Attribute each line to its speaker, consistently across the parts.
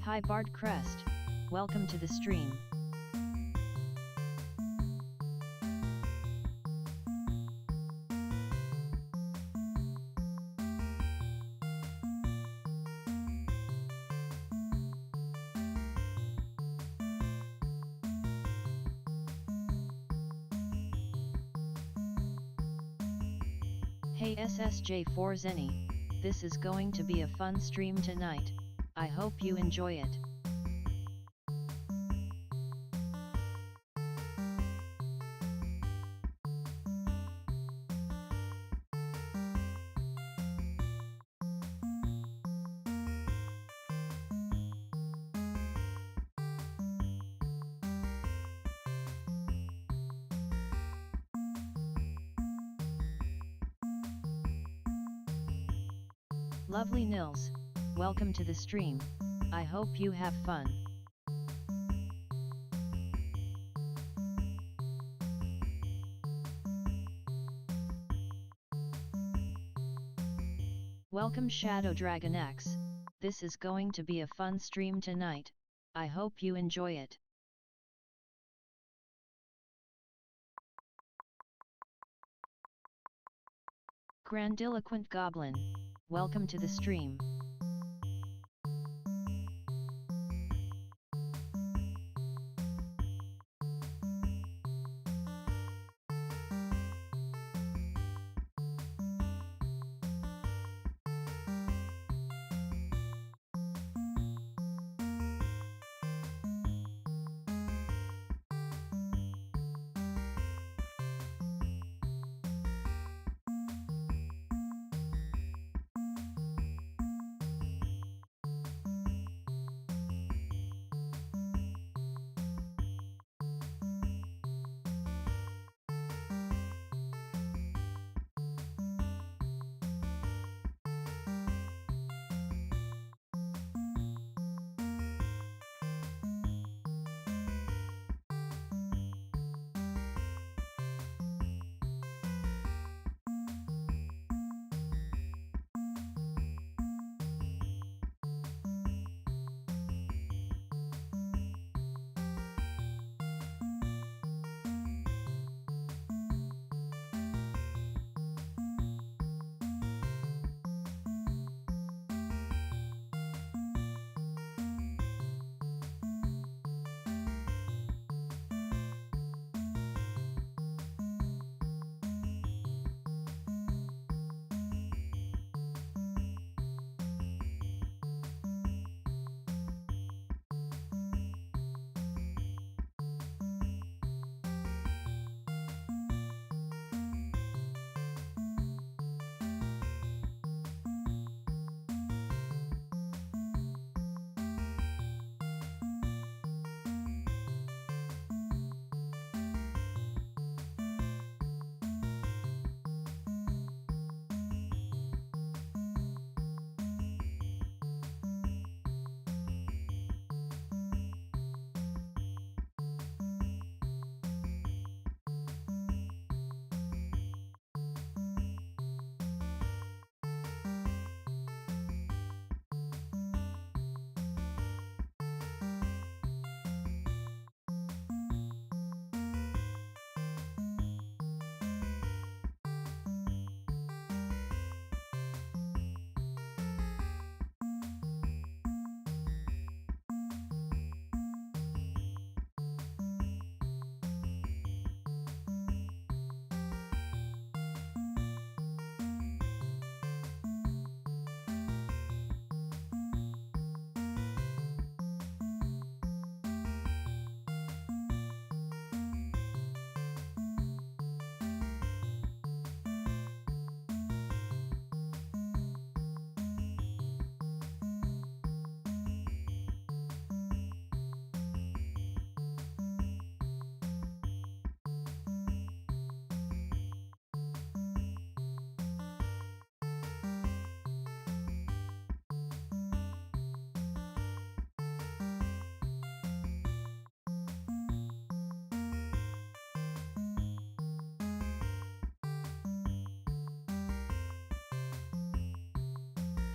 Speaker 1: Hi Bard Crest, welcome to the stream. Hey SSJ4 Zenny, this is going to be a fun stream tonight, I hope you enjoy it. Lovely Nils, welcome to the stream, I hope you have fun. Welcome Shadow Dragon X, this is going to be a fun stream tonight, I hope you enjoy it. Grandiloquent Goblin, welcome to the stream.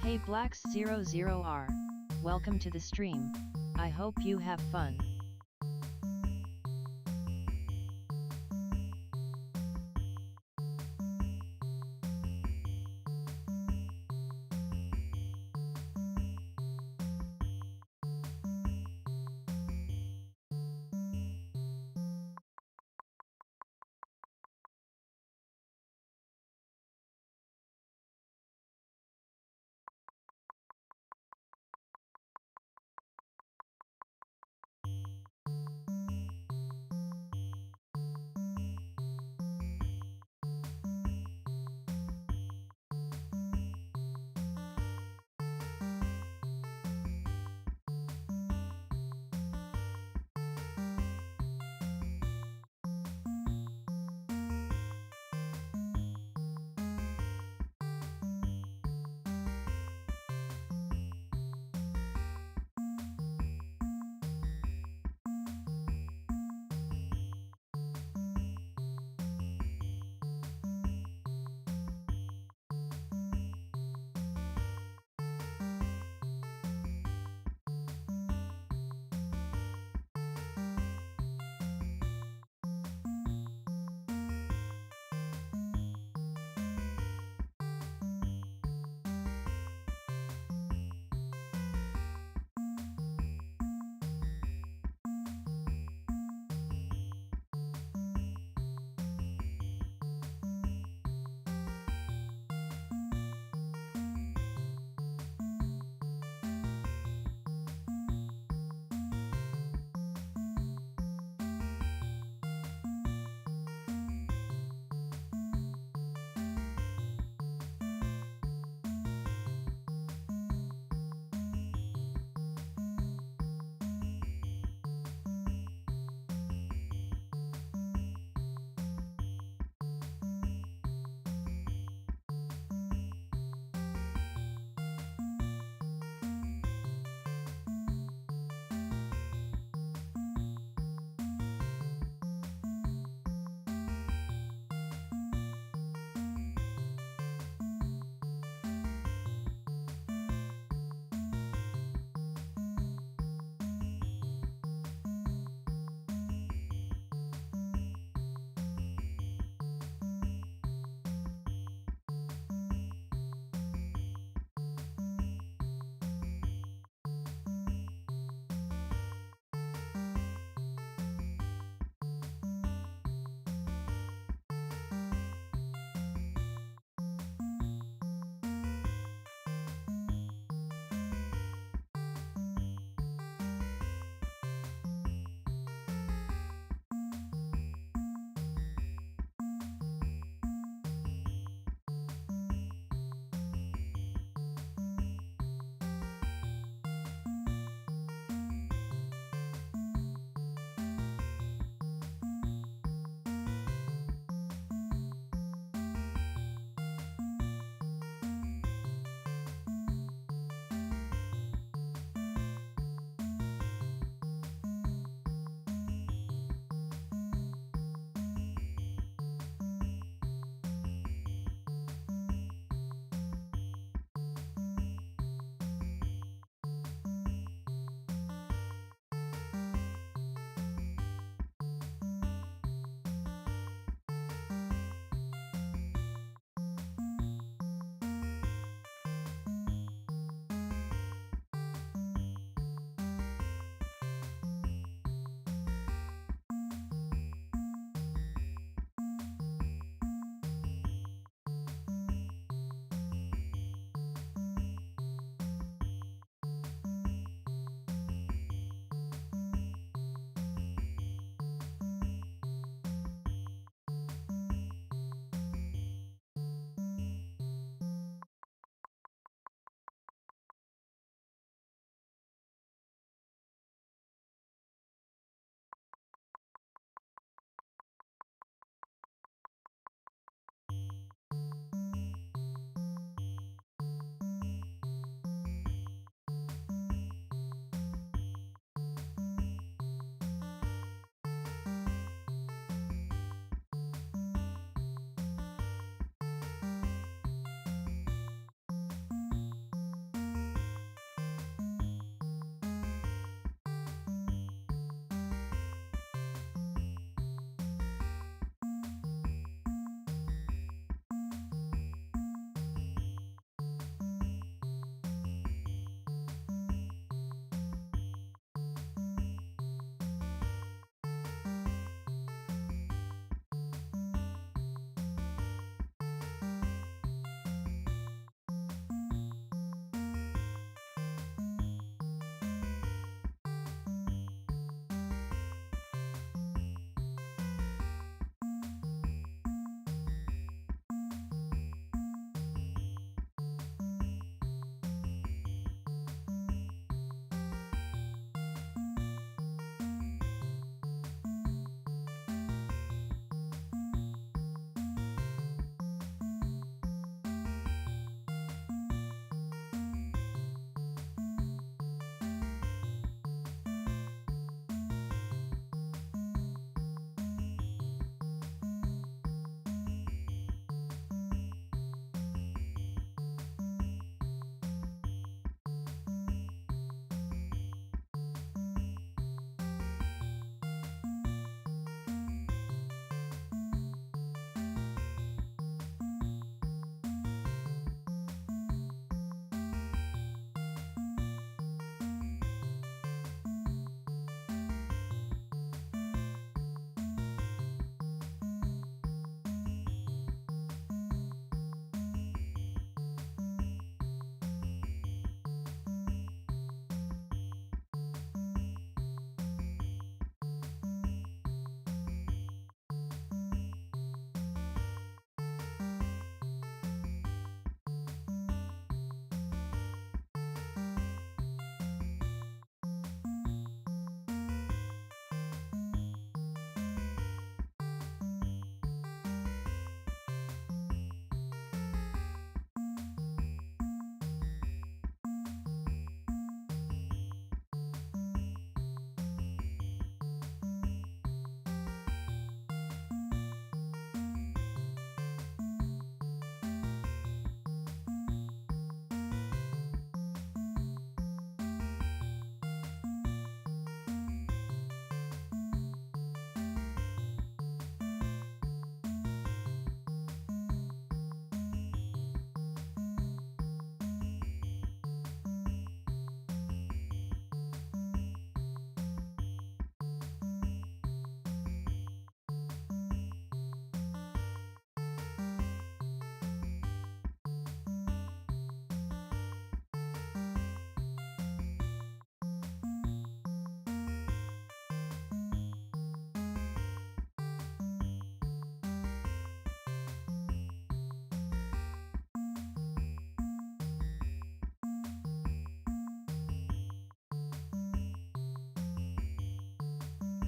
Speaker 1: Hey Blacks00R, welcome to the stream. I hope you have fun.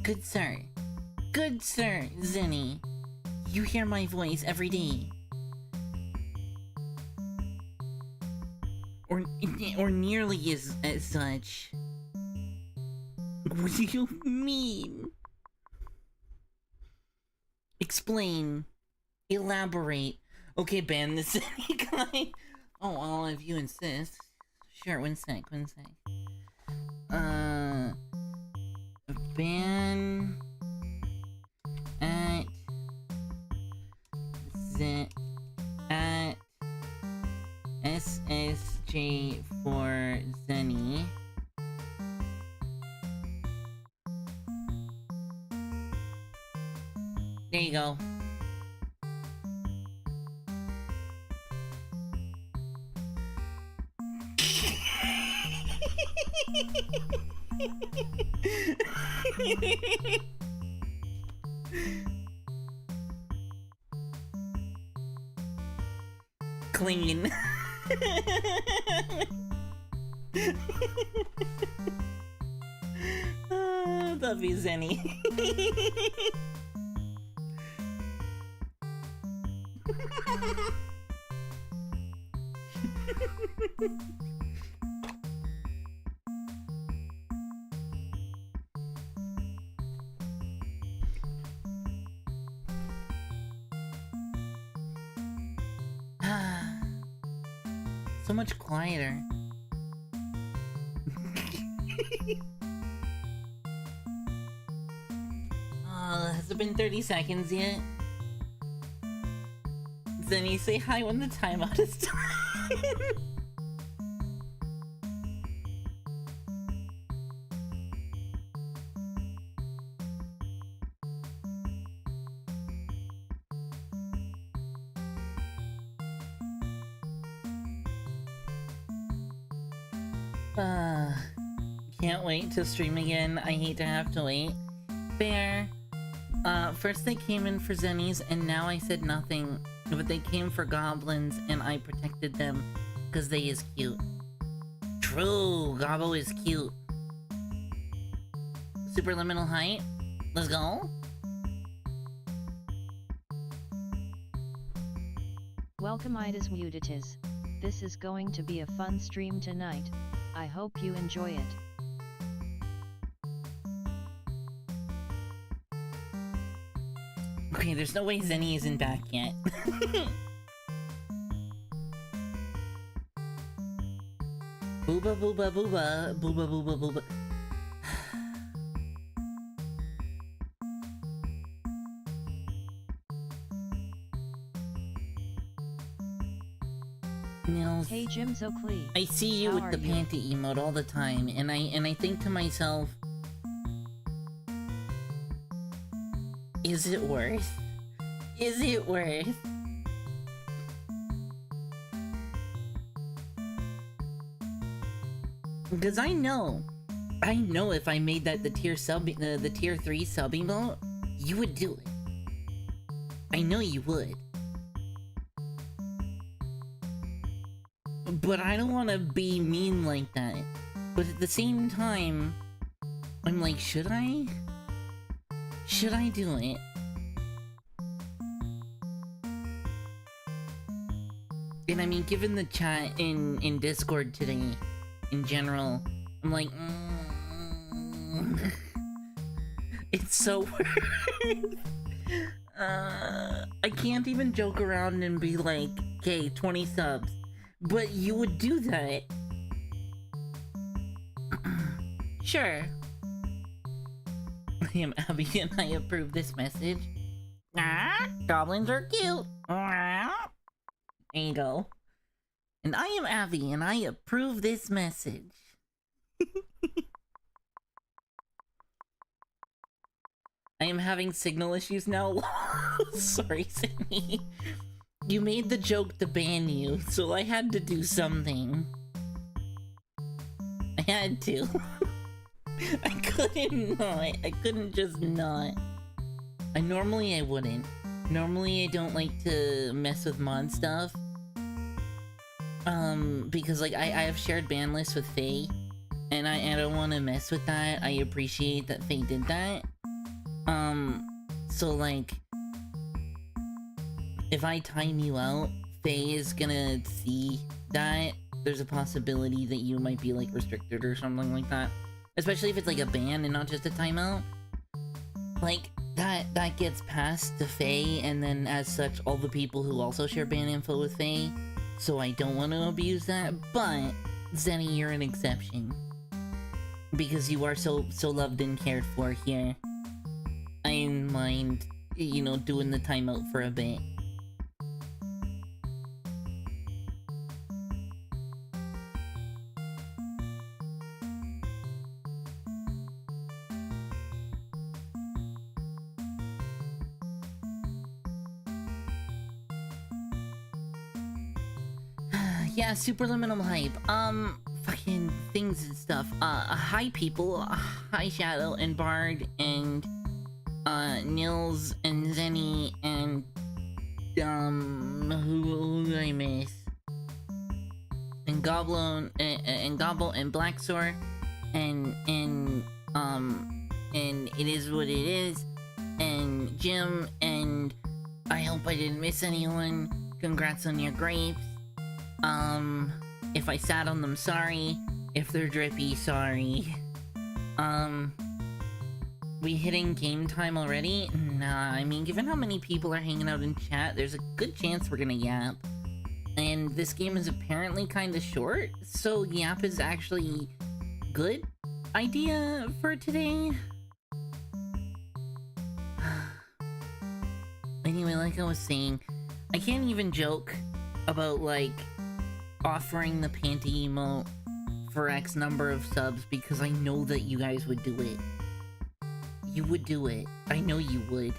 Speaker 2: Good sir. Good sir, Zenny. You hear my voice every day. Or nearly as such. What do you mean? Explain. Elaborate. Okay, ban this guy. Oh, well, if you insist. Sure, one sec. Ban at SSJ for Zenny. There you go. Clean. Love you, Zenny. So much quieter. Has it been 30 seconds yet? Zenny, say hi when the timeout is done. Can't wait to stream again. I hate to have to wait. Fair. First they came in for Zennies, and now I said nothing. But they came for goblins, and I protected them, because they is cute. True, Gobbo is cute. Superliminal height? Let's go.
Speaker 1: Welcome Idas Wuditas. This is going to be a fun stream tonight. I hope you enjoy it.
Speaker 2: Okay, there's no way Zenny isn't back yet. Booba booba booba, booba booba booba. Nils,
Speaker 1: hey Jim Zoklee.
Speaker 2: I see you with the panty emote all the time, and I think to myself, is it worth? Is it worth? Because I know if I made that the tier 3 sub emote, you would do it. I know you would. But I don't want to be mean like that. But at the same time, I'm like, should I? Should I do it? And I mean, given the chat in Discord today, in general, I'm like, it's so weird. I can't even joke around and be like, okay, 20 subs. But you would do that. Sure. I am Abby and I approve this message. Goblins are cute. There you go. And I am Abby and I approve this message. I am having signal issues now. Sorry, Sydney. You made the joke to ban you, so I had to do something. I had to. I couldn't not. I couldn't just not. Normally I wouldn't. Normally I don't like to mess with mod stuff. Because like I have shared ban lists with Faye, and I don't want to mess with that. I appreciate that Faye did that. So like, if I time you out, Faye is gonna see that there's a possibility that you might be like restricted or something like that. Especially if it's like a ban and not just a timeout. Like, that gets passed to Faye, and then as such, all the people who also share ban info with Faye. So I don't want to abuse that, but Zenny, you're an exception. Because you are so loved and cared for here. I don't mind, you know, doing the timeout for a bit. Yeah, Superliminal hype. Fucking things and stuff. Hi people. Hi Shadow and Bard and Nils and Zenny and who did I miss? And Goblin and Gobble and Blacksore and it is what it is, and Jim, and I hope I didn't miss anyone. Congrats on your grapes. If I sat on them, sorry. If they're drippy, sorry. We hitting game time already? Nah, I mean, given how many people are hanging out in chat, there's a good chance we're gonna yap. And this game is apparently kinda short, so yap is actually good idea for today. Anyway, like I was saying, I can't even joke about, like, offering the panty emote for X number of subs because I know that you guys would do it. You would do it. I know you would.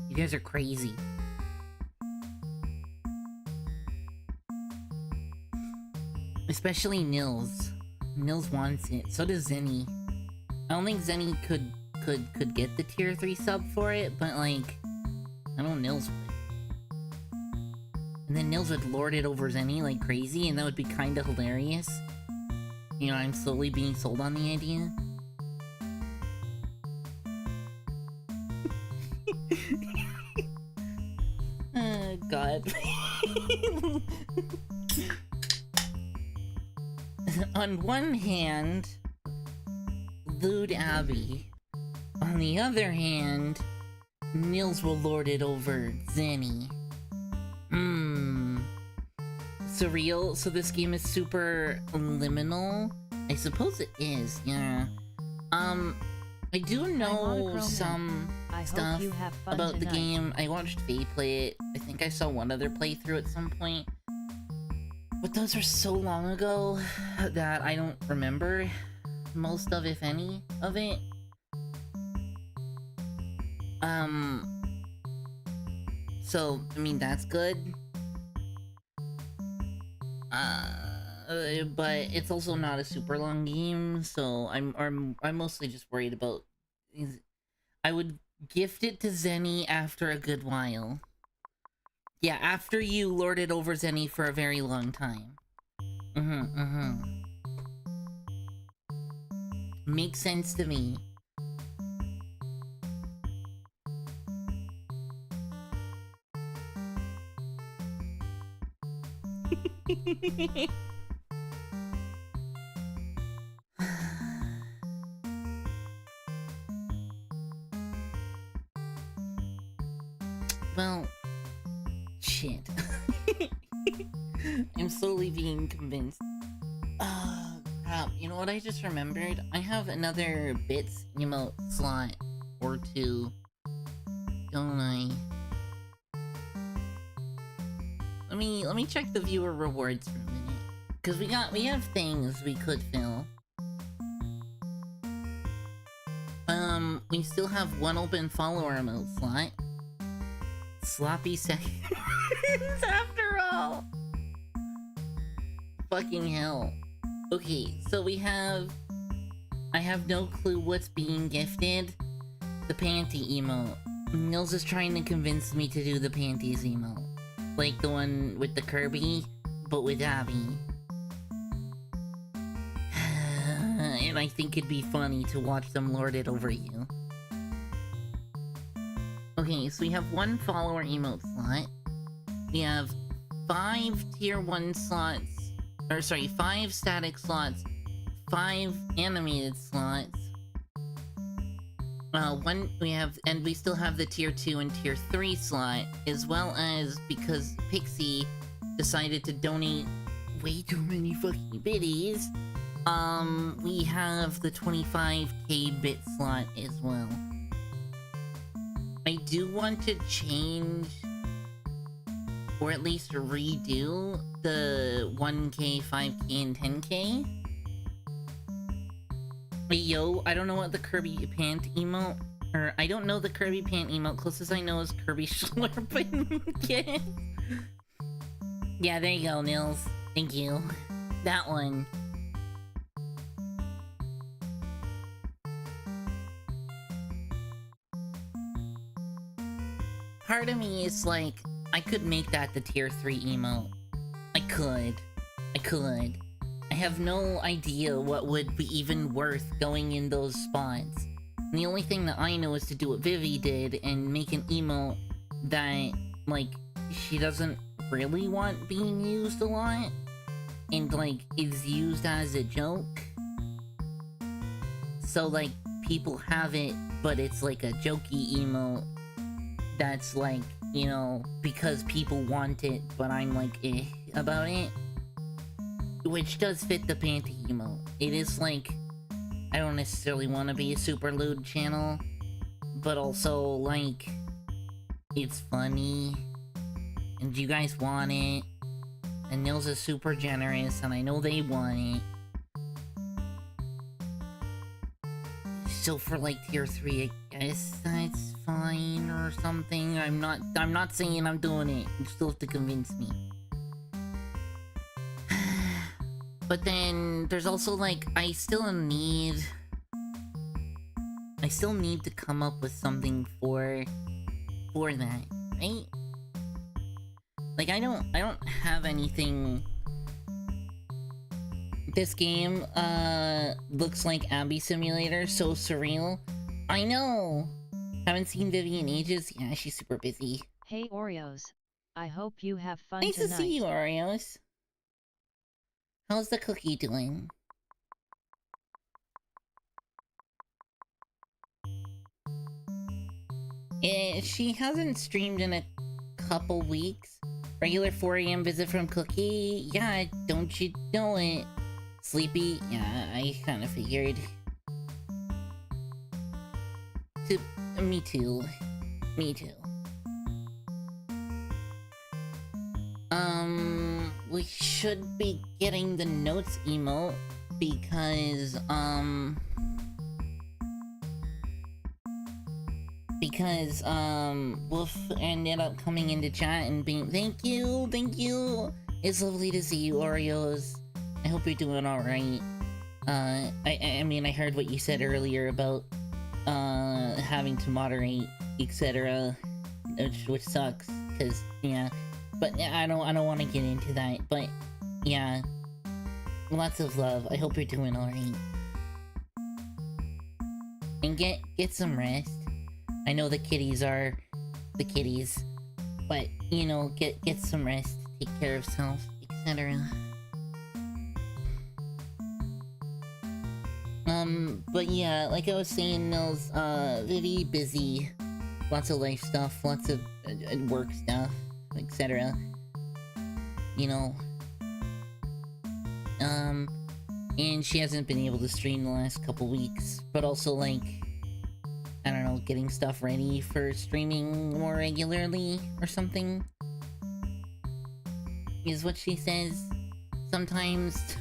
Speaker 2: You guys are crazy. Especially Nils. Nils wants it. So does Zenny. I don't think Zenny could get the tier 3 sub for it, but like, I know Nils would. And then Nils would lord it over Zenny like crazy, and that would be kinda hilarious. You know, I'm slowly being sold on the idea. Oh, God. On one hand, lewd Abby. On the other hand, Nils will lord it over Zenny. Surreal, so this game is Superliminal? I suppose it is, yeah. I do know some stuff about the game. I watched Faye play it. I think I saw one other playthrough at some point. But those were so long ago that I don't remember most of, if any, of it. So, I mean, that's good. But it's also not a super long game, so I'm mostly just worried about... I would gift it to Zenny after a good while. Yeah, after you lord it over Zenny for a very long time. Makes sense to me. Well, shit. I'm slowly being convinced. Crap, you know what I just remembered? I have another bits emote slot or two, don't I? Let me check the viewer rewards for a minute. Cause we have things we could fill. We still have one open follower emote slot. Sloppy seconds after all. Fucking hell. Okay, so we have... I have no clue what's being gifted. The panty emote. Nils is trying to convince me to do the panties emote. Like the one with the Kirby, but with Abby. And I think it'd be funny to watch them lord it over you. So we have 1 follower emote slot. We have 5 tier 1 slots. Or sorry, 5 static slots. 5 animated slots. And we still have the tier 2 and tier 3 slot, as well as, because Pixie decided to donate way too many fucking biddies, we have the 25k bit slot as well. I do want to change, or at least redo, the 1k, 5k, and 10k. Hey yo, I don't know what the Kirby Pant emote, or I don't know the Kirby Pant emote. Closest I know is Kirby Slurping Kid. Yeah, there you go, Nils. Thank you. That one. Part of me is like, I could make that the tier 3 emote. I could. I have no idea what would be even worth going in those spots. And the only thing that I know is to do what Vivi did and make an emote that, like, she doesn't really want being used a lot. And, like, is used as a joke. So, like, people have it, but it's like a jokey emote. That's like, you know, because people want it, but I'm like, about it. Which does fit the panty emote. It is like, I don't necessarily want to be a super lewd channel, but also, like, it's funny, and you guys want it, and Nils is super generous, and I know they want it. So for, like, tier 3, I guess that's fine or something. I'm not saying I'm doing it. You still have to convince me. But then there's also, like, I still need to come up with something for that, right? Like, I don't have anything. This game looks like Abby Simulator, so surreal. I know. Haven't seen Vivi in ages. Yeah, she's super busy.
Speaker 1: Hey Oreos, I hope you have fun
Speaker 2: Nice
Speaker 1: tonight.
Speaker 2: to see you, Oreos. How's the cookie doing? She hasn't streamed in a couple weeks. Regular 4 AM visit from Cookie? Yeah, don't you know it? Sleepy? Yeah, I kinda figured. Me too. We should be getting the notes emote because Wolf ended up coming into chat and being thank you. It's lovely to see you, Oreos. I hope you're doing alright. I mean, I heard what you said earlier about having to moderate, etc., which sucks, cause yeah. But I don't want to get into that. But yeah, lots of love. I hope you're doing alright. And get some rest. I know the kitties are the kitties, but you know, get some rest, take care of self, etc. But yeah, like I was saying, Nils, Vivi busy, lots of life stuff, lots of work stuff, etc. You know, and she hasn't been able to stream the last couple weeks, but also, like, I don't know, getting stuff ready for streaming more regularly or something is what she says sometimes.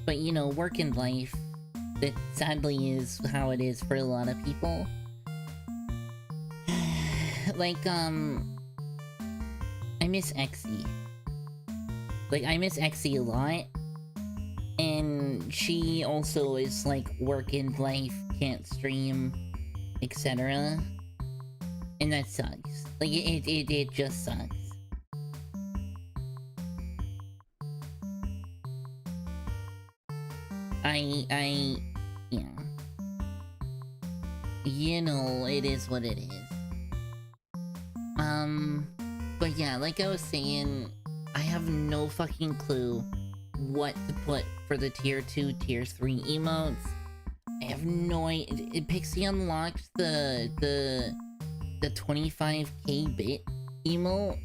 Speaker 2: But you know, work and life, that sadly is how it is for a lot of people. Like, I miss Exie. Like, I miss Exie a lot. And she also is like work and life, can't stream, etc. And that sucks. Like, it just sucks. Yeah. You know, it is what it is. But yeah, like I was saying, I have no fucking clue what to put for the tier 2, tier 3 emotes. I have no idea. Pixie unlocked the 25k bit emote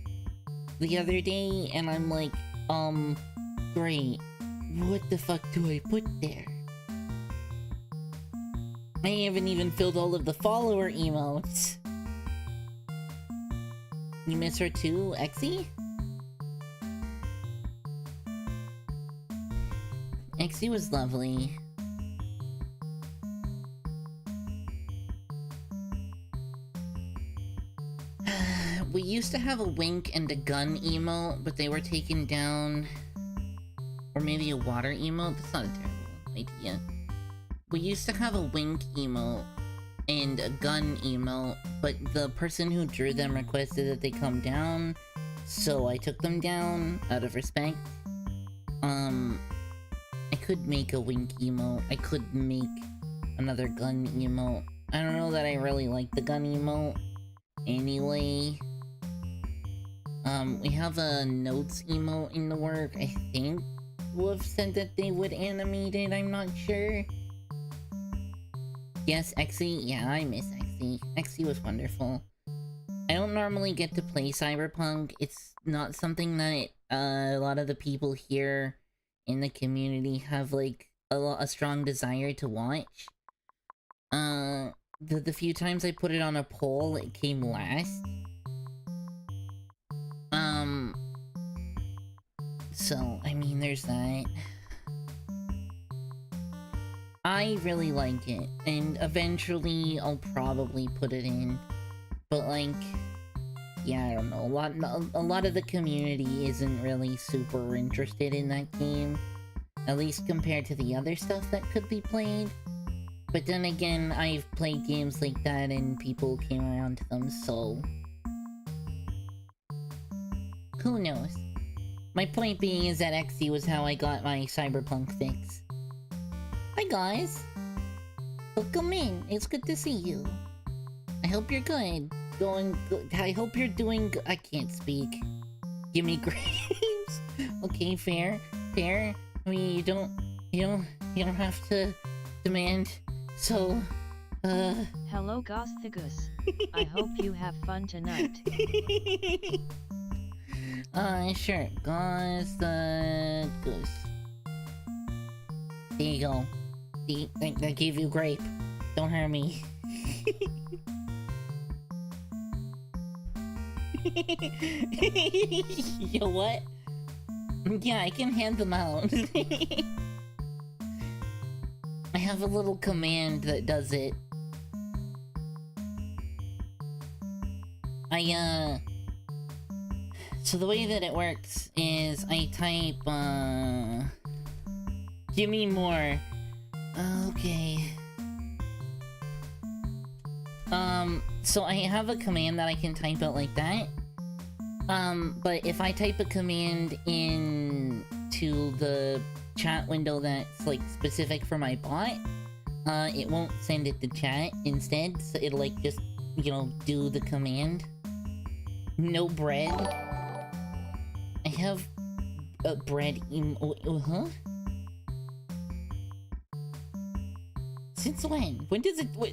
Speaker 2: the other day, and I'm like, great. What the fuck do I put there? I haven't even filled all of the follower emotes. You miss her too, Exy? Exy was lovely. We used to have a wink and a gun emote, but they were taken down. Or maybe a water emote? That's not a terrible idea. We used to have a wink emote and a gun emote, but the person who drew them requested that they come down, so I took them down out of respect. I could make a wink emote. I could make another gun emote. I don't know that I really like the gun emote. Anyway, we have a notes emote in the work. I think Wolf said that they would animate it. I'm not sure. Yes, Exy. Yeah, I miss Exy. Exy was wonderful. I don't normally get to play Cyberpunk. It's not something that a lot of the people here in the community have like a strong desire to watch. The few times I put it on a poll, it came last. So I mean, there's that. I really like it, and eventually I'll probably put it in. But like, yeah, I don't know. A lot of the community isn't really super interested in that game, at least compared to the other stuff that could be played. But then again, I've played games like that and people came around to them, so who knows? My point being is that XD was how I got my Cyberpunk fix. Hi guys! Welcome in, it's good to see you. I hope you're good. I hope you're doing I can't speak. Give me grapes. Okay, fair. I mean, you don't have to demand, so,
Speaker 1: Hello Gosthagus. I hope you have fun tonight.
Speaker 2: Sure. Gosthagus. There you go. I gave you grape. Don't hurt me. Yo, what? Yeah, I can hand them out. I have a little command that does it. So the way that it works is I type, give me more. Okay. So I have a command that I can type out like that. But if I type a command into the chat window that's like specific for my bot, it won't send it to chat instead, so it'll like just, you know, do the command. No bread. I have a bread huh? Since when? When does it what?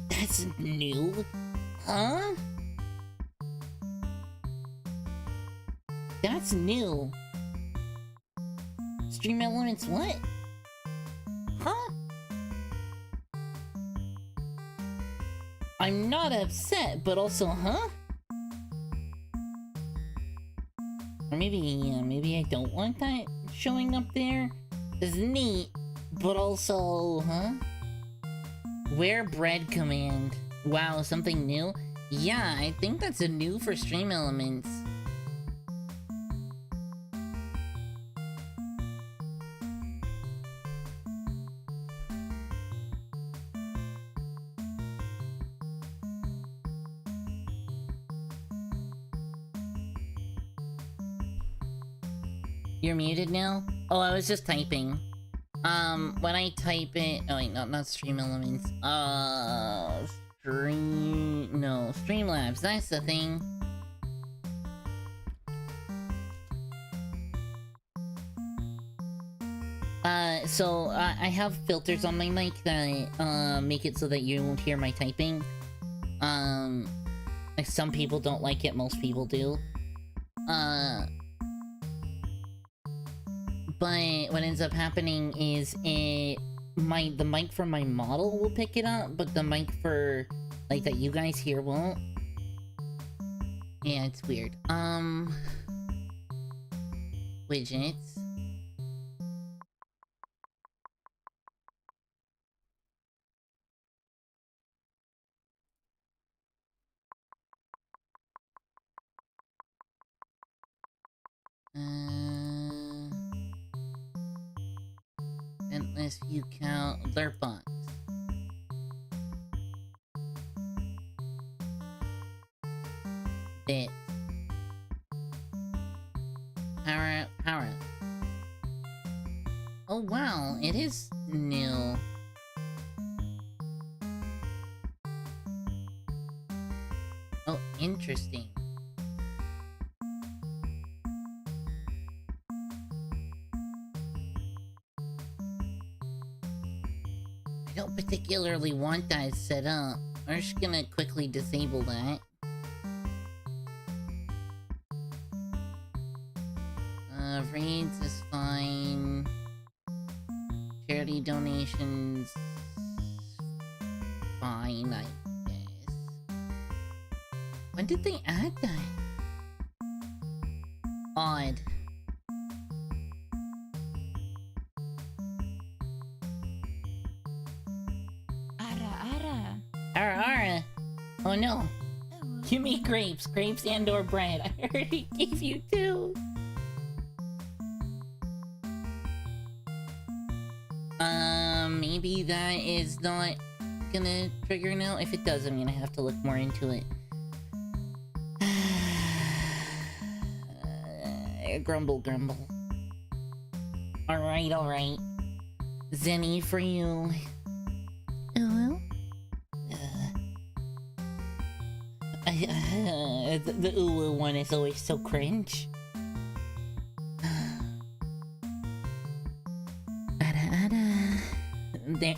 Speaker 2: That's new? Huh? That's new. Stream Elements what? Huh? I'm not upset, but also, huh? Or maybe I don't want that showing up there. It's neat, but also, huh? Where bread command? Wow, something new? Yeah, I think that's a new for Stream Elements. You're muted now? Oh, I was just typing. When I type it... Oh wait, no, not Stream Elements. Streamlabs, that's the thing. I have filters on my mic that, make it so that you won't hear my typing. Like some people don't like it, most people do. But what ends up happening is the mic from my model will pick it up, but the mic for, like, that you guys hear won't. Yeah, it's weird. Widgets. Endless view count, alert box. Bit. Power up. Oh wow, it is new. Oh, interesting. I don't particularly want that set up. I'm just gonna quickly disable that. Raids is fine. Charity donations... fine, I guess. When did they add that? Odd. Ara. Oh no. Give me grapes and or bread. I already gave you 2. Maybe that is not gonna trigger now. If it does, I'm gonna have to look more into it. Grumble. Alright. Zenny for you. The ooh one is always so cringe.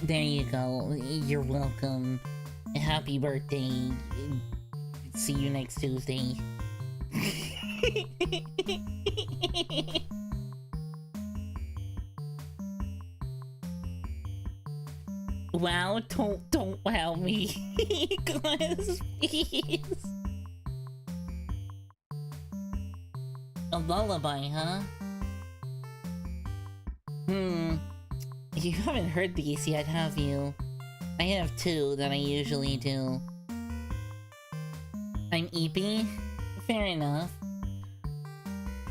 Speaker 2: There you go. You're welcome. Happy birthday. See you next Tuesday. Wow, don't wow me. Glass, please. A lullaby, huh? You haven't heard these yet, have you? I have 2 that I usually do. I'm EP? Fair enough.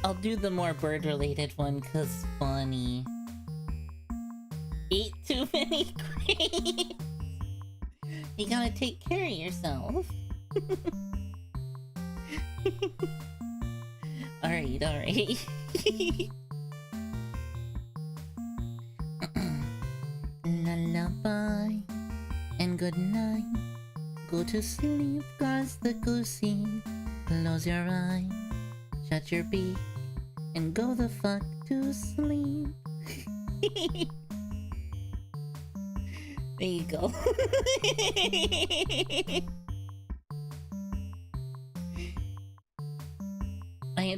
Speaker 2: I'll do the more bird-related one, cause funny. Ate too many grapes! You gotta take care of yourself. Alright. Lullaby and good night. Go to sleep, cause the goosey. Close your eyes, shut your beak, and go the fuck to sleep. There you go.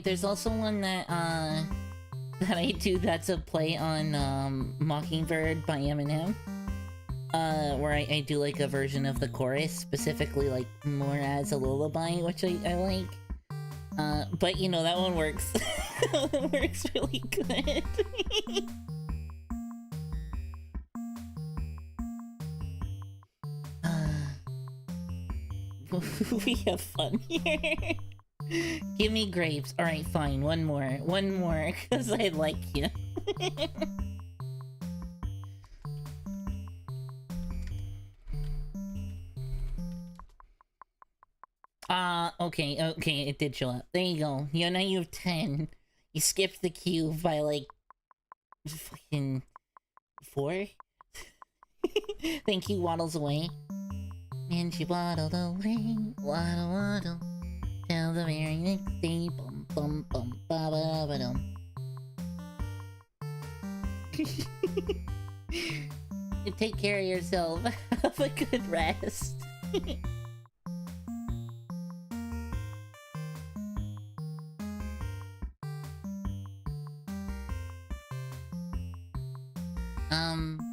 Speaker 2: There's also one that I do that's a play on Mockingbird by Eminem. Where I do like a version of the chorus, specifically like more as a lullaby, which I like. But you know, that one works. That one works really good. We have fun here. Give me grapes. Alright, fine. One more, because I like you. Okay, it did show up. There you go. Now you have 10. You skipped the queue by like fucking 4? Thank you, Waddles Away. And she waddled away, waddle waddle, till the very next day, bum bum bum ba ba ba dum. Take care of yourself. Have a good rest.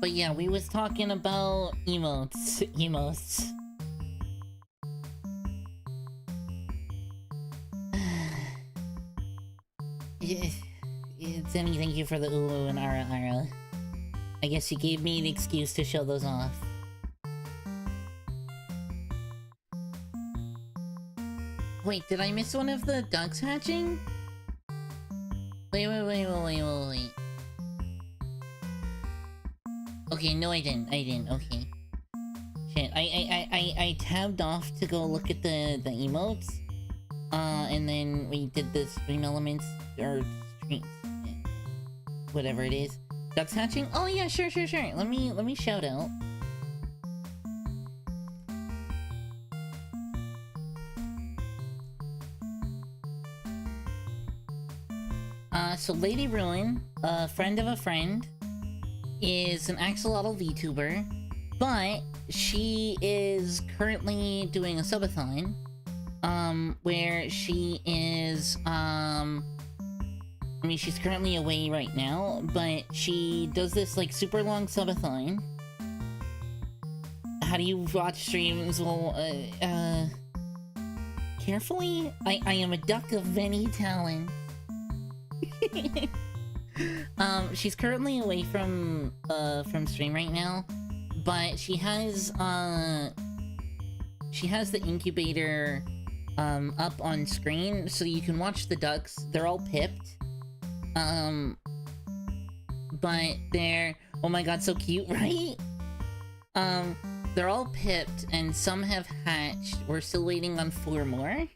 Speaker 2: But yeah, we was talking about emotes. Zenny, thank you for the Ulu and Ara Ara. I guess you gave me an excuse to show those off. Wait, did I miss one of the ducks hatching? Wait. Okay, no I didn't, okay. Shit, I tabbed off to go look at the emotes. And then we did the stream elements, or streams, whatever it is. Ducks hatching? Oh yeah, sure. Let me shout out. So Lady Ruin, a friend of a friend, is an axolotl VTuber, but she is currently doing a subathon, where she is, I mean, she's currently away right now, but she does this, like, super long subathon. How do you watch streams? Well, carefully? I am a duck of many talents. She's currently away from stream right now, but she has the incubator, up on screen, so you can watch the ducks. They're all pipped. But they're... oh my god, so cute, right? They're all pipped, and some have hatched. We're still waiting on 4 more.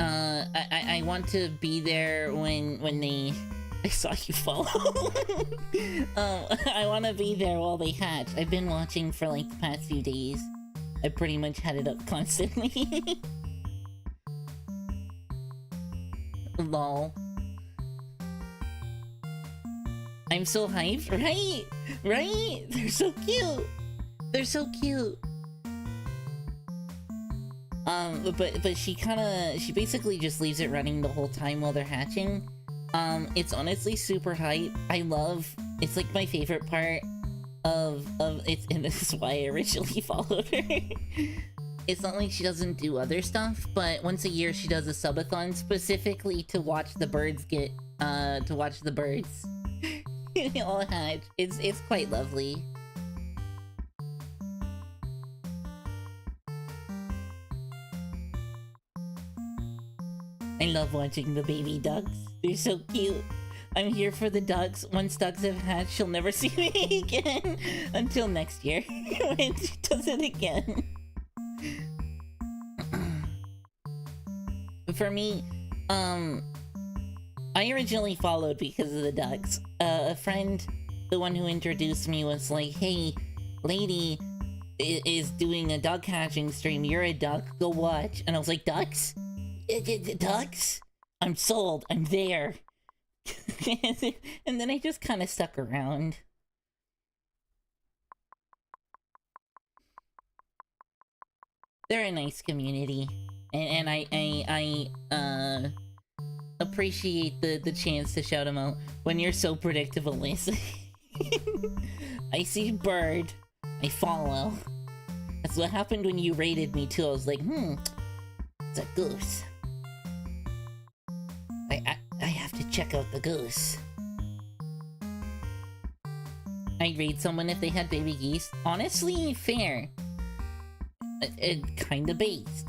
Speaker 2: I want to be there when they... I saw you follow. I want to be there while they hatch. I've been watching for like the past few days. I pretty much had it up constantly. Lol. I'm so hyped, right? Right? They're so cute. They're so cute. But she basically just leaves it running the whole time while they're hatching. It's honestly super hype. It's like my favorite part of it, and this is why I originally followed her. It's not like she doesn't do other stuff, but once a year she does a subathon specifically to watch the birds all hatch. It's quite lovely. I love watching the baby ducks. They're so cute. I'm here for the ducks. Once ducks have hatched, she'll never see me again. Until next year, when she does it again. For me, I originally followed because of the ducks. A friend, the one who introduced me, was like, hey, lady is doing a duck hatching stream. You're a duck. Go watch. And I was like, ducks? Ducks? I'm sold. I'm there. And then I just kind of stuck around. They're a nice community, and I appreciate the chance to shout them out when you're so predictable, Liz. I see bird, I follow. That's what happened when you raided me too. I was like, it's a goose. I have to check out the goose. I'd raid someone if they had baby geese. Honestly, fair. Kinda based.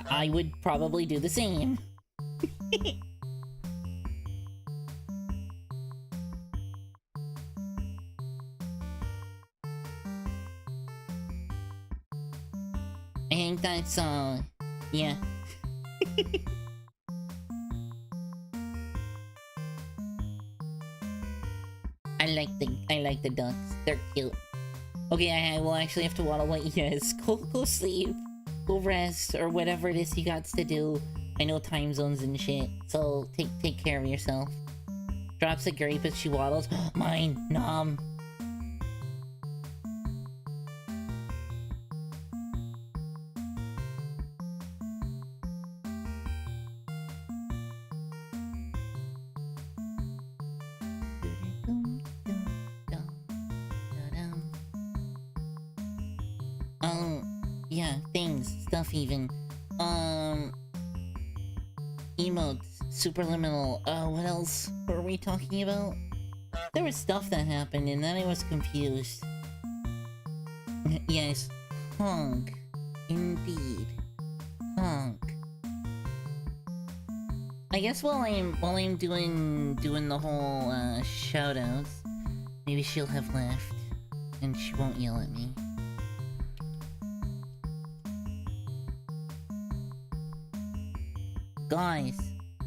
Speaker 2: I would probably do the same. I think that's, yeah. I like the ducks. They're cute. Okay, I will actually have to waddle away. Yes, go sleep. Go rest, or whatever it is you got to do. I know time zones and shit, so take care of yourself. Drops a grape as she waddles. Mine! Nom! Yeah, things, stuff even. Emotes, Superliminal, what else were we talking about? There was stuff that happened and then I was confused. Yes, honk. Indeed. Honk. I guess while I'm doing the whole shoutouts, maybe she'll have left and she won't yell at me.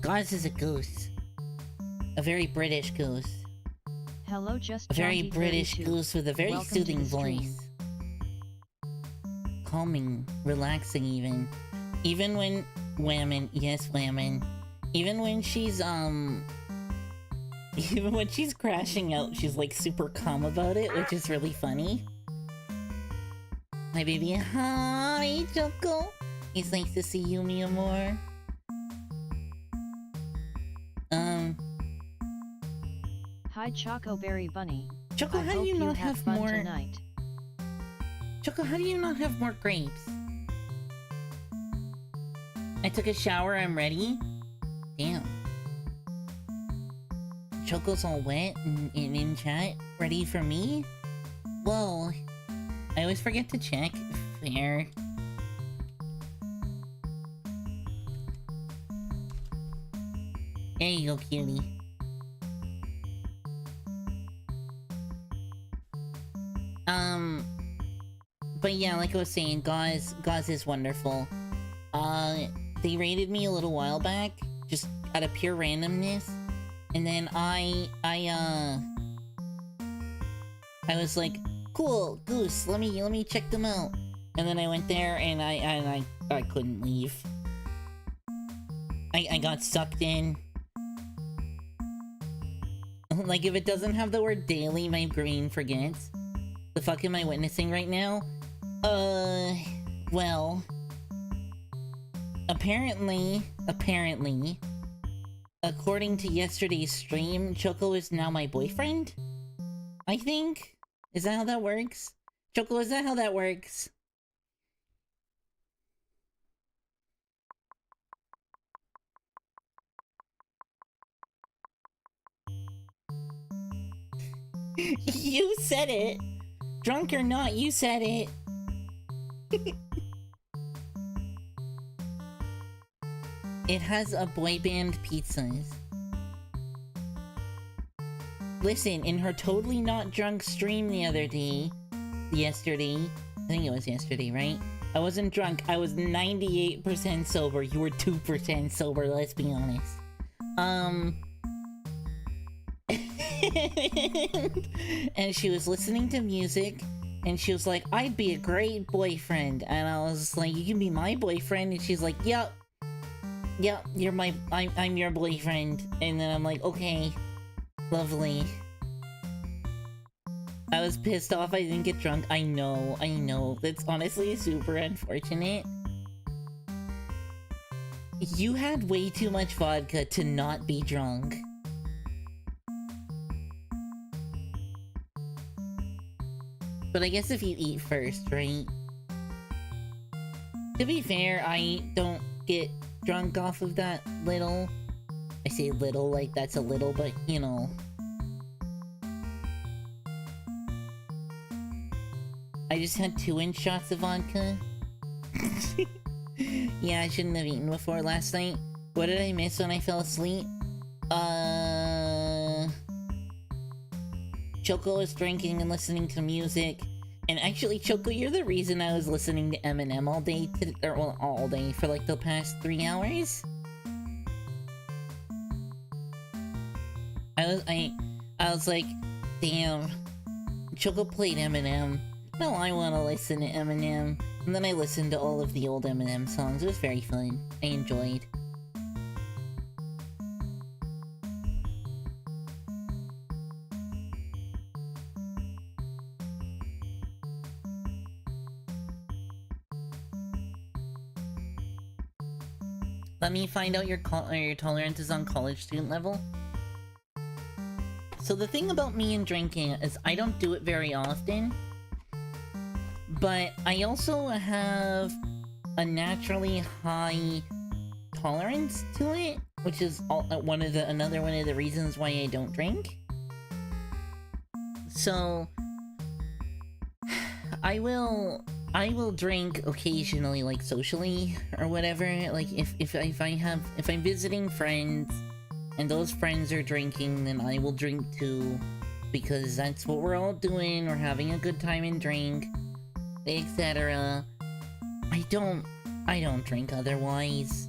Speaker 2: Guys is a goose. A very British goose.
Speaker 1: Hello, just
Speaker 2: a very
Speaker 1: Johnny
Speaker 2: British
Speaker 1: 32.
Speaker 2: goose with a very
Speaker 1: Welcome
Speaker 2: soothing
Speaker 1: to the stream.
Speaker 2: voice. Calming, relaxing even. Even when whammon, yes whammon. Even when she's even when she's crashing out, she's like super calm about it, which is really funny. My baby, hi Choco. It's nice to see you, Mia more.
Speaker 1: Hi Choco Berry Bunny.
Speaker 2: Choco,
Speaker 1: I
Speaker 2: how do
Speaker 1: hope
Speaker 2: you not
Speaker 1: have
Speaker 2: have
Speaker 1: fun
Speaker 2: more?
Speaker 1: tonight.
Speaker 2: Choco, how do you not have more grapes? I took a shower, I'm ready. Damn. Choco's all wet and in chat, ready for me? Whoa. I always forget to check. Fair. There you go, cutie. But yeah, like I was saying, Gauze is wonderful. They raided me a little while back, just out of pure randomness. And then I was like, cool, Goose, let me check them out. And then I went there and I couldn't leave. I got sucked in. Like, if it doesn't have the word daily, my brain forgets. The fuck am I witnessing right now? Well... Apparently, according to yesterday's stream, Choco is now my boyfriend? I think? Is that how that works? Choco, is that how that works? You said it! Drunk or not, you said it! It has a boy band pizzas. Listen, in her totally not drunk stream the other day, yesterday, I think it was yesterday, right? I wasn't drunk, I was 98% sober, you were 2% sober, let's be honest. And she was listening to music, and she was like, I'd be a great boyfriend. And I was like, you can be my boyfriend? And she's like, yep, you're I'm your boyfriend. And then I'm like, okay, lovely. I was pissed off I didn't get drunk. I know. That's honestly super unfortunate. You had way too much vodka to not be drunk. But I guess if you eat first, right? To be fair, I don't get drunk off of that little. I say little like that's a little, but you know. I just had 2-inch shots of vodka. Yeah, I shouldn't have eaten before last night. What did I miss when I fell asleep? Choco was drinking and listening to music. And actually, Choco, you're the reason I was listening to Eminem all day, all day for like the past 3 hours. I was like, Damn. Choco played Eminem. No, I want to listen to Eminem. And then I listened to all of the old Eminem songs. It was very fun. I enjoyed. Let me find out your tolerance is on college student level. So the thing about me and drinking is I don't do it very often. But I also have a naturally high tolerance to it, which is another one of the reasons why I don't drink. So I will drink occasionally, like socially or whatever. Like if I'm visiting friends and those friends are drinking, then I will drink too, because that's what we're all doing. We're having a good time and drink, etc. I don't drink otherwise.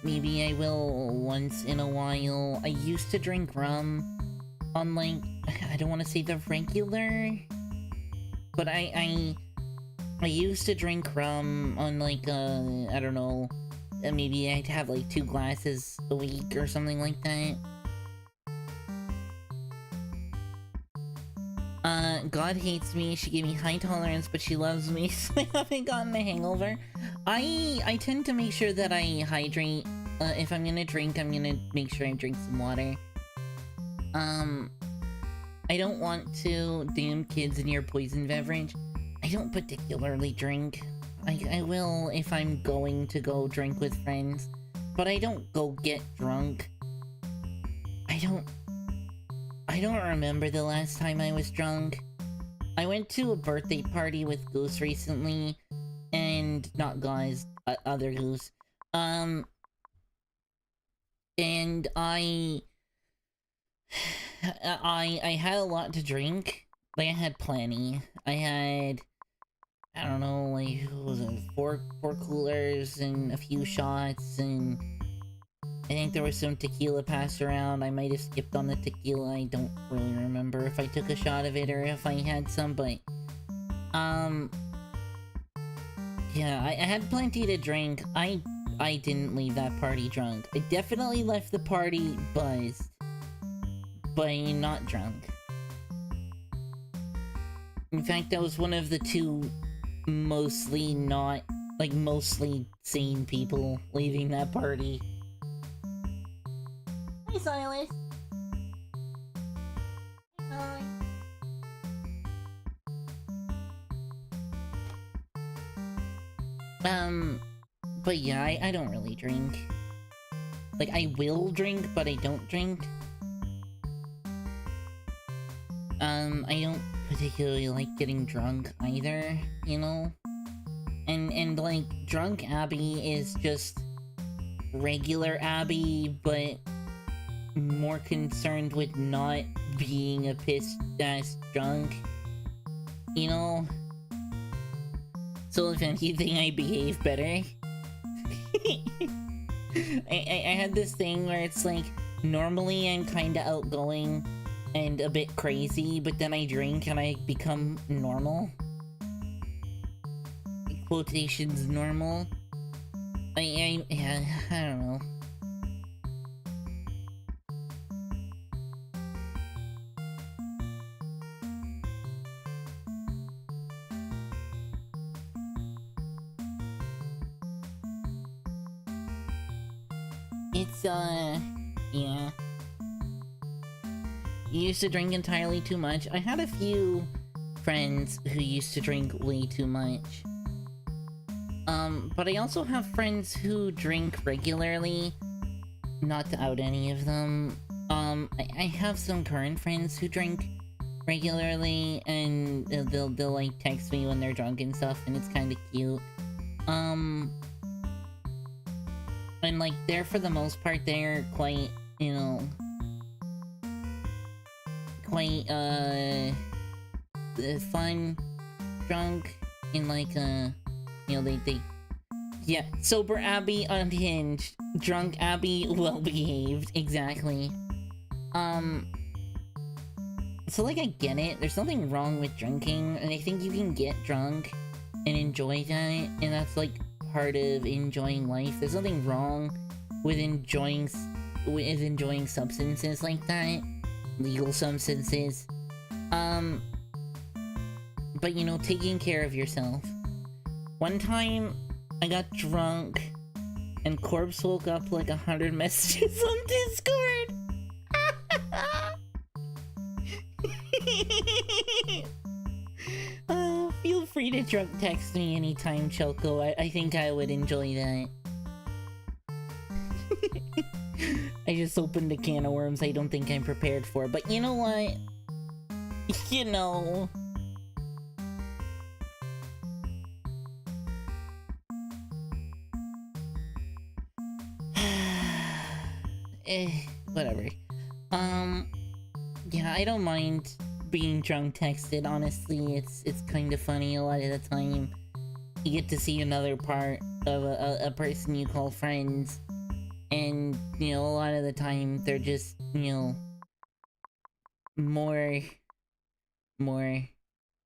Speaker 2: Maybe I will once in a while. I used to drink rum on, like, I don't want to say the regular, but I used to drink rum on, like, I don't know, maybe I'd have like 2 glasses a week or something like that. God hates me. She gave me high tolerance, but she loves me, so I haven't gotten a hangover. I tend to make sure that I hydrate. If I'm gonna drink, I'm gonna make sure I drink some water. I don't want to damn kids in your poison beverage. I don't particularly drink. I will if I'm going to go drink with friends, but I don't go get drunk. I don't remember the last time I was drunk. I went to a birthday party with Goose recently, and not guys, other Goose. And I had a lot to drink. Like, I had plenty. I had, I don't know, like, what was it, four coolers and a few shots, and I think there was some tequila passed around. I might have skipped on the tequila. I don't really remember if I took a shot of it or if I had some, but yeah, I had plenty to drink. I didn't leave that party drunk. I definitely left the party buzzed, but not drunk. In fact, I was one of the 2 mostly sane people leaving that party. Hi, Silas. Hi. But yeah, I don't really drink. Like, I will drink, but I don't drink. I don't particularly like getting drunk either, you know? And like, drunk Abby is just regular Abby, but more concerned with not being a pissed-ass drunk, you know? So if anything, I behave better. I had this thing where it's like, normally I'm kinda outgoing and a bit crazy, but then I drink and I become normal. Quotations normal. I don't know. It's, yeah. You used to drink entirely too much. I had a few friends who used to drink way too much. But I also have friends who drink regularly. Not to out any of them. I have some current friends who drink regularly, and they'll like text me when they're drunk and stuff, and it's kind of cute. And like, they're, for the most part, they're quite, you know, quite, fun, drunk, and like, you know, they, yeah, sober Abby, unhinged, drunk Abby, well-behaved, exactly. So, like, I get it. There's nothing wrong with drinking, and I think you can get drunk and enjoy that, and that's, like, part of enjoying life. There's nothing wrong with enjoying substances like that. Legal substances. But, you know, taking care of yourself. One time, I got drunk, and Corpse woke up like 100 messages on Discord! Feel free to drunk text me anytime, Choco. I think I would enjoy that. I just opened a can of worms I don't think I'm prepared for, but you know what? You know... whatever. Yeah, I don't mind being drunk texted, honestly. It's kind of funny a lot of the time. You get to see another part of a person you call friends, and, you know, a lot of the time they're just, you know, more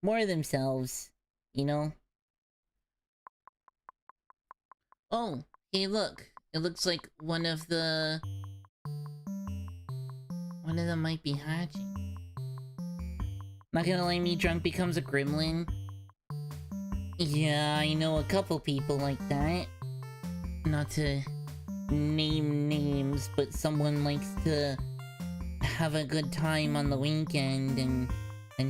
Speaker 2: themselves, you know? Oh, hey look, it looks like one of them might be hatching. Not gonna lie, me drunk becomes a gremlin. Yeah, I know a couple people like that. Not to name names, but someone likes to have a good time on the weekend and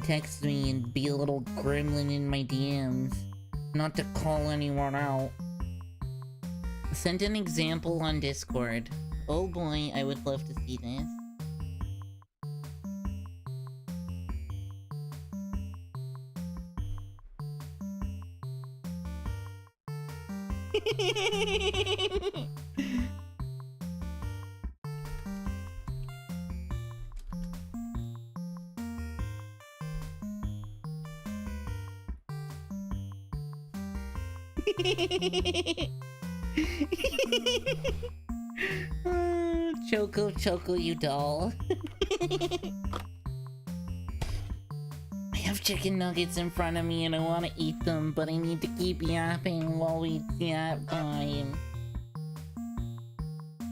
Speaker 2: text me and be a little gremlin in my DMs. Not to call anyone out. Send an example on Discord. Oh boy, I would love to see this. Choco, you doll. I have chicken nuggets in front of me and I want to eat them, but I need to keep yapping while we yap time.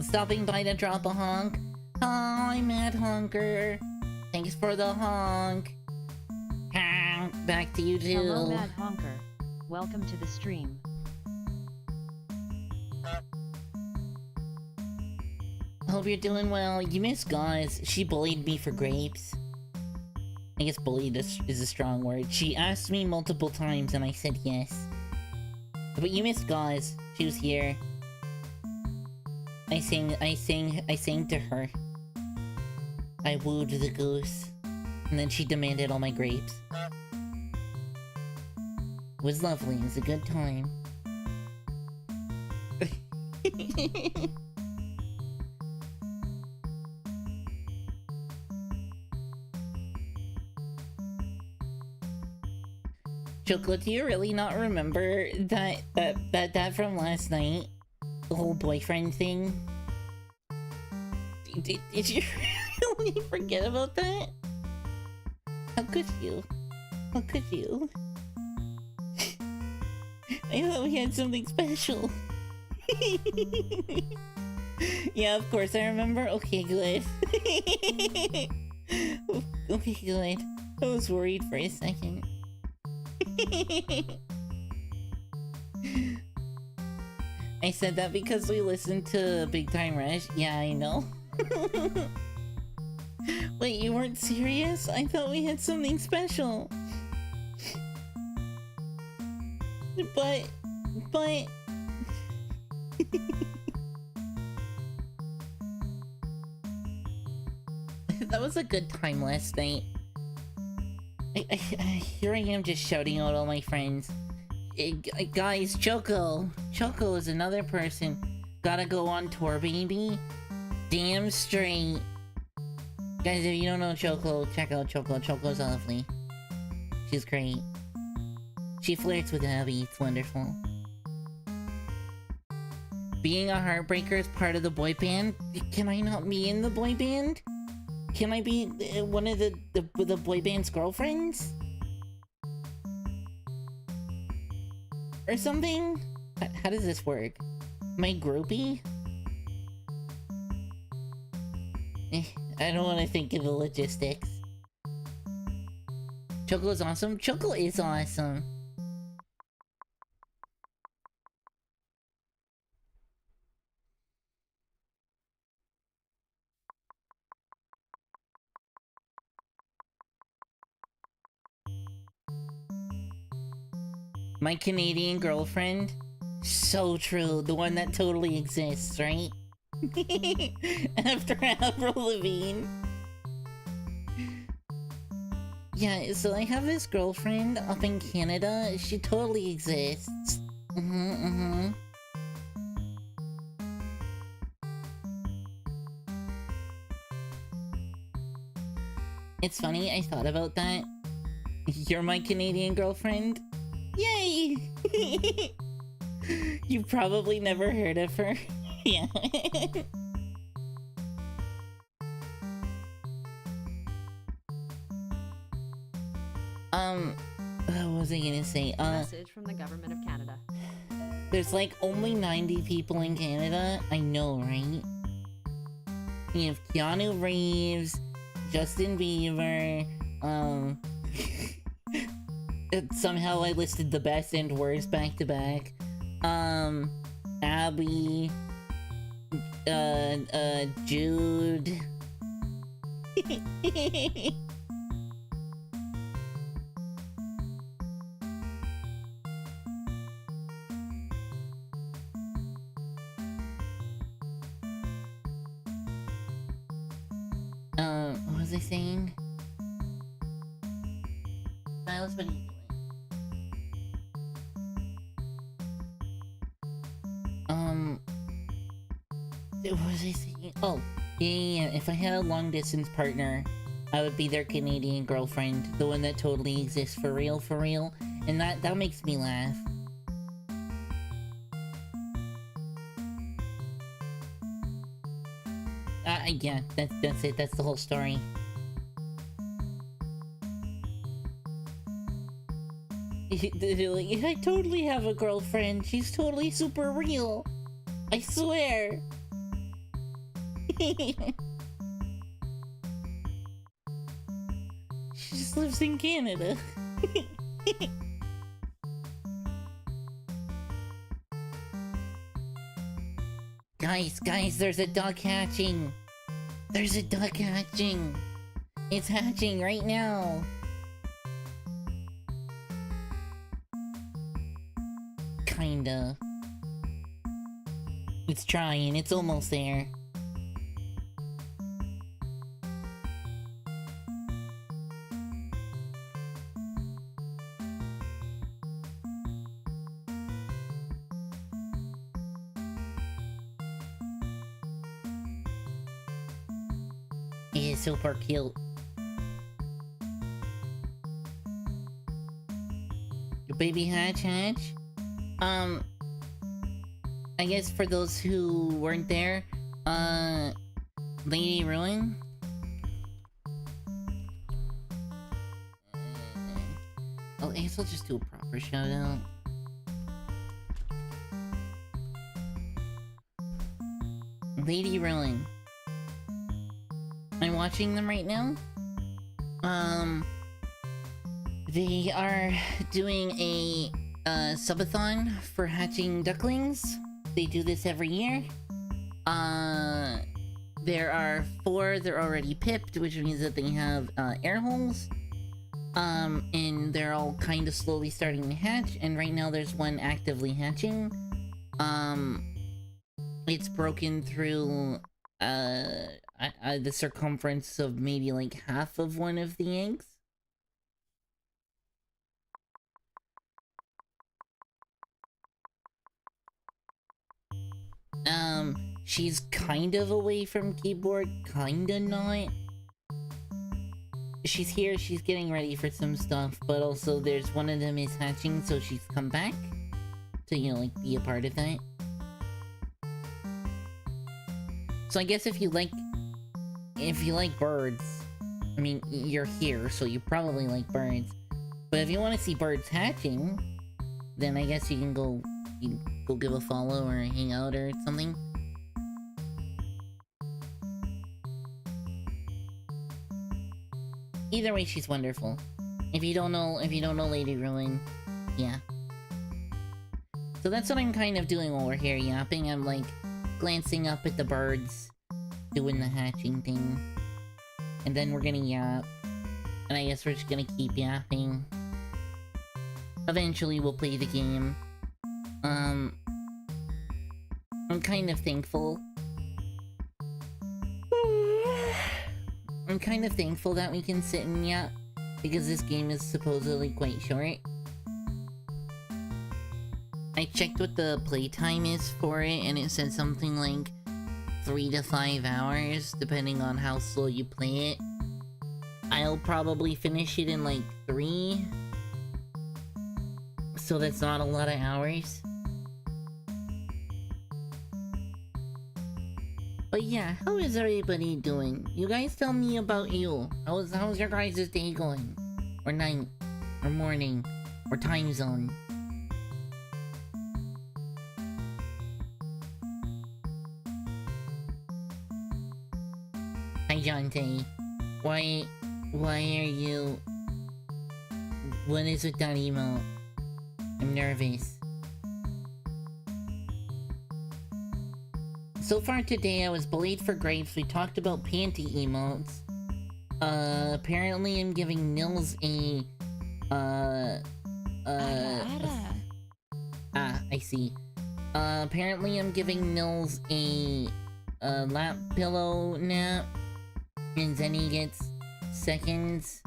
Speaker 2: Stopping by to drop a honk. Hi, Mad Honker. Thanks for the honk. Back to you too.
Speaker 1: Hello, Mad Honker. Welcome to the stream.
Speaker 2: Hope you're doing well. You miss Gauze. She bullied me for grapes. I guess bullied is a strong word. She asked me multiple times and I said yes. But you missed Gauze. She was here. I sang to her. I wooed the goose. And then she demanded all my grapes. It was lovely. It was a good time. Choco, do you really not remember that from last night? The whole boyfriend thing? Did you really forget about that? How could you? How could you? I thought we had something special. Yeah, of course I remember. Okay, good. Okay, good. I was worried for a second. I said that because we listened to Big Time Rush. Yeah, I know. Wait, you weren't serious? I thought we had something special. But... That was a good time last night. Here I am just shouting out all my friends. Guys, Choco is another person. Gotta go on tour, baby. Damn straight. Guys, if you don't know Choco, check out Choco. Choco's lovely. She's great. She flirts with Abby. It's wonderful. Being a heartbreaker is part of the boy band. Can I not be in the boy band? Can I be one of the boy band's girlfriends? Or something? How does this work? My groupie? I don't want to think of the logistics. Choco is awesome? Choco is awesome. My Canadian girlfriend? So true. The one that totally exists, right? After Avril Lavigne. Yeah, so I have this girlfriend up in Canada. She totally exists. It's funny, I thought about that. You're my Canadian girlfriend? Yay! You probably never heard of her. Yeah. What was I gonna say?
Speaker 3: Message from the government of Canada.
Speaker 2: There's like only 90 people in Canada. I know, right? You have Keanu Reeves, Justin Bieber, somehow I listed the best and worst back to back. Abby, Jude. What was I saying? Silas, what are you doing? What was I saying? Oh, yeah. If I had a long distance partner, I would be their Canadian girlfriend, the one that totally exists for real, and that makes me laugh. Yeah, that's it. That's the whole story. I totally have a girlfriend. She's totally super real. I swear. She just lives in Canada. Guys, there's a duck hatching. There's a duck hatching. It's hatching right now. Kinda. It's trying. It's almost there. He's super cute. Your baby hatch. I guess for those who weren't there, Lady Ruin. Oh, I guess I'll just do a proper shout out. Lady Ruin. I'm watching them right now. They are doing a subathon for hatching ducklings. They do this every year. There are 4 that are already pipped, which means that they have air holes. And they're all kind of slowly starting to hatch, and right now there's one actively hatching. It's broken through the circumference of maybe like half of one of the eggs. She's kind of away from keyboard, kinda not. She's here, she's getting ready for some stuff, but also there's one of them is hatching, so she's come back to, you know, like, be a part of that. So I guess if you like if you like birds, I mean, you're here, so you probably like birds. But if you want to see birds hatching, then I guess you can go give a follow or hang out or something. Either way, she's wonderful. If you don't know Lady Ruin, yeah. So that's what I'm kind of doing while we're here yapping. I'm like glancing up at the birds, doing the hatching thing. And then we're gonna yap. And I guess we're just gonna keep yapping. Eventually we'll play the game. I'm kind of thankful. I'm kind of thankful that we can sit and yap, because this game is supposedly quite short. I checked what the playtime is for it, and it said something like 3 to 5 hours, depending on how slow you play it. I'll probably finish it in like 3. So that's not a lot of hours. But yeah, how is everybody doing? You guys tell me about you. How's your guys' day going? Or night? Or morning? Or time zone? Hi, Jonte. Why are you... What is with that emote? I'm nervous. So far today, I was bullied for grapes. We talked about panty emotes. Apparently I'm giving Nils a... I see. Apparently I'm giving Nils a lap pillow nap. And Zenny gets seconds.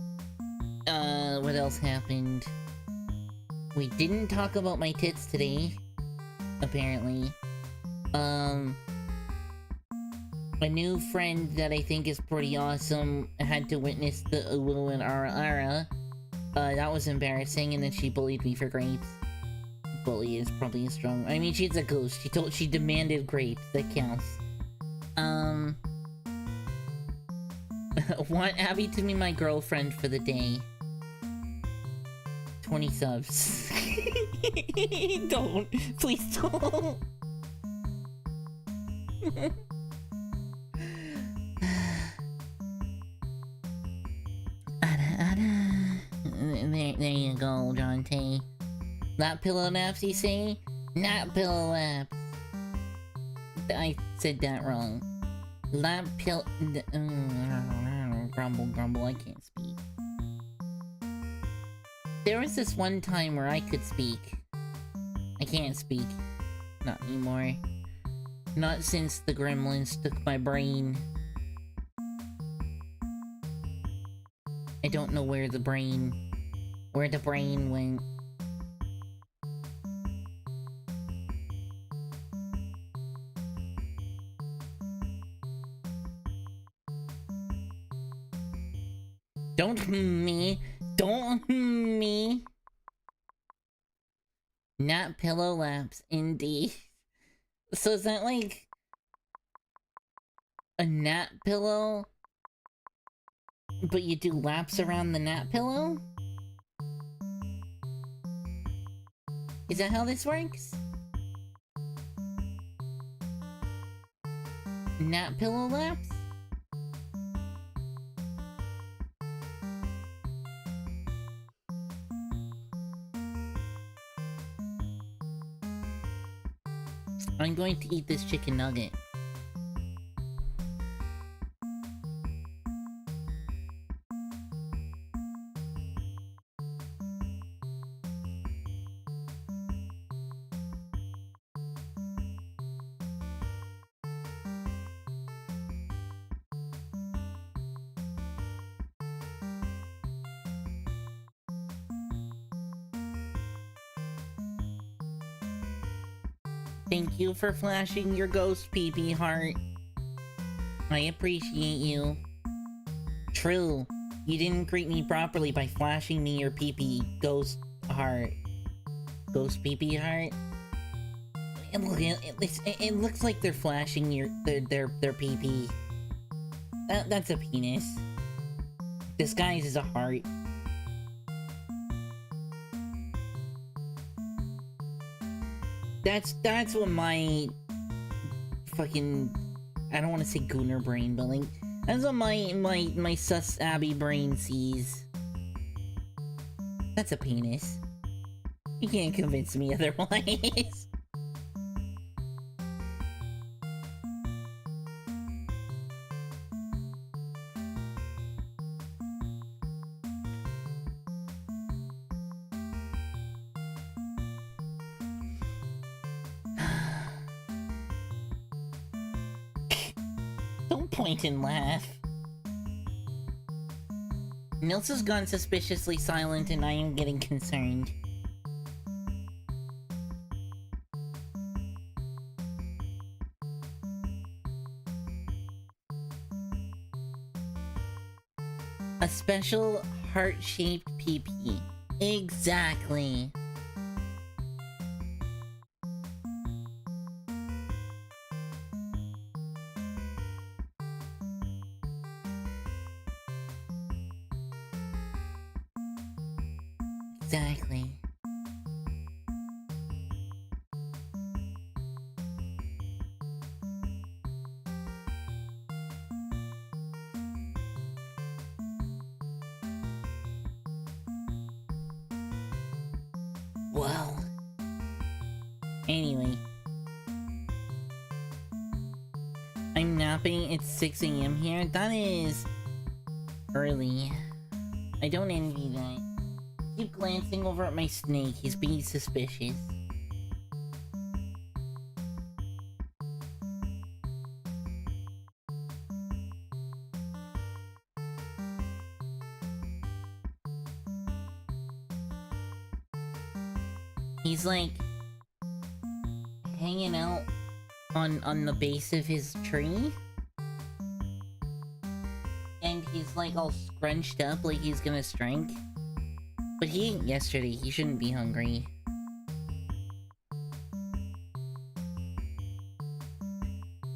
Speaker 2: What else happened? We didn't talk about my tits today. Apparently. A new friend that I think is pretty awesome had to witness the Ulu and Ara. That was embarrassing, and then she bullied me for grapes. Bully is probably a strong... I mean, she's a ghost. She demanded grapes. That counts. Want Abby to be my girlfriend for the day. 20 subs. Don't. Please don't. There you go, Jonte. Lap pillow naps, you say? Not pillow laps. I said that wrong. Lap pill... grumble, I can't speak. There was this one time where I could speak. I can't speak. Not anymore. Not since the gremlins took my brain. I don't know where the brain went. Don't me. Don't me. Not pillow laps, indeed. So is that like a nap pillow? But you do laps around the nap pillow? Is that how this works? Nap pillow laps? I'm going to eat this chicken nugget. Thank you for flashing your ghost pee-pee heart. I appreciate you. True, you didn't greet me properly by flashing me your pee-pee ghost heart. Ghost pee-pee heart? It looks like they're flashing their pee-pee. That's a penis. Disguised as a heart. That's what my fucking, I don't want to say gooner brain, but like that's what my sus Abby brain sees. That's a penis. You can't convince me otherwise. Don't point and laugh. Nils has gone suspiciously silent and I am getting concerned. A special heart-shaped PP. Exactly. Exactly. Well. Anyway. I'm napping. It's 6 AM here. That is early. I don't envy that. Keep glancing over at my snake. He's being suspicious. He's like hanging out on the base of his tree. And he's like all scrunched up like he's gonna strike. But he ate yesterday, he shouldn't be hungry.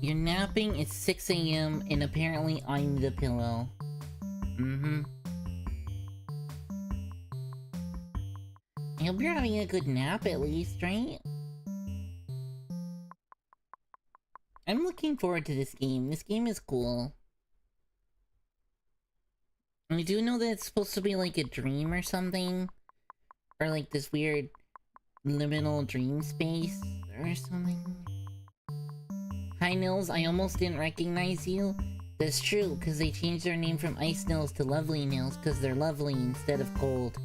Speaker 2: You're napping, it's 6 AM, and apparently I'm the pillow. Mm-hmm. I hope you're having a good nap at least, right? I'm looking forward to this game. This game is cool. I do know that it's supposed to be like a dream or something. Or like this weird liminal dream space or something. Hi Nils, I almost didn't recognize you. That's true, because they changed their name from Ice Nils to Lovely Nils because they're lovely instead of cold.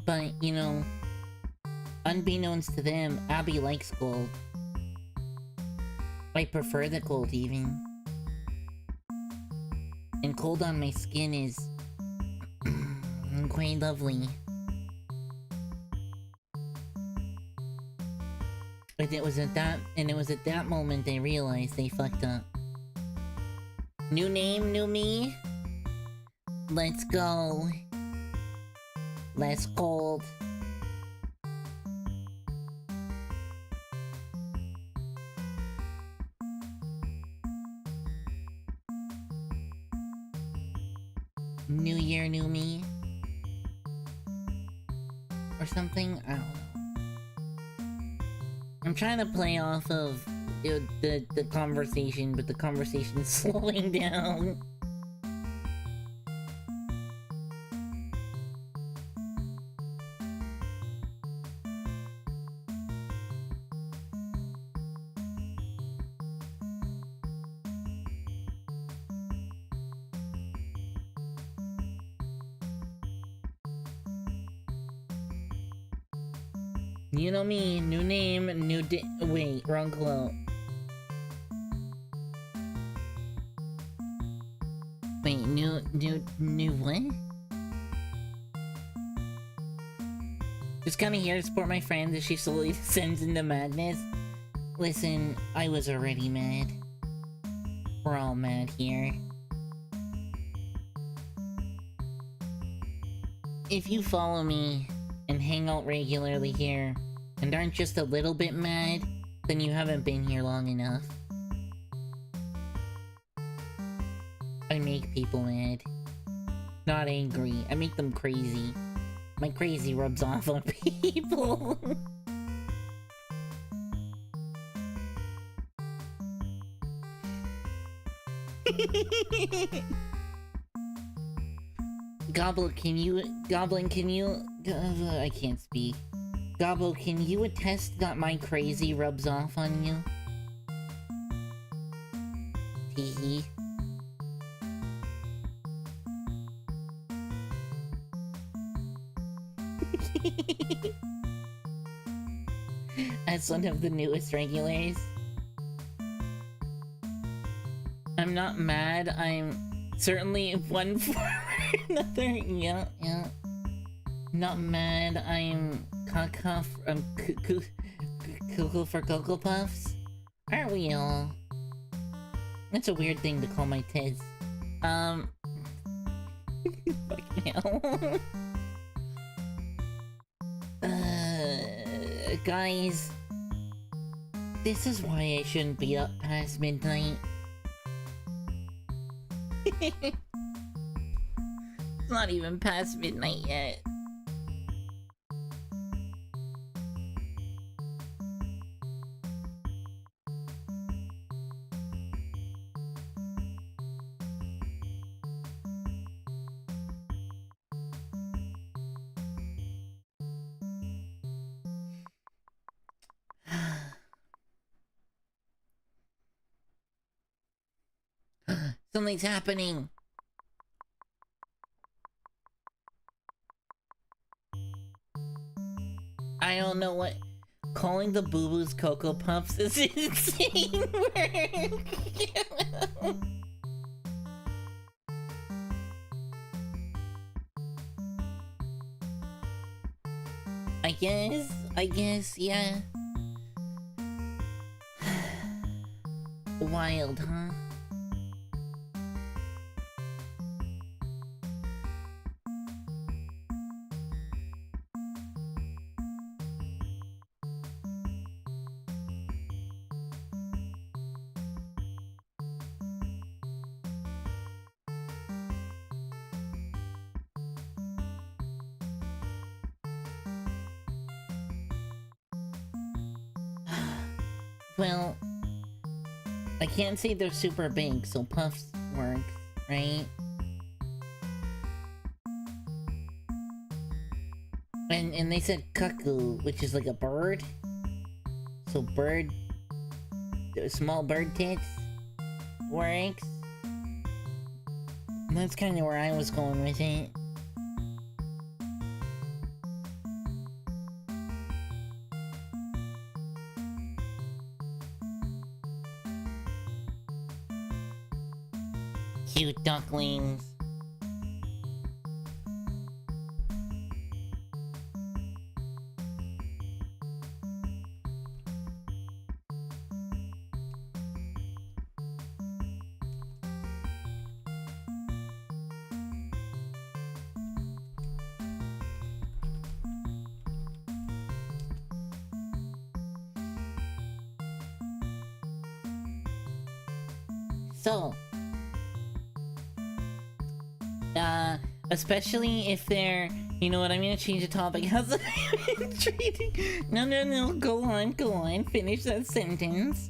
Speaker 2: But, you know, unbeknownst to them, Abby likes gold. I prefer the gold even. And cold on my skin is quite lovely. But it was at that moment they realized they fucked up. New name, new me? Let's go. Less cold. New year, new me? Or something? I don't know. I'm trying to play off of the conversation, but the conversation's slowing down. You know me, new name, new wait, wrong quote. Wait, new what? Just kinda here to support my friend as she slowly descends into madness. Listen, I was already mad. We're all mad here. If you follow me and hang out regularly here and aren't just a little bit mad, then you haven't been here long enough. I make people mad. Not angry. I make them crazy. My crazy rubs off on people. Goblin, can you... I can't speak. Gobbo, can you attest that my crazy rubs off on you? Teehee. As one of the newest regulars. I'm not mad, I'm certainly one for another. Yeah. Not mad, I'm cuckoo for Cocoa Puffs. Aren't we all? That's a weird thing to call my tits. Fucking hell. Guys, this is why I shouldn't be up past midnight. It's not even past midnight yet. Something's happening. I don't know what... Calling the boo-boos Cocoa Puffs is insane work. I guess, yeah. Wild, huh? Well, I can't say they're super big, so Puffs works, right? And they said cuckoo, which is like a bird. So bird, small bird tits works. That's kind of where I was going with it. Cute ducklings. So, especially if they're, you know what, I'm gonna change the topic. How's the treating? No, go on, finish that sentence.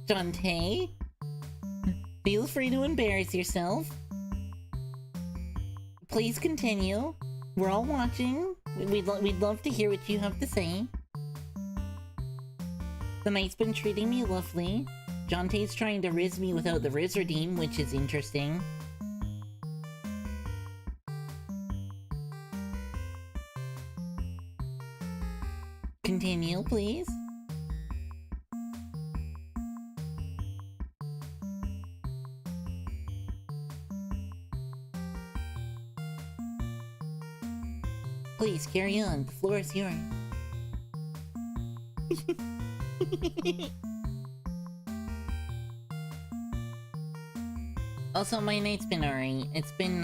Speaker 2: Dante, feel free to embarrass yourself. Please continue. We're all watching. We'd love to hear what you have to say. The night's been treating me lovely. Jonte's trying to riz me without the riz redeem, which is interesting. Continue, please. Please, carry on. The floor is yours. Also, my night's been alright. It's been,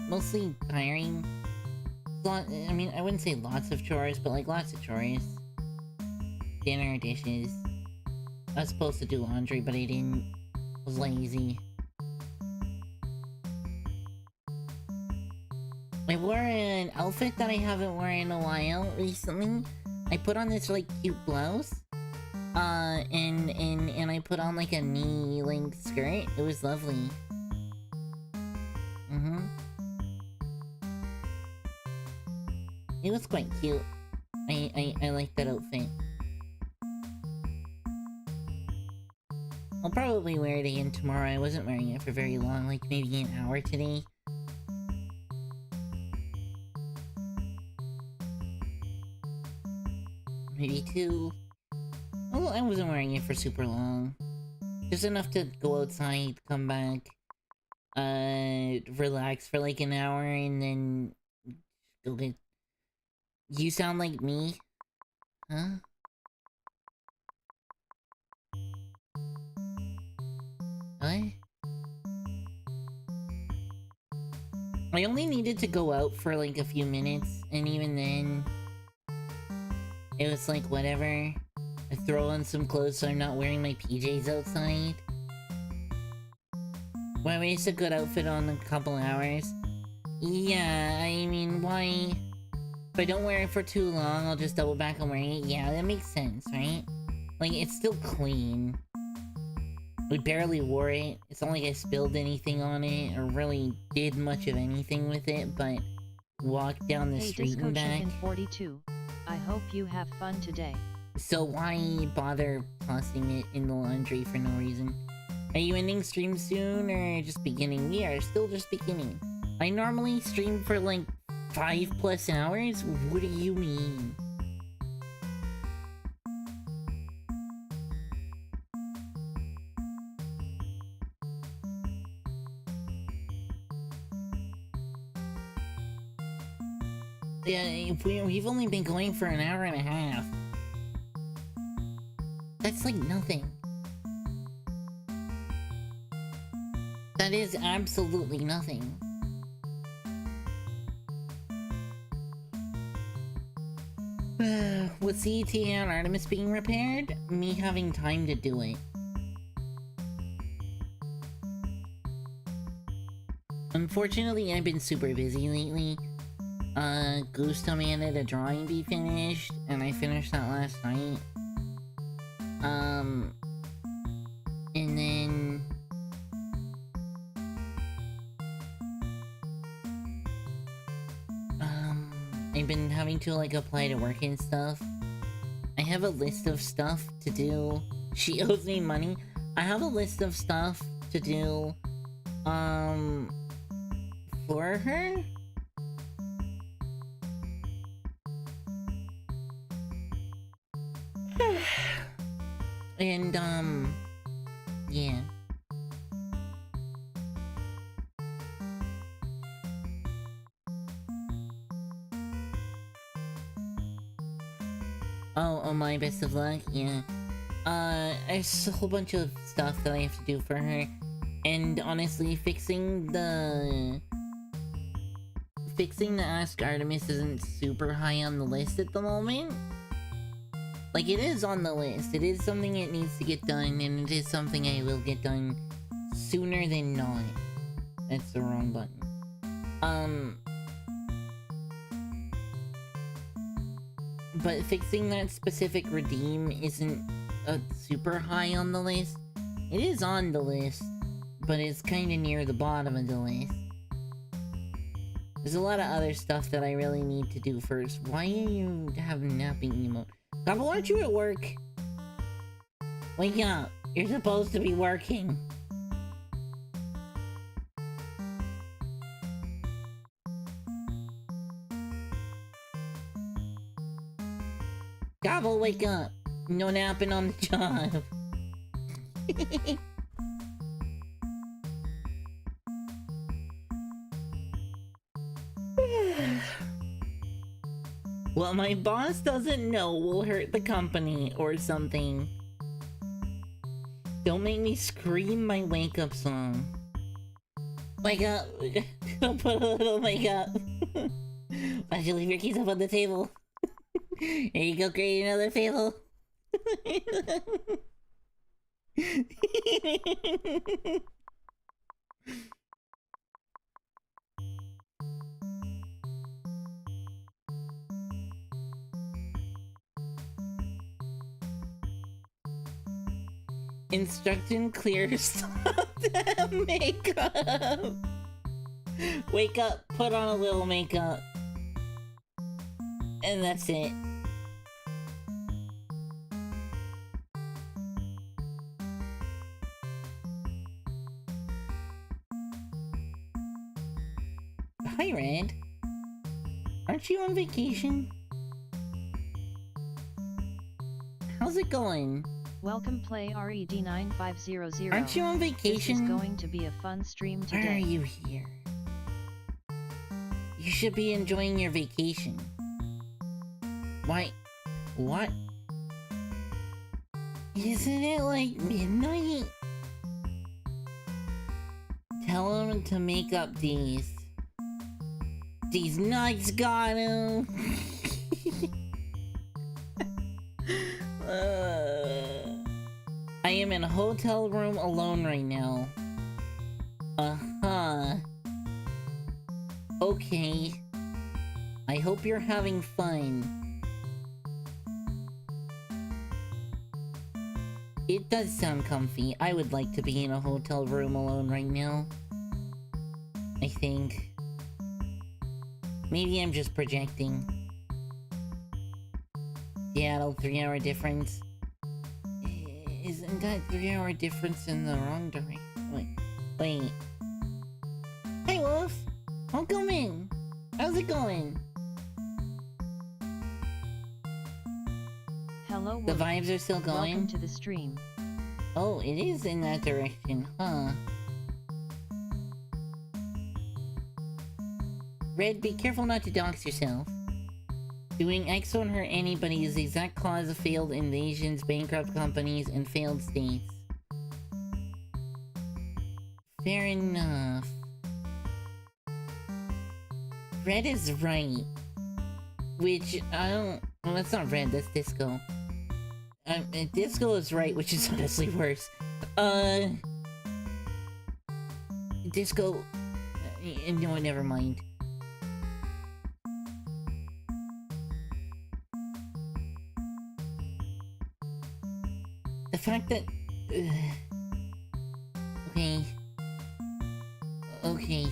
Speaker 2: mostly tiring. I mean, I wouldn't say lots of chores, but like lots of chores. Dinner, dishes. I was supposed to do laundry, but I didn't. I was lazy. I wore an outfit that I haven't worn in a while recently. I put on this like cute blouse. And I put on like a knee-length skirt. It was lovely. It was quite cute. I like that outfit. I'll probably wear it again tomorrow. I wasn't wearing it for very long, like maybe an hour today. Maybe 2. Well, I wasn't wearing it for super long. Just enough to go outside, come back, relax for like an hour, and then go get... You sound like me? Huh? What? I only needed to go out for like a few minutes, and even then... It was like, whatever. I throw on some clothes so I'm not wearing my PJs outside. Why waste a good outfit on a couple hours? Yeah, I mean, why... If I don't wear it for too long, I'll just double back on wearing it. Yeah, that makes sense, right? Like, it's still clean. We barely wore it. It's not like I spilled anything on it, or really did much of anything with it, but walked down the street and back.
Speaker 1: 42. I hope you have fun today.
Speaker 2: So why bother tossing it in the laundry for no reason? Are you ending stream soon, or just beginning? We are still just beginning. I normally stream for like 5+ hours? What do you mean? Yeah, we've only been going for an hour and a half. That's like nothing. That is absolutely nothing. With CET and Artamis being repaired, me having time to do it. Unfortunately, I've been super busy lately. Goose demanded a drawing be finished, and I finished that last night. And then... I've been having to, like, apply to work and stuff. I have a list of stuff to do. She owes me money. I have a list of stuff to do, for her? And, yeah. Oh my, best of luck, yeah. There's a whole bunch of stuff that I have to do for her. And honestly, fixing the Ask Artemis isn't super high on the list at the moment. Like, it is on the list. It is something that needs to get done, and it is something I will get done sooner than not. That's the wrong button. But fixing that specific redeem isn't super high on the list. It is on the list, but it's kinda near the bottom of the list. There's a lot of other stuff that I really need to do first. Why are you having napping emote? Gobble, aren't you at work? Wake up. You're supposed to be working. Gobble, wake up. No napping on the job. What my boss doesn't know will hurt the company or something. Don't make me scream my wake up song. Wake up. I'll put a little wake up. Why don't you leave your keys up on the table? Here you go, create another table. Instruction clear, stop that makeup. Wake up, put on a little makeup. And that's it. Hi, Red. Aren't you on vacation? How's it going?
Speaker 1: Welcome, play RED9500.
Speaker 2: Aren't you on vacation?
Speaker 1: This is going to be a fun stream today.
Speaker 2: Why are you here? You should be enjoying your vacation. Why? What? Isn't it like midnight? Tell him to make up these nuts got him. I am in a hotel room alone right now. Uh-huh. Okay. I hope you're having fun. It does sound comfy. I would like to be in a hotel room alone right now. I think. Maybe I'm just projecting. Seattle, 3-hour difference. Isn't that 3-hour difference in the wrong direction? Wait. Hey, Wolf! Welcome in! How's it going?
Speaker 1: Hello, Wolf.
Speaker 2: The vibes are still going?
Speaker 1: Welcome to the stream.
Speaker 2: Oh, it is in that direction, huh? Red, be careful not to dox yourself. Doing X won't hurt anybody is the exact cause of failed invasions, bankrupt companies, and failed states. Fair enough. Red is right. Which, I don't... Well, that's not Red, that's Disco. Disco is right, which is honestly worse. Disco... No, never mind. The fact that... Okay. Okay.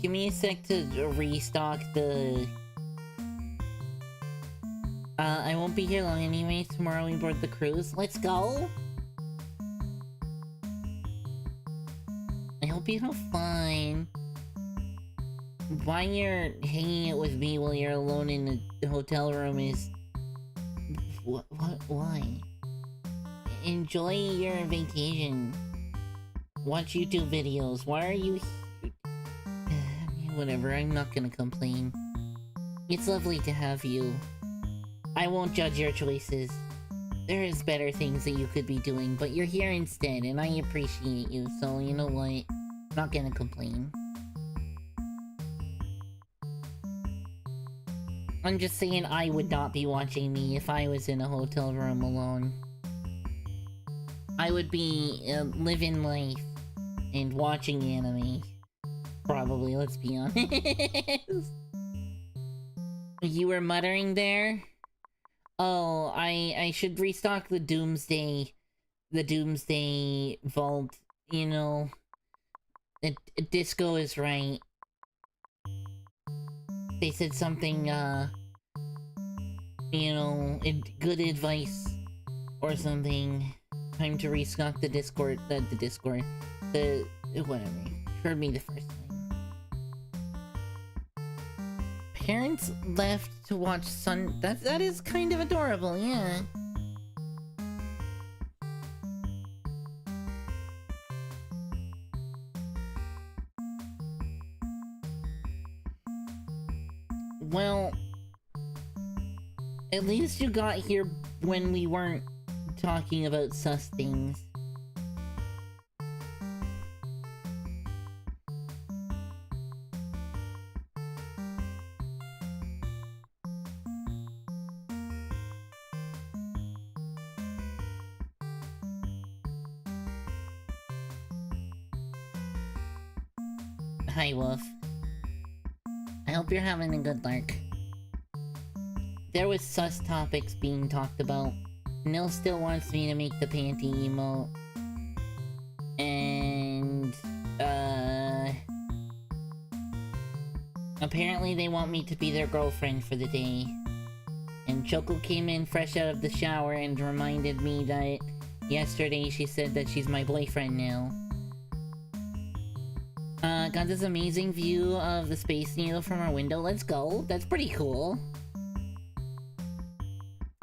Speaker 2: Give me a sec to restock the... I won't be here long anyway. Tomorrow we board the cruise. Let's go! I hope you have fun. Why you're hanging out with me while you're alone in the hotel room is... Why? Enjoy your vacation. Watch YouTube videos. Why are you... Whatever, I'm not gonna complain. It's lovely to have you. I won't judge your choices. There is better things that you could be doing, but you're here instead, and I appreciate you, so you know what? Not gonna complain. I'm just saying I would not be watching me if I was in a hotel room alone. I would be living life and watching anime. Probably, let's be honest. You were muttering there? Oh, I should restock the Doomsday vault, you know. Disco is right. They said something, you know, good advice or something. Time to restock the Discord, whatever. You heard me the first time. Parents left to watch that is kind of adorable, yeah. Well, at least you got here when we weren't talking about sus things. Hi, Wolf. I hope you're having a good lark. There was sus topics being talked about. Nil still wants me to make the panty emote. And, apparently they want me to be their girlfriend for the day. And Choco came in fresh out of the shower and reminded me that yesterday she said that she's my boyfriend now. Got this amazing view of the Space Needle from our window. Let's go. That's pretty cool.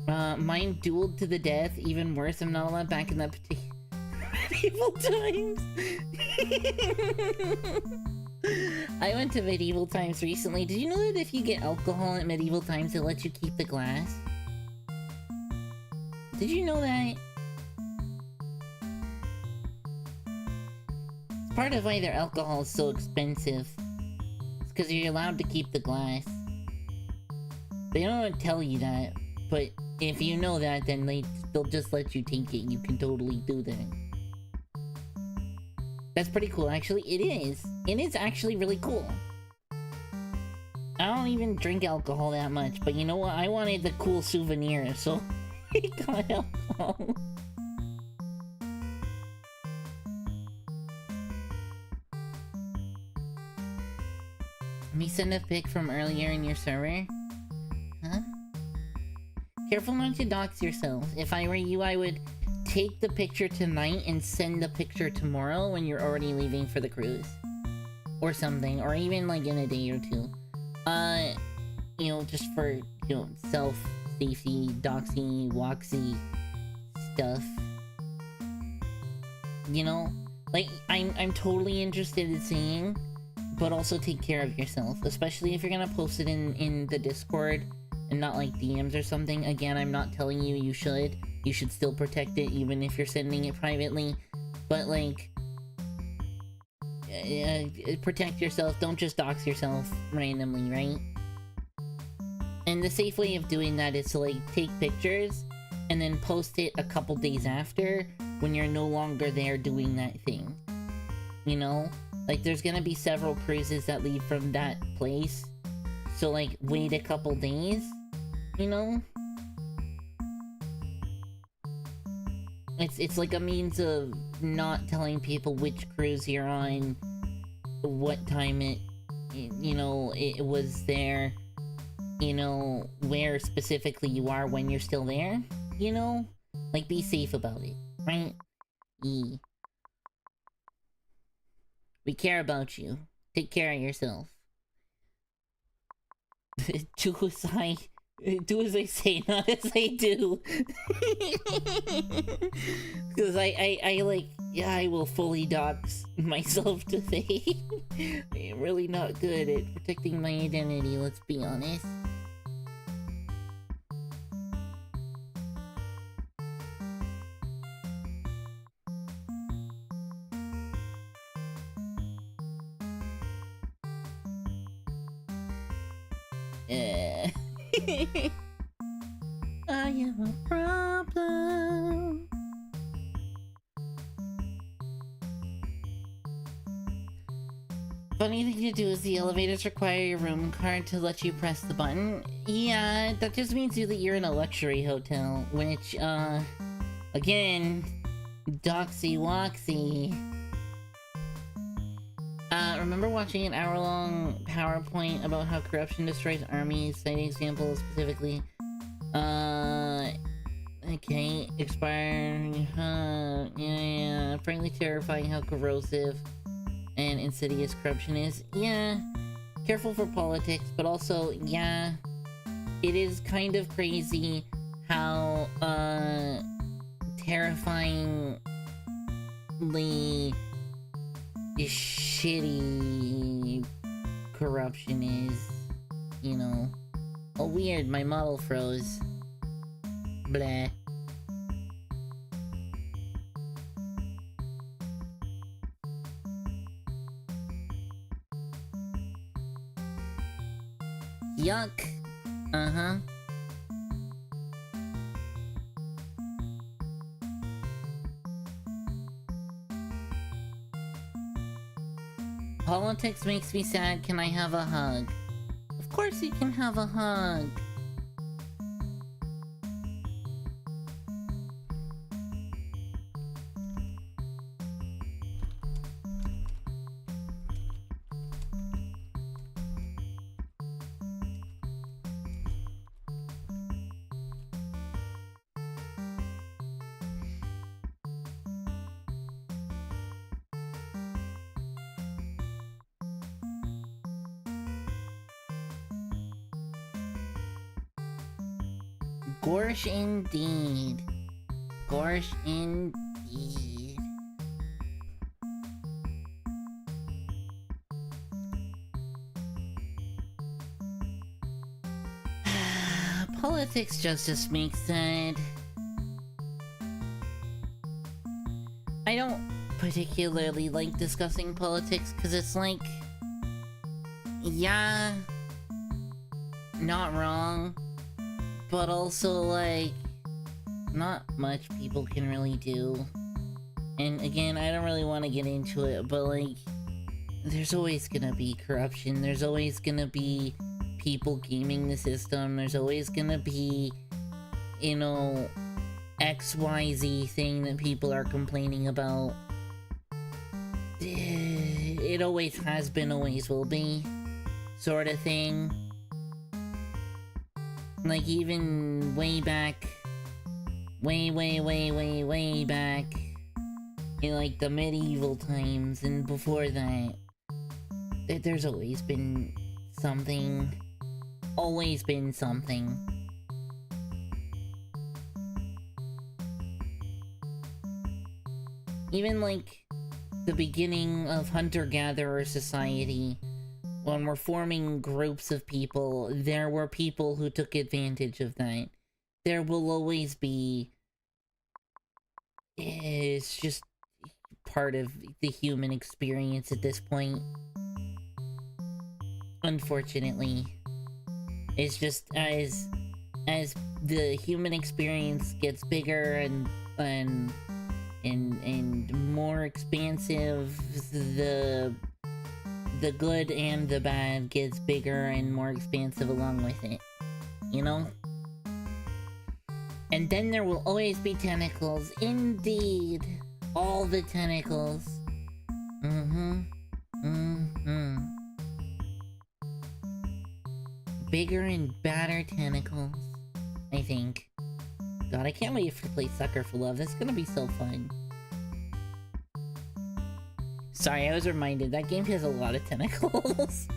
Speaker 2: Mine dueled to the death. Even worse, I'm not allowed back in that medieval times. I went to medieval times recently. Did you know that if you get alcohol at medieval times, it lets you keep the glass? Did you know that? It's part of why their alcohol is so expensive. It's because you're allowed to keep the glass. They don't tell you that, but if you know that, then they'll just let you take it. You can totally do that. That's pretty cool, actually. It is. It is actually really cool. I don't even drink alcohol that much, but you know what? I wanted the cool souvenir, so I got alcohol. Let me send a pic from earlier in your server. Huh? Careful not to dox yourself. If I were you, I would take the picture tonight and send the picture tomorrow when you're already leaving for the cruise. Or something, or even like in a day or two. You know, just for, you know, self-safety, doxy, woxy stuff. You know? Like, I'm totally interested in seeing, but also take care of yourself. Especially if you're gonna post it in the Discord and not like DMs or something. Again, I'm not telling you you should. You should still protect it even if you're sending it privately. But like, protect yourself. Don't just dox yourself randomly, right? And the safe way of doing that is to like take pictures and then post it a couple days after when you're no longer there doing that thing. You know? Like there's gonna be several cruises that leave from that place. So like wait a couple days, you know? It's like a means of not telling people which cruise you're on, what time it was there, you know, where specifically you are when you're still there, you know? Like, be safe about it, right? We care about you. Take care of yourself. Do as I say, not as I do. Because I will fully dox myself today. I am really not good at protecting my identity, let's be honest. I am a problem. Funny thing to do is the elevators require your room card to let you press the button. Yeah, that just means that you're in a luxury hotel, which, again, doxy woxy. Remember watching an hour-long PowerPoint about how corruption destroys armies, citing examples specifically? Okay, expiring, yeah, frankly terrifying how corrosive and insidious corruption is. Yeah, careful for politics, but also, yeah, it is kind of crazy how, terrifyingly shitty corruption is, you know. Oh, weird, my model froze. Bleh. Yuck. Uh-huh. Politics makes me sad. Can I have a hug? Of course you can have a hug. Gorsh indeed. Gorsh indeed. Politics Justice makes sad. I don't particularly like discussing politics because it's like, yeah, not wrong, but also like not much people can really do. And again, I don't really want to get into it, but like there's always gonna be corruption, there's always gonna be people gaming the system, there's always gonna be, you know, XYZ thing that people are complaining about. It always has been, always will be, sort of thing. Like even way back, way back in like the medieval times and before that, there's always been something. Always been something. Even like the beginning of hunter-gatherer society, when we're forming groups of people, there were people who took advantage of that. There will always be. It's just part of the human experience at this point. Unfortunately. It's just as the human experience gets bigger and more expansive, the good and the bad gets bigger and more expansive along with it, you know? And then there will always be tentacles, indeed, all the tentacles. Bigger and badder tentacles, I think. God, I can't wait to play Sucker for Love. That's gonna be so fun. Sorry, I was reminded, that game has a lot of tentacles.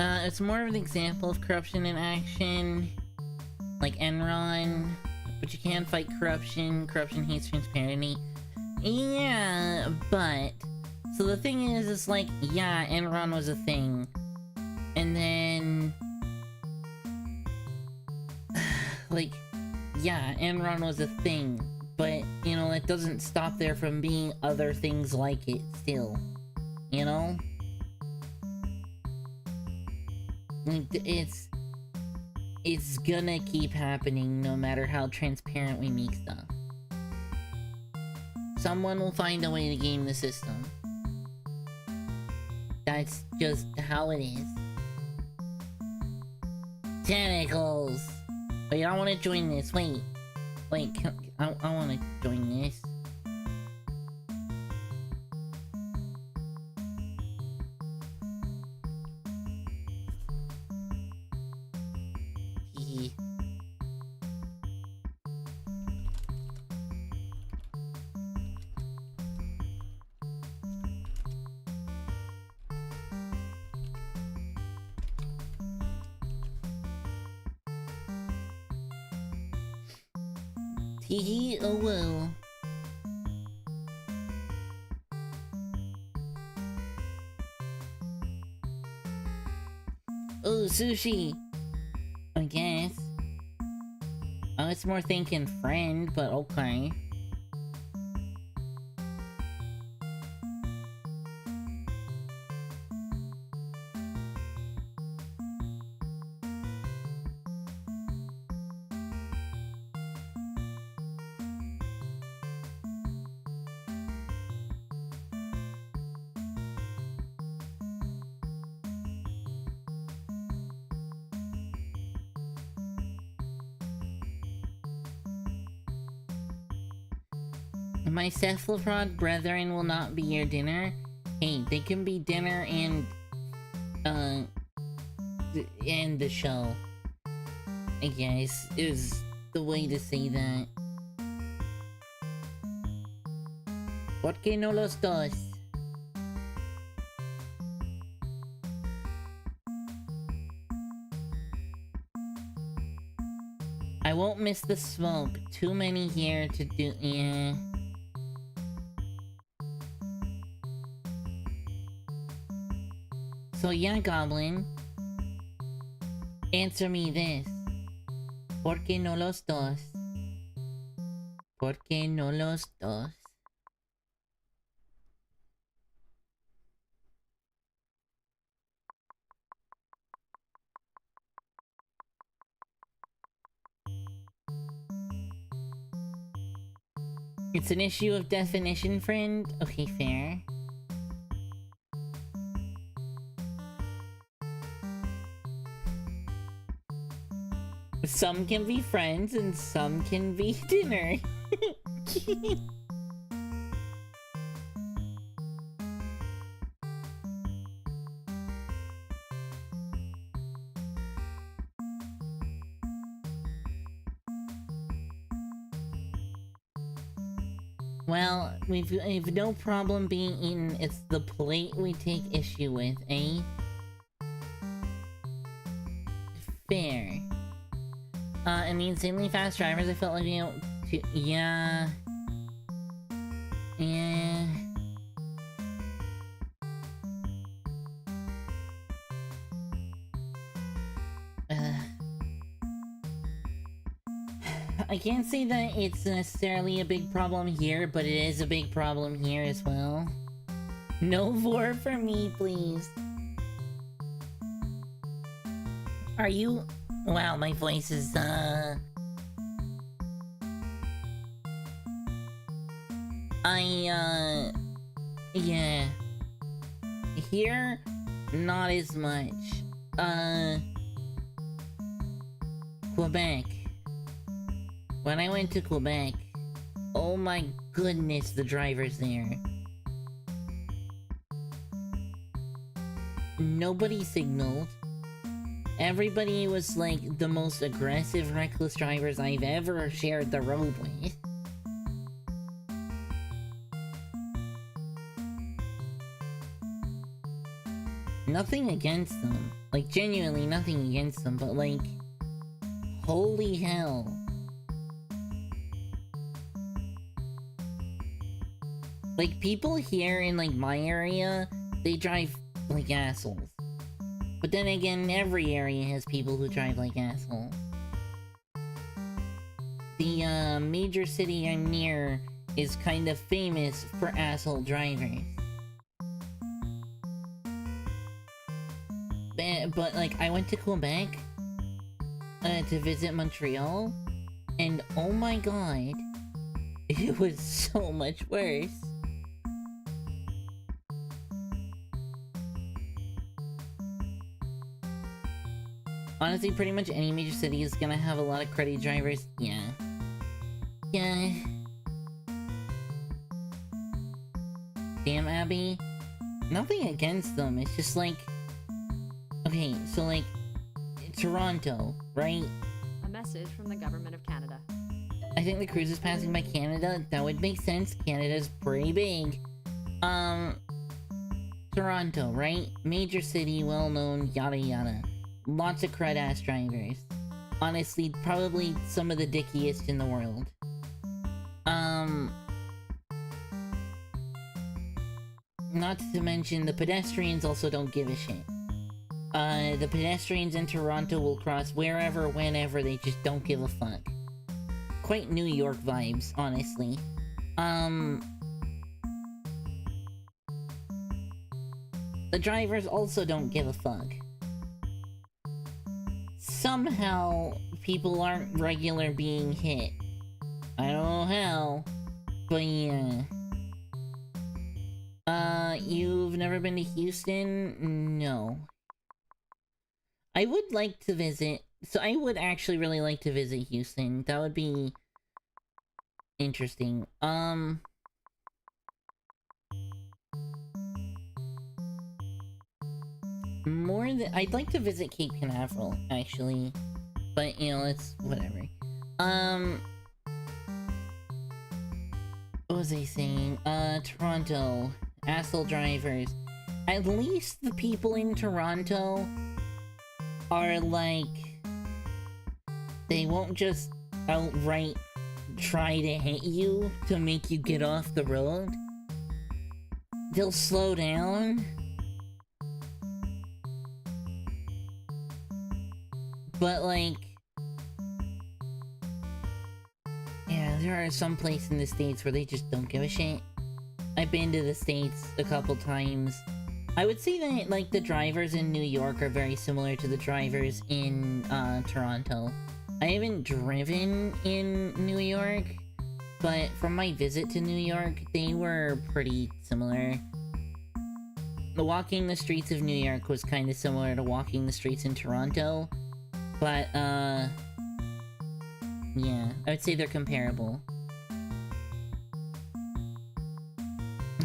Speaker 2: It's more of an example of corruption in action, like Enron, but you can fight corruption. Corruption hates transparency. Yeah, but so the thing is, it's like, yeah, Enron was a thing, and then like, yeah, Enron was a thing, but you know, it doesn't stop there from being other things like it still, you know? Like, it's gonna keep happening no matter how transparent we make stuff. Someone will find a way to game the system. That's just how it is. Tentacles! Wait, I wanna join this, wait. Wait, I wanna join this. Hee oh well. Oh, sushi! I guess. I was more thinking friend, but okay. My cephalopod brethren will not be your dinner. Hey, they can be dinner and the show, I guess, is the way to say that. ¿Por qué no los dos? I won't miss the smoke. Too many here to do. Yeah. So yeah, Goblin. Answer me this. ¿Por qué no los dos? ¿Por qué no los dos? It's an issue of definition, friend. Okay, fair. Some can be friends and some can be dinner. Well, we've no problem being eaten. It's the plate we take issue with, eh? Fair. And the insanely fast drivers, I felt like, you know, yeah. Yeah. I can't say that it's necessarily a big problem here, but it is a big problem here as well. No vor for me, please. Are you... Wow, my voice is, yeah. Here, not as much. Quebec. When I went to Quebec, oh my goodness, the drivers there. Nobody signaled. Everybody was like the most aggressive, reckless drivers I've ever shared the road with. Nothing against them. Like, genuinely nothing against them, but like... Holy hell. Like, people here in, like, my area, they drive like assholes. But then again, every area has people who drive like assholes. The, major city I'm near is kind of famous for asshole drivers. But like, I went to Quebec, to visit Montreal, and oh my god, it was so much worse. Honestly, pretty much any major city is gonna have a lot of cruddy drivers. Yeah. Yeah. Damn, Abby. Nothing against them, it's just like... Okay, so like... Toronto, right?
Speaker 3: A message from the government of Canada.
Speaker 2: I think the cruise is passing by Canada. That would make sense. Canada's pretty big. Toronto, right? Major city, well-known, yada yada. Lots of crud-ass drivers. Honestly, probably some of the dickiest in the world. Not to mention, the pedestrians also don't give a shit. The pedestrians in Toronto will cross wherever, whenever, they just don't give a fuck. Quite New York vibes, honestly. The drivers also don't give a fuck. Somehow, people aren't regular being hit. I don't know how, but yeah. You've never been to Houston? No. I would like to visit, so I would actually really like to visit Houston. That would be interesting. I'd like to visit Cape Canaveral, actually. But, you know, it's whatever. What was I saying? Toronto. Asshole drivers. At least the people in Toronto are like... They won't just outright try to hit you to make you get off the road. They'll slow down. But like... Yeah, there are some places in the States where they just don't give a shit. I've been to the States a couple times. I would say that, like, the drivers in New York are very similar to the drivers in, Toronto. I haven't driven in New York, but from my visit to New York, they were pretty similar. Walking the streets of New York was kind of similar to walking the streets in Toronto, but, yeah, I would say they're comparable.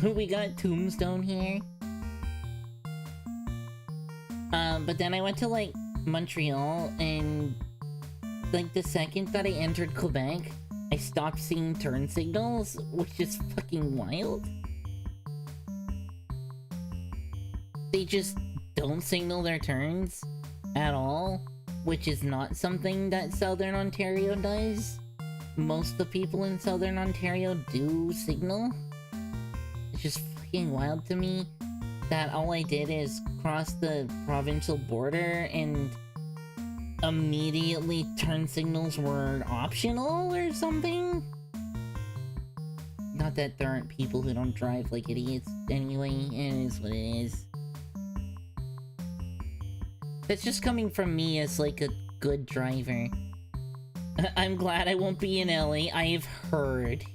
Speaker 2: We got Tombstone here. But then I went to, like, Montreal, and, like, the second that I entered Quebec, I stopped seeing turn signals, which is fucking wild. They just don't signal their turns at all, which is not something that Southern Ontario does. Most of the people in Southern Ontario do signal. It's just fucking wild to me that all I did is cross the provincial border and immediately turn signals were optional or something. Not that there aren't people who don't drive like idiots anyway, it is what it is. That's just coming from me as like a good driver. I'm glad I won't be in LA. I have heard.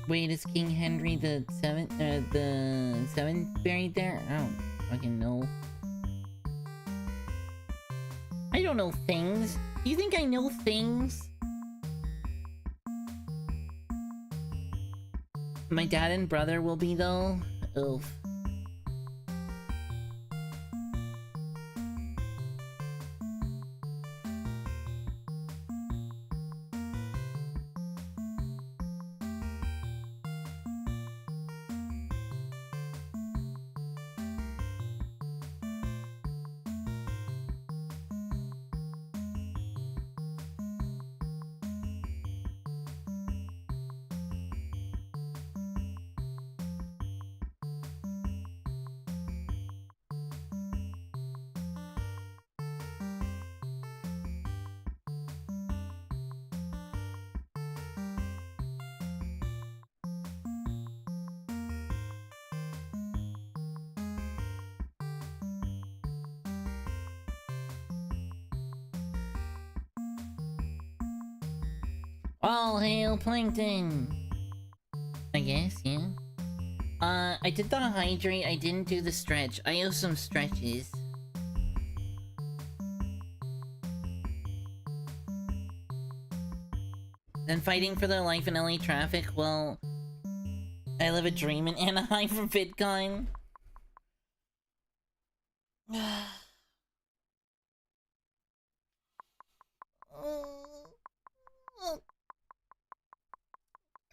Speaker 2: Wait, is King Henry the seventh buried there? I don't fucking know. I don't know things. Do you think I know things? My dad and brother will be though. Oof. All hail Plankton! I guess, yeah. I did the hydrate, I didn't do the stretch. I owe some stretches. Then fighting for their life in LA traffic, well... I live a dream in Anaheim for VidCon.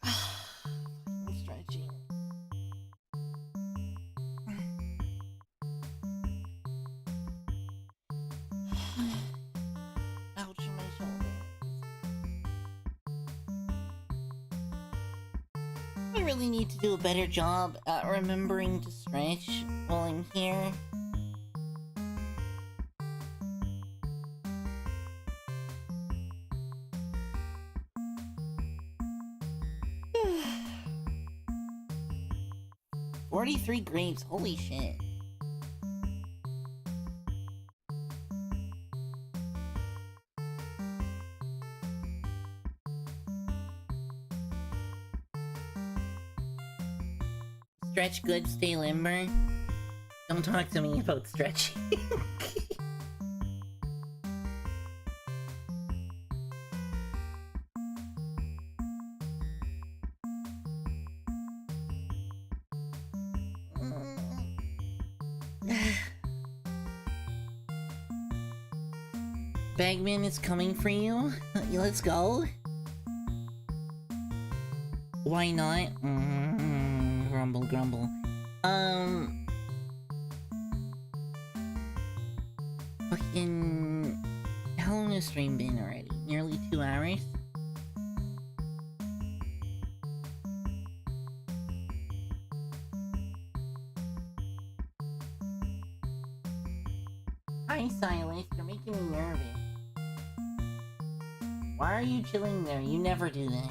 Speaker 2: I'm stretching. Ouch, my shoulder. I really need to do a better job at remembering to stretch while I'm here. "43 grapes, holy shit. Stretch good, stay limber. Don't talk to me about stretching. Bagman is coming for you. Let's go. Why not? Grumble, grumble. Fucking... How long has stream been already? Nearly 2 hours? Hi, Silas. You're making me nervous. Why are you chilling there? You never do that.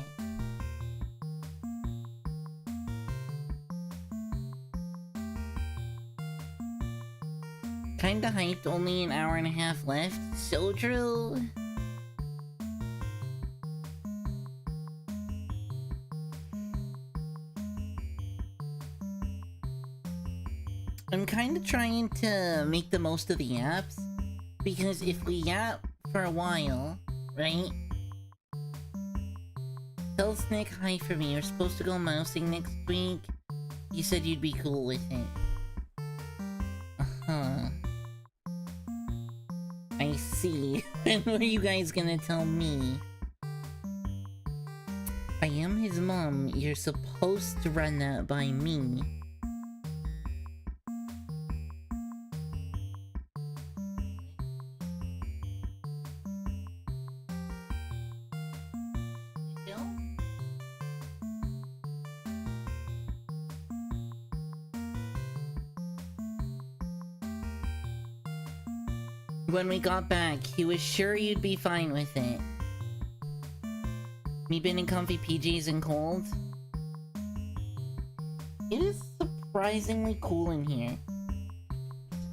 Speaker 2: Kinda hyped, only an hour and a half left. So true. I'm kinda trying to make the most of the apps, because if we yap for a while, right? Tell Snick hi for me. You're supposed to go mousing next week. You said you'd be cool with it. Uh-huh. I see. When were you guys gonna tell me? I am his mom. You're supposed to run that by me. When we got back, he was sure you'd be fine with it. Me been in comfy PJs and cold? It is surprisingly cool in here.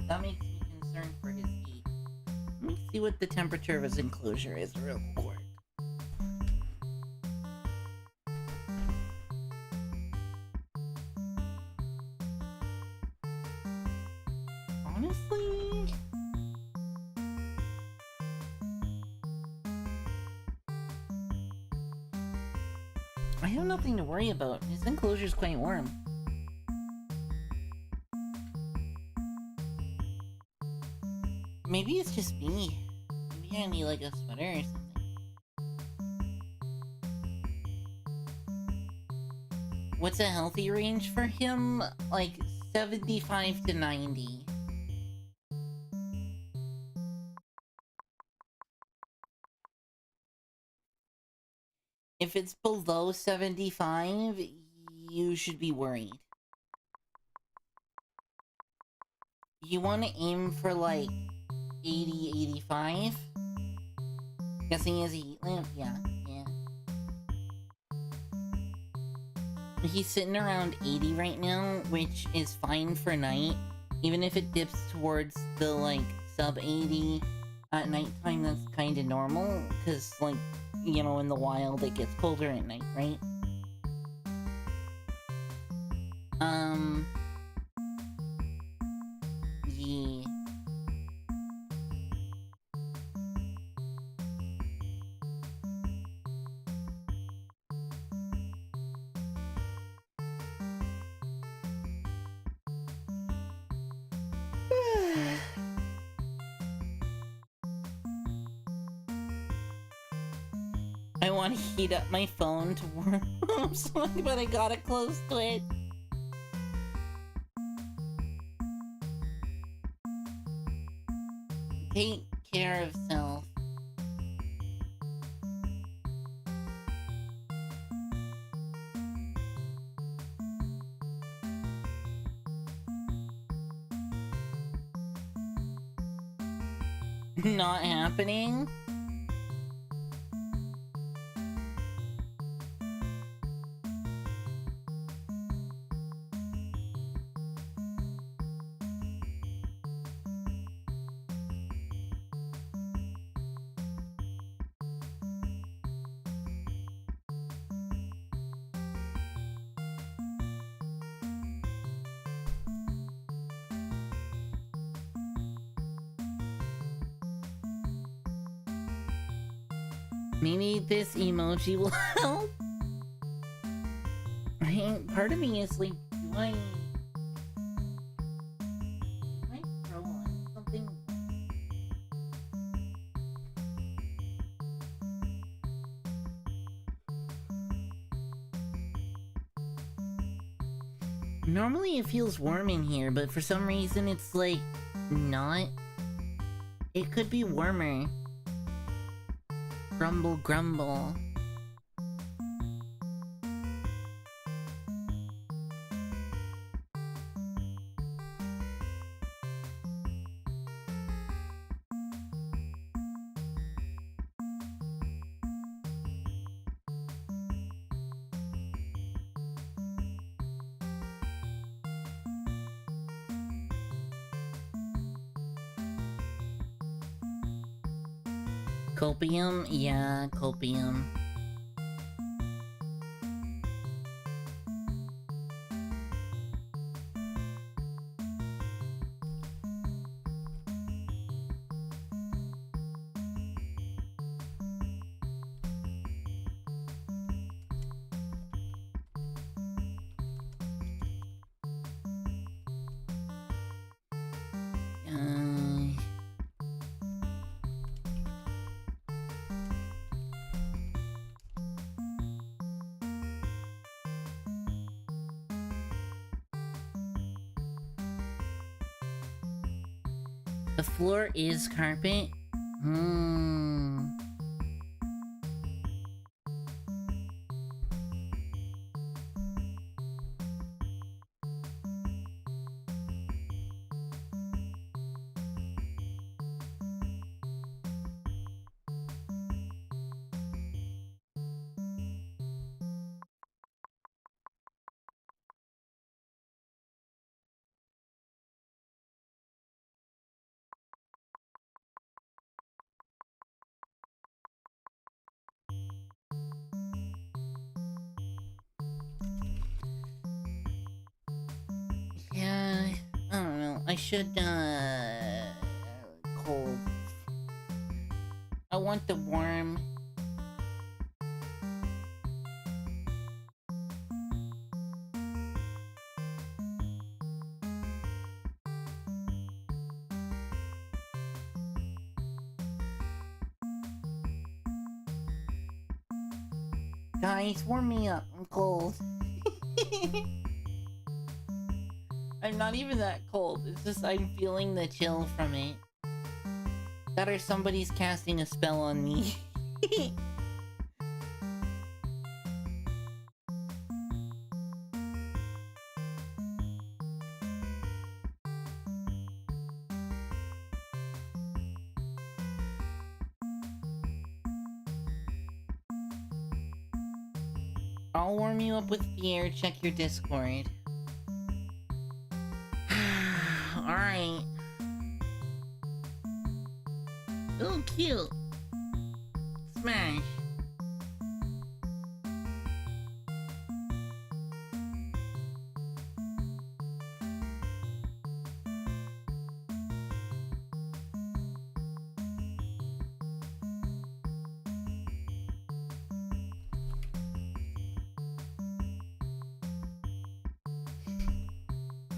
Speaker 2: That makes me concerned for his heat. Let me see what the temperature of his enclosure is real quick. Honestly... I have nothing to worry about. His enclosure's quite warm. Maybe it's just me. Maybe I need like a sweater or something. What's a healthy range for him? Like 75 to 90. If it's below 75, you should be worried. You want to aim for like 80, 85? Guessing he has a heat lamp? Yeah. He's sitting around 80 right now, which is fine for night. Even if it dips towards the like sub 80 at nighttime, that's kind of normal. Because like, you know, in the wild it gets colder at night, right? Yeah. I want to heat up my phone to warm something, but I got it close to it. Take care of self. Not happening? Maybe this emoji will help. Part of me is like, do I throw on something? Normally it feels warm in here, but for some reason it's like not. It could be warmer. Grumble, grumble. Copium? Yeah, copium. The floor is carpet? Yeah, I don't know. I should, cold. I want the warm. Guys, warm me up. I'm cold. I'm not even that cold. It's just I'm feeling the chill from it. That or somebody's casting a spell on me. I'll warm you up with fear. Check your Discord. Alright. Oh, cute. Smash.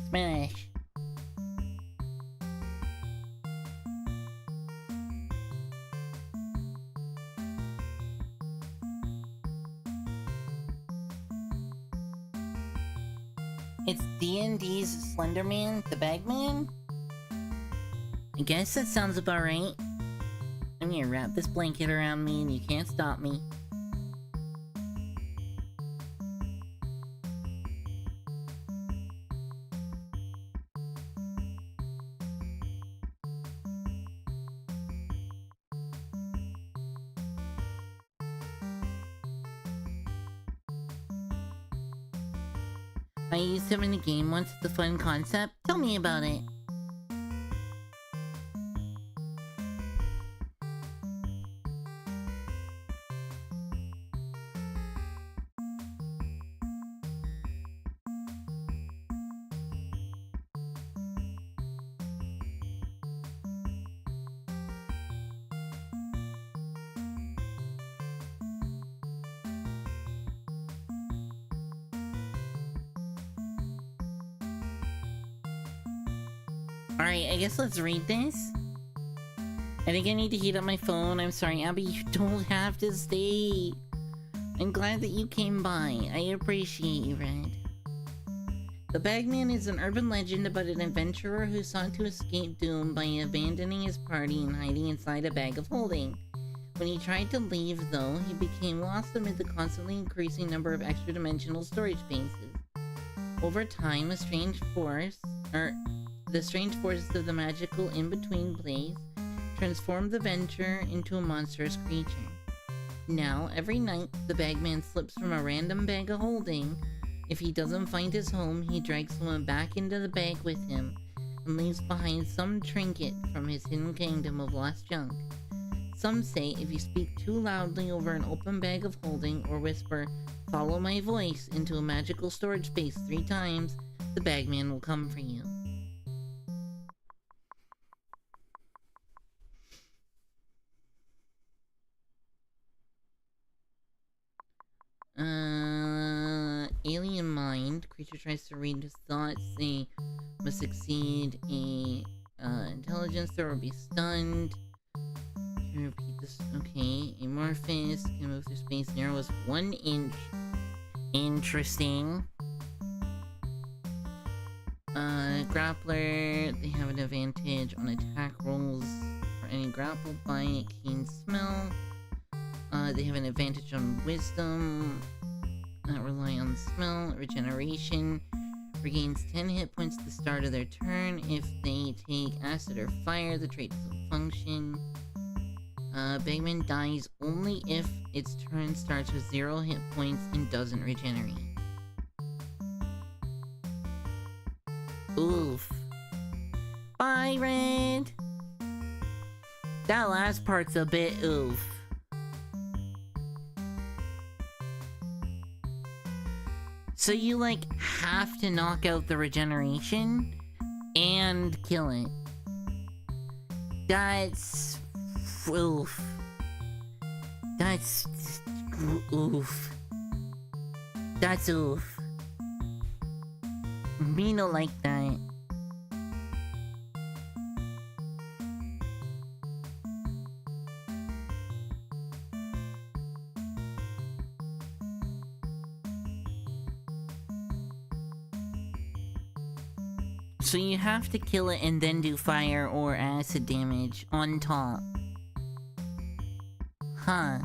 Speaker 2: Smash. It's D&D's Slenderman, the Bagman? I guess that sounds about right. I'm gonna wrap this blanket around me and you can't stop me. I used him in a game once. It's a fun concept. Tell me about it. Alright, I guess let's read this. I think I need to heat up my phone. I'm sorry, Abby, you don't have to stay. I'm glad that you came by. I appreciate you, Red. The Bagman is an urban legend about an adventurer who sought to escape doom by abandoning his party and hiding inside a bag of holding. When he tried to leave, though, he became lost amid the constantly increasing number of extra-dimensional storage spaces. Over time, the strange forces of the magical in-between place transformed the venture into a monstrous creature. Now, every night, the Bagman slips from a random bag of holding. If he doesn't find his home, he drags someone back into the bag with him and leaves behind some trinket from his hidden kingdom of lost junk. Some say if you speak too loudly over an open bag of holding or whisper, "Follow my voice," into a magical storage space 3 times, the Bagman will come for you. Alien mind. Creature tries to read his thoughts. They must succeed a intelligence throw or be stunned. Can repeat this. Okay. Amorphous. Can move through space. Narrow is 1 inch. Interesting. Grappler. They have an advantage on attack rolls for any grappled by. Keen smell. They have an advantage on wisdom. Rely on smell. Regeneration. Regains 10 hit points at the start of their turn. If they take acid or fire, the trait doesn't function. Bagman dies only if its turn starts with 0 hit points and doesn't regenerate. Oof. Bye, Red! That last part's a bit oof. So you, like, have to knock out the regeneration and kill it. That's... oof. That's... oof. That's oof. Me no like that. So you have to kill it and then do fire or acid damage on top. Huh.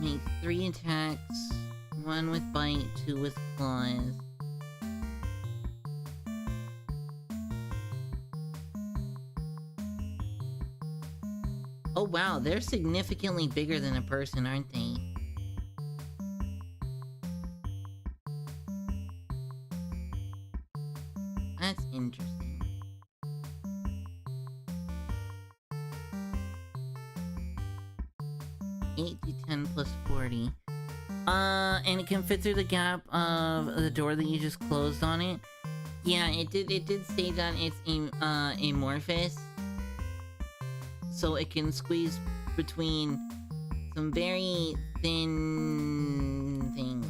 Speaker 2: Make 3 attacks. 1 with bite, 2 with claws. Oh wow, they're significantly bigger than a person, aren't they? That's interesting. $8d10 plus 40. And it can fit through the gap of the door that you just closed on it. Yeah, it did say that it's amorphous. So it can squeeze between some very thin things.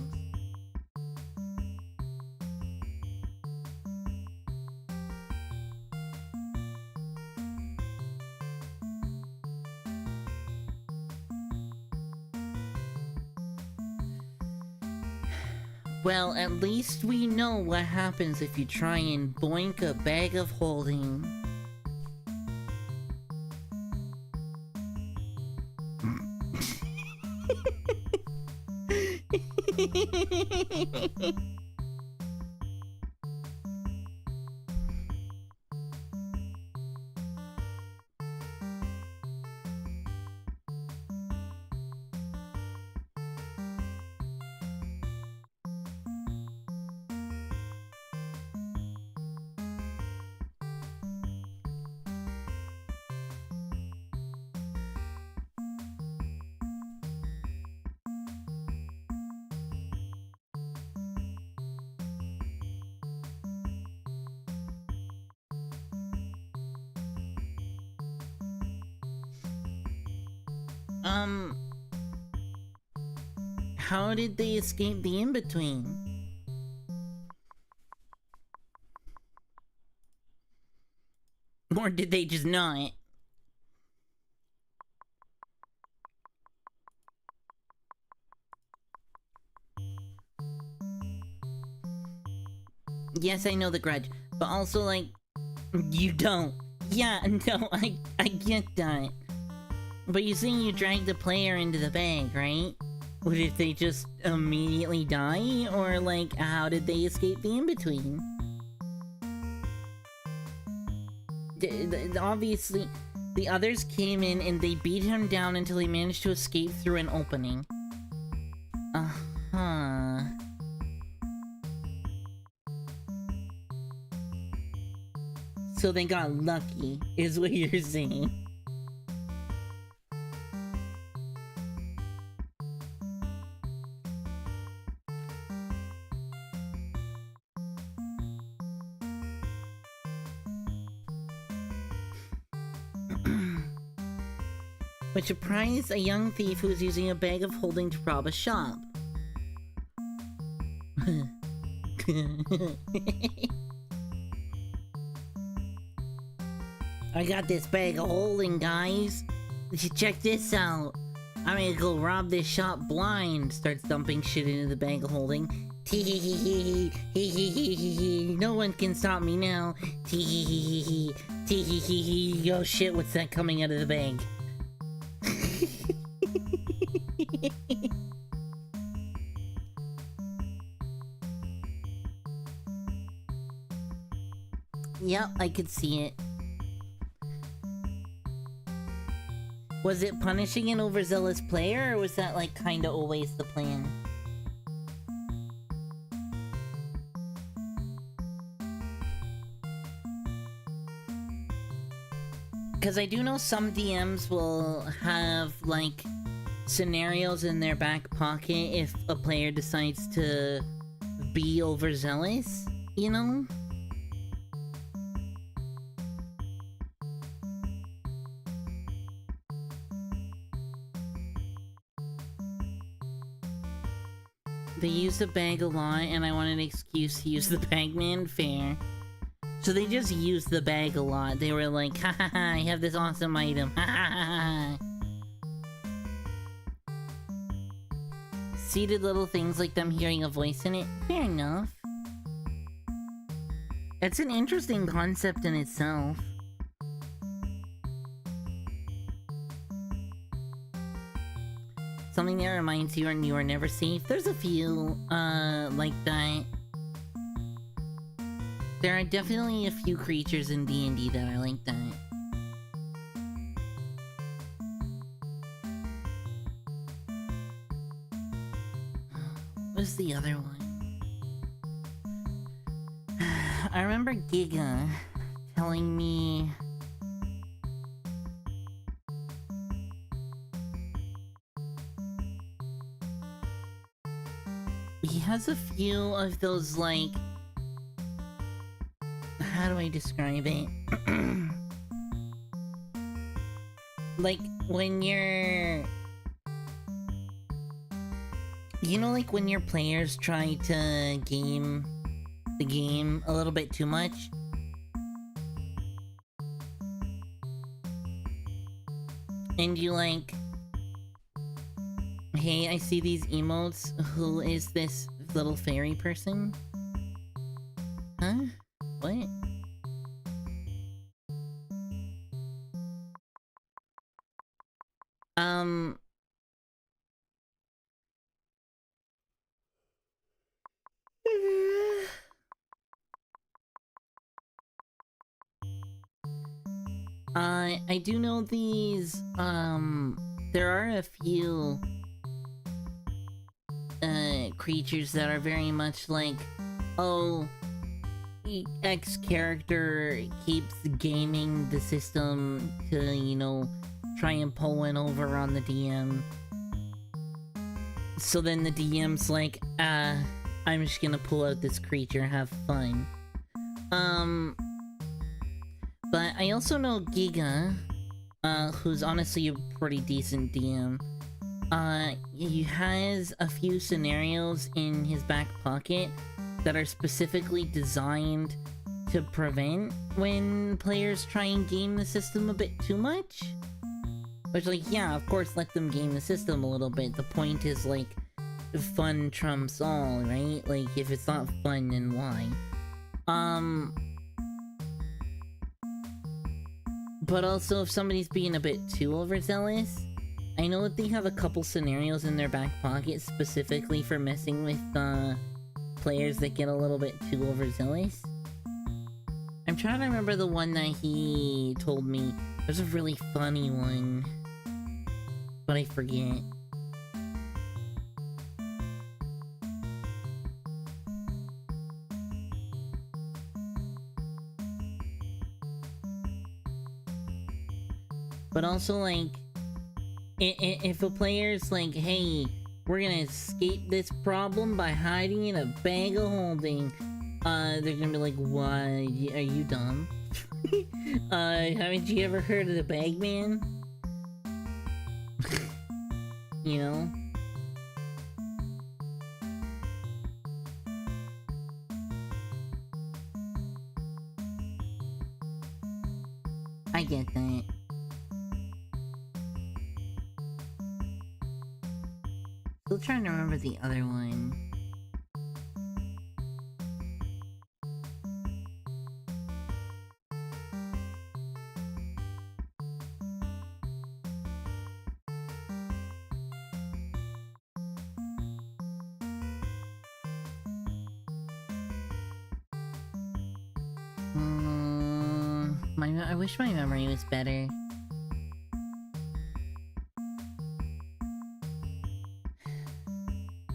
Speaker 2: Well, at least we know what happens if you try and boink a bag of holding. How did they escape the in-between? Or did they just not? Yes, I know the grudge, but also, like, you don't. Yeah, no, I get that. But you see, you drag the player into the bag, right? What if they just immediately die? Or, like, how did they escape the in-between? Obviously, the others came in and they beat him down until he managed to escape through an opening. Uh-huh. So they got lucky, is what you're saying. Which surprised a young thief who was using a bag of holding to rob a shop. I got this bag of holding, guys. Check this out. I'm gonna go rob this shop blind. Starts dumping shit into the bag of holding. No one can stop me now. Oh shit, what's that coming out of the bag? Yep, I could see it. Was it punishing an overzealous player, or was that, like, kinda always the plan? Because I do know some DMs will have, like, scenarios in their back pocket if a player decides to be overzealous, you know? They use the bag a lot, and I want an excuse to use the bagman. Fair. So they just used the bag a lot. They were like, ha ha ha, I have this awesome item. Ha ha ha ha. Seated little things like them hearing a voice in it. Fair enough. It's an interesting concept in itself. Something that reminds you and you are never safe. There's a few, like that. There are definitely a few creatures in D&D that are like that. What's the other one? I remember Giga telling me... He has a few of those, like... How do I describe it? Like, when you're... You know, like, when your players try to game the game a little bit too much? And you, like... Hey, I see these emotes. Who is this little fairy person? Huh? What? I do know these, there are a few, creatures that are very much like, oh, X character keeps gaming the system to, you know, try and pull one over on the DM. So then the DM's like, I'm just gonna pull out this creature, have fun. But I also know Giga, who's honestly a pretty decent DM. He has a few scenarios in his back pocket that are specifically designed to prevent when players try and game the system a bit too much. Which, like, yeah, of course, let them game the system a little bit. The point is, like, fun trumps all, right? Like, if it's not fun, then why? But also if somebody's being a bit too overzealous, I know that they have a couple scenarios in their back pocket specifically for messing with, players that get a little bit too overzealous. I'm trying to remember the one that he told me. There's a really funny one, but I forget. But also, like, if a player's like, hey, we're gonna escape this problem by hiding in a bag of holding, they're gonna be like, why? Are you dumb? Haven't you ever heard of the Bagman? You know? I get that. Still trying to remember the other one. I wish my memory was better.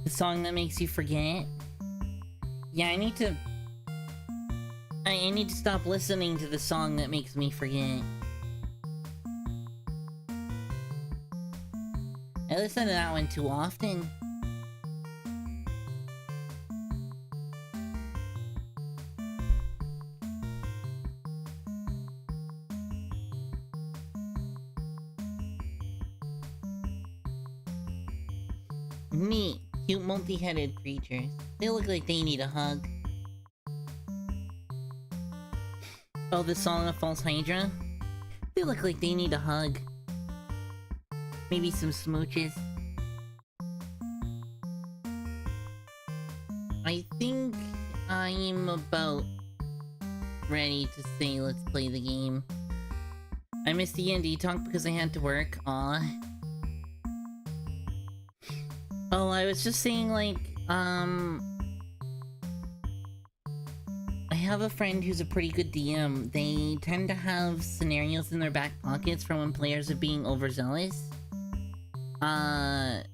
Speaker 2: The song that makes you forget? Yeah, I need to stop listening to the song that makes me forget. I listen to that one too often. Neat, cute multi-headed creatures. They look like they need a hug. Oh, the Song of False Hydra? They look like they need a hug. Maybe some smooches. I think I'm about ready to say let's play the game. I missed the D&D talk because I had to work. Aw. Oh, I was just saying, like, I have a friend who's a pretty good DM. They tend to have scenarios in their back pockets for when players are being overzealous. I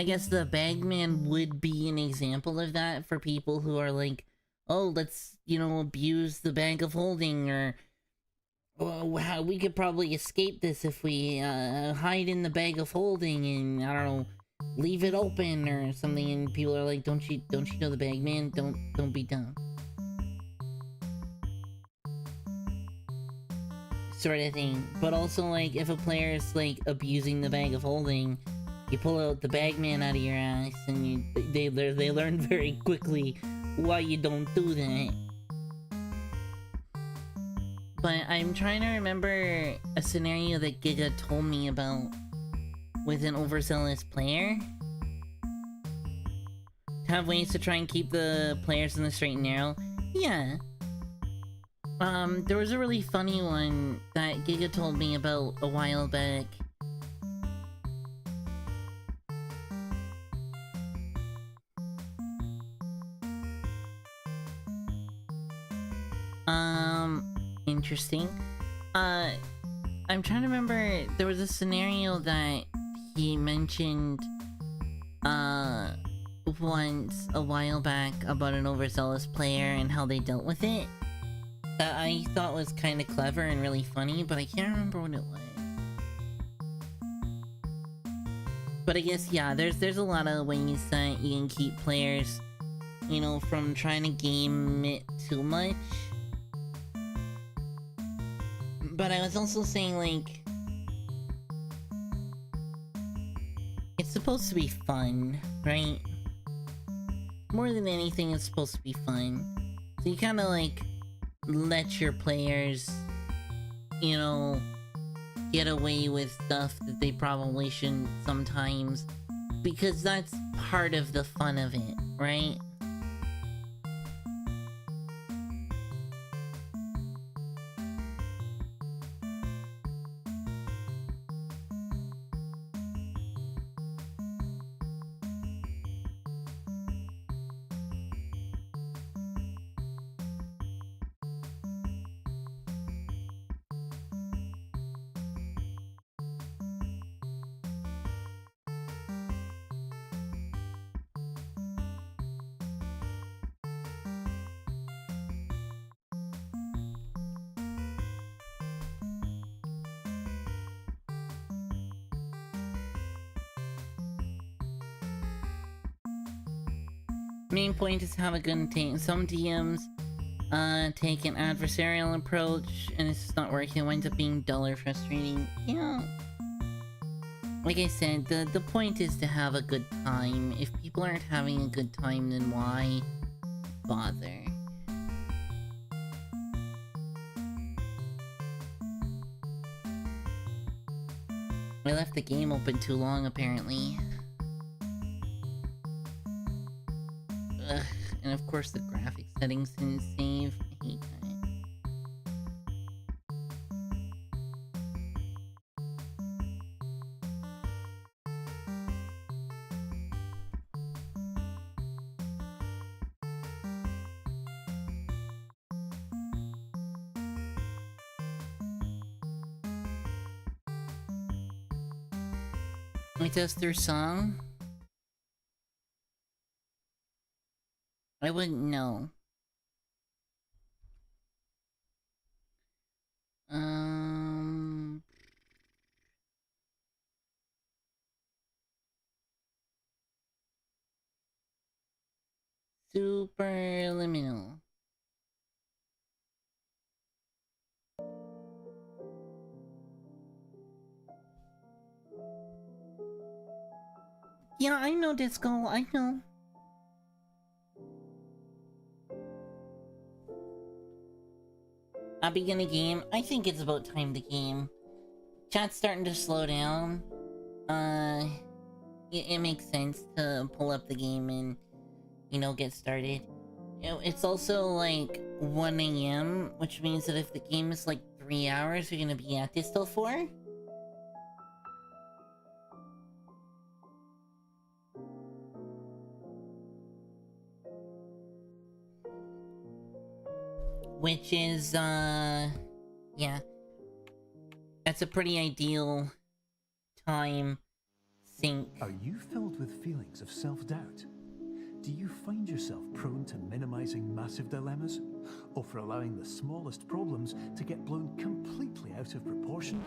Speaker 2: guess the Bagman would be an example of that for people who are like, oh, let's, you know, abuse the bag of holding, or, oh, how we could probably escape this if we, hide in the bag of holding and, I don't know, leave it open or something, and people are like, don't you know the Bagman? Don't be dumb. Sort of thing. But also, like, if a player's, like, abusing the bag of holding, you pull out the Bagman out of your ass, and they learn very quickly why you don't do that. But I'm trying to remember a scenario that Giga told me about with an overzealous player. Have ways to try and keep the players in the straight and narrow? Yeah. There was a really funny one that Giga told me about a while back. Interesting. I'm trying to remember, there was a scenario that he mentioned, once, a while back, about an overzealous player and how they dealt with it. That I thought was kind of clever and really funny, but I can't remember what it was. But I guess, yeah, there's a lot of ways that you can keep players, you know, from trying to game it too much. But I was also saying, like, it's supposed to be fun, right? More than anything, it's supposed to be fun. So you kind of, like, let your players, you know, get away with stuff that they probably shouldn't sometimes, because that's part of the fun of it, right? Main point is to have a good team. Some DMs take an adversarial approach, and it's just not working. It winds up being dull or frustrating. Yeah. Like I said, the point is to have a good time. If people aren't having a good time, then why bother? I left the game open too long, apparently. Ugh, and of course the graphics settings didn't save. I hate that. Can we test their song? I wouldn't know. Superliminal. Yeah, I know Disco, I know. I'll begin a game. I think it's about time to game. Chat's starting to slow down. It makes sense to pull up the game and, you know, get started. It's also like 1 AM, which means that if the game is like 3 hours, you're gonna be at this till 4? Which is, yeah. That's a pretty ideal time sync.
Speaker 4: Are you filled with feelings of self-doubt? Do you find yourself prone to minimizing massive dilemmas? Or for allowing the smallest problems to get blown completely out of proportion?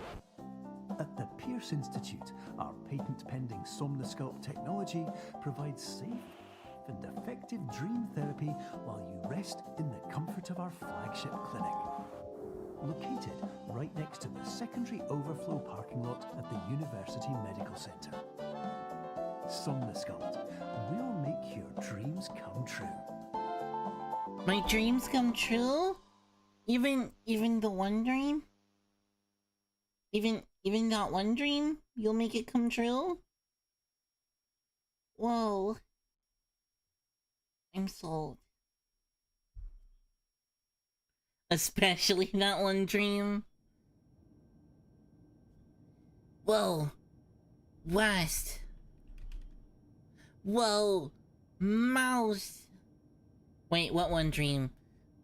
Speaker 4: At the Pierce Institute, our patent-pending Somnosculpt technology provides safe and effective dream therapy while you rest in the comfort of our flagship clinic. Located right next to the secondary overflow parking lot at the University Medical Centre. Somnosculpt, we'll make your dreams come true.
Speaker 2: My dreams come true? Even the one dream? Even that one dream? You'll make it come true? Whoa. I'm sold. Especially that one dream. Whoa. West. Whoa. Mouse. Wait, what one dream?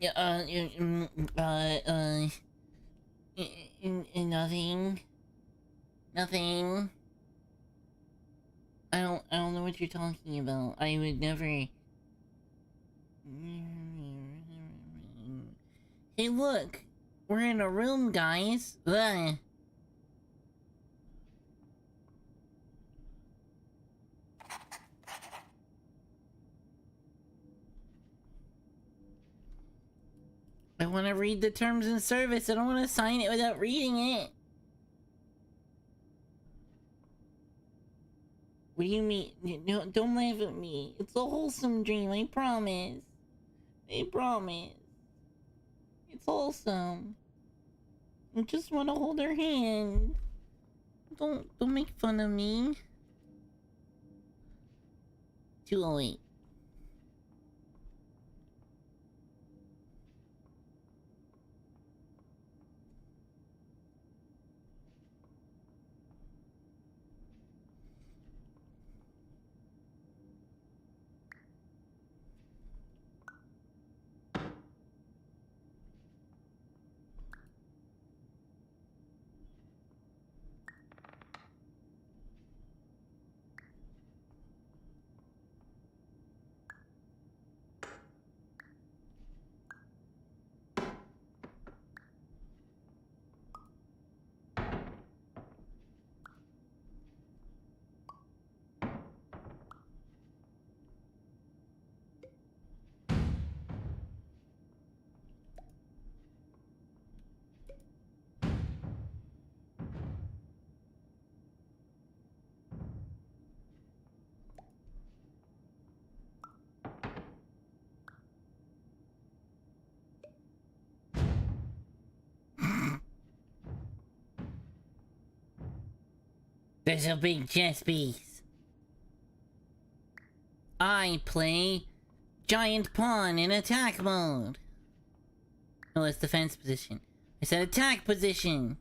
Speaker 2: Nothing. Nothing. I don't know what you're talking about. I would never. Hey, look! We're in a room, guys! Ugh. I want to read the terms and service. I don't want to sign it without reading it. What do you mean? No, don't laugh at me. It's a wholesome dream, I promise. I promise. It's wholesome. I just want to hold her hand. Don't make fun of me. 208. There's a big chess piece. I play giant pawn in attack mode. Oh, it's defense position. I said attack position.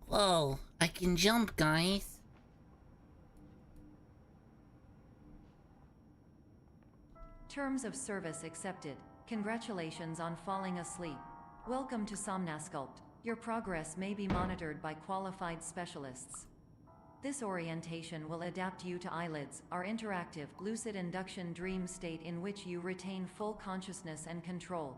Speaker 2: Whoa, I can jump, guys.
Speaker 5: Terms of service accepted. Congratulations on falling asleep. Welcome to Somnasculpt. Your progress may be monitored by qualified specialists. This orientation will adapt you to eyelids, our interactive, lucid induction dream state in which you retain full consciousness and control.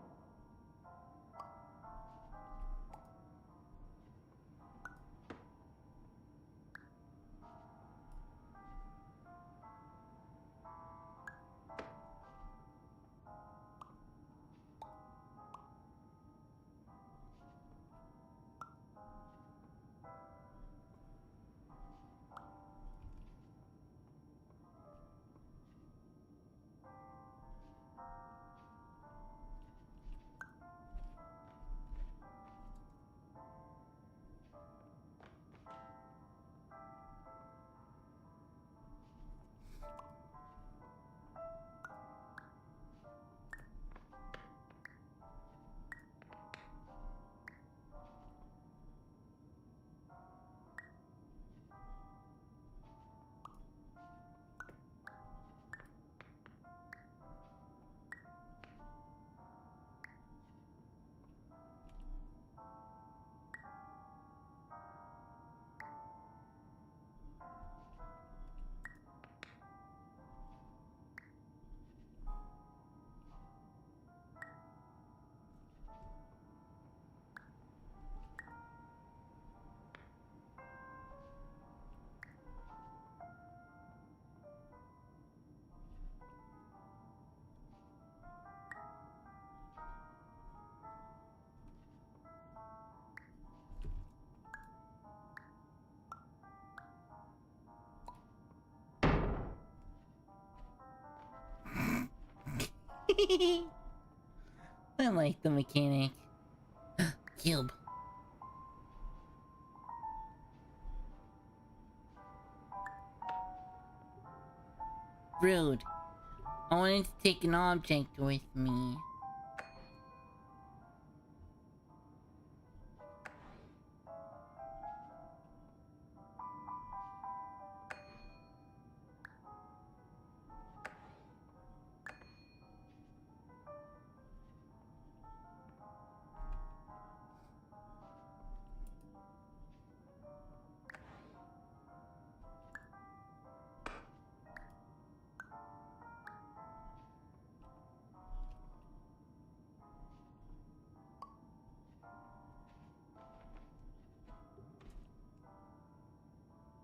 Speaker 2: I like the mechanic. Cube. Rude. I wanted to take an object with me.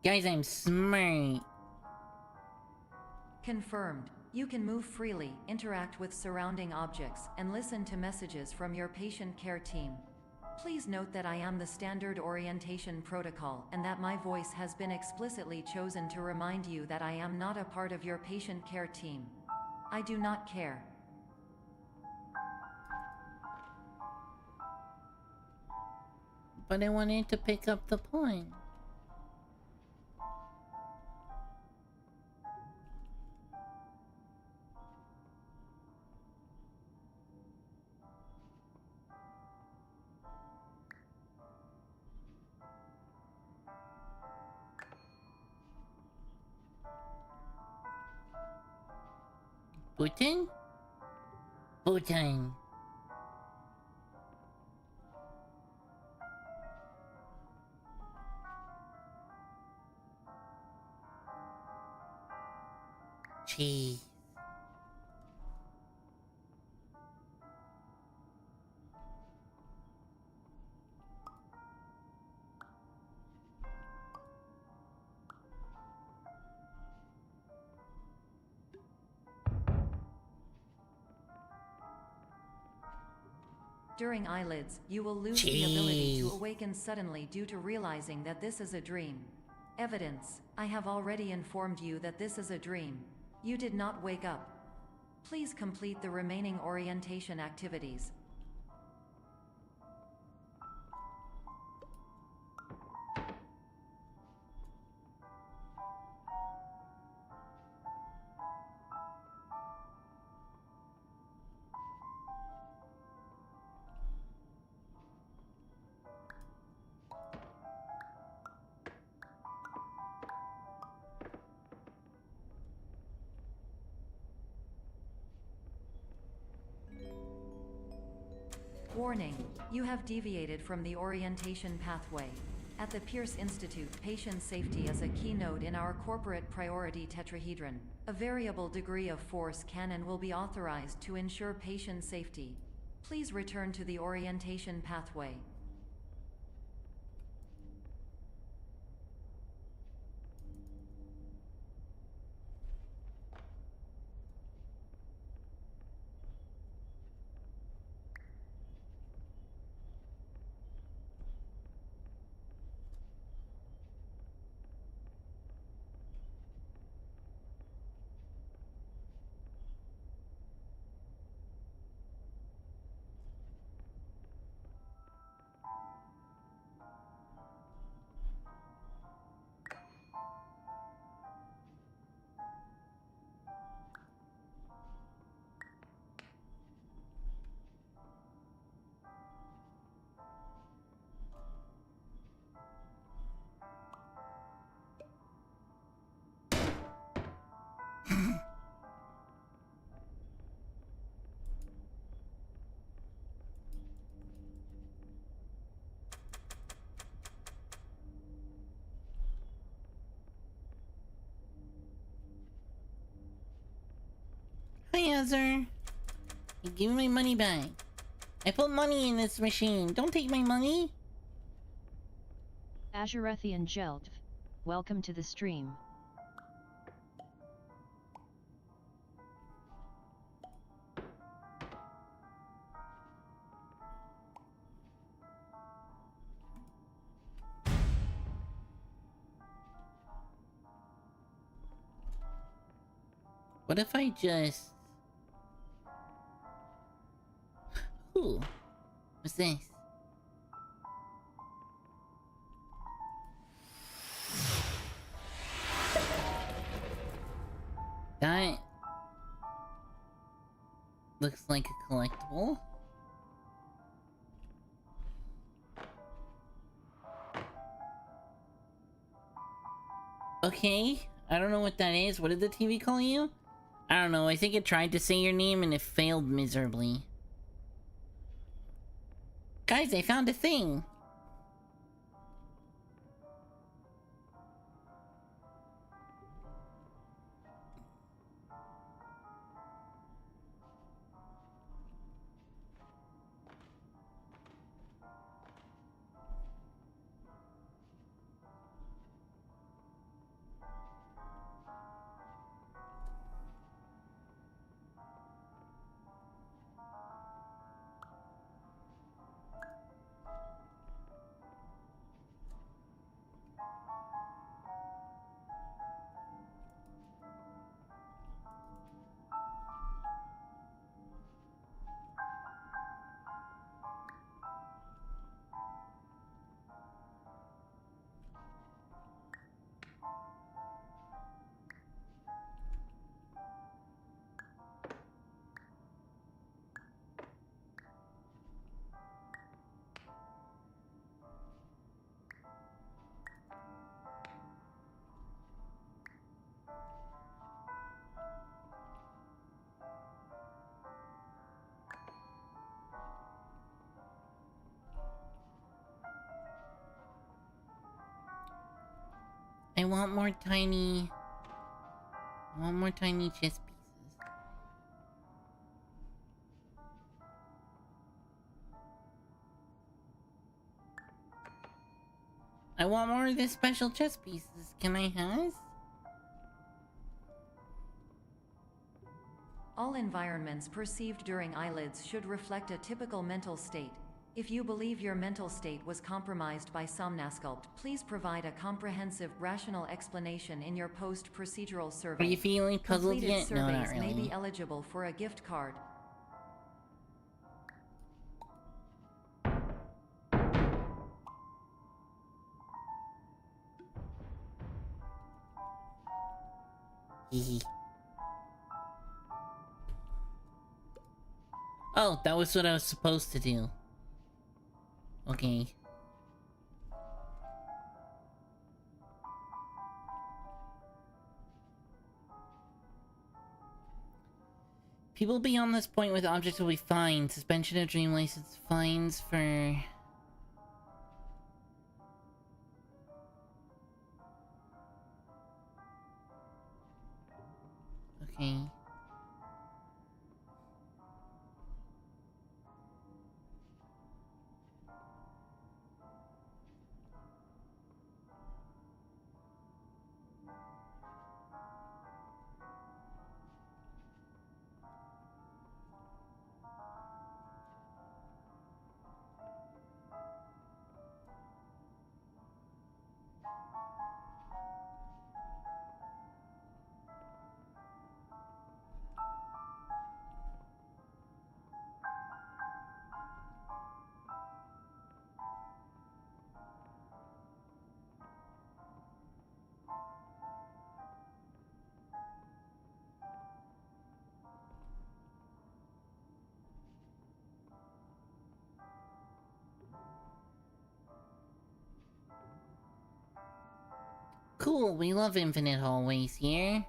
Speaker 2: Guys, I'm smart.
Speaker 5: Confirmed. You can move freely, interact with surrounding objects, and listen to messages from your patient care team. Please note that I am the standard orientation protocol and that my voice has been explicitly chosen to remind you that I am not a part of your patient care team. I do not care.
Speaker 2: But I wanted to pick up the pawn. Button? Button. Cheese.
Speaker 5: During eyelids, you will lose the ability to
Speaker 2: Jeez.
Speaker 5: awaken suddenly due to realizing that this is a dream. Evidence: I have already informed you that this is a dream. You did not wake up. Please complete the remaining orientation activities. Warning: you have deviated from the orientation pathway. At the Pierce Institute, patient safety is a keynote in our corporate priority tetrahedron. A variable degree of force can and will be authorized to ensure patient safety. Please return to the orientation pathway.
Speaker 2: Hi, Azur. Give me my money back. I put money in this machine. Don't take my money.
Speaker 1: Azurethian Jeltv, welcome to the stream.
Speaker 2: What if I just... Ooh. What's this? That... looks like a collectible. Okay, I don't know what that is. What did the TV call you? I don't know, I think it tried to say your name and it failed miserably. Guys, I found a thing! I want more tiny chess pieces. I want more of the special chess pieces. Can I have?
Speaker 5: All environments perceived during eyelids should reflect a typical mental state. If you believe your mental state was compromised by Somnasculpt, please provide a comprehensive, rational explanation in your post-procedural survey.
Speaker 2: Are you feeling puzzled
Speaker 5: Completed
Speaker 2: yet? No, not
Speaker 5: surveys may
Speaker 2: really.
Speaker 5: be eligible for a gift card.
Speaker 2: Hehe. Oh, that was what I was supposed to do. Okay. People beyond this point with objects will be fined. Suspension of dream license, fines for... Okay. Cool, we love infinite hallways here.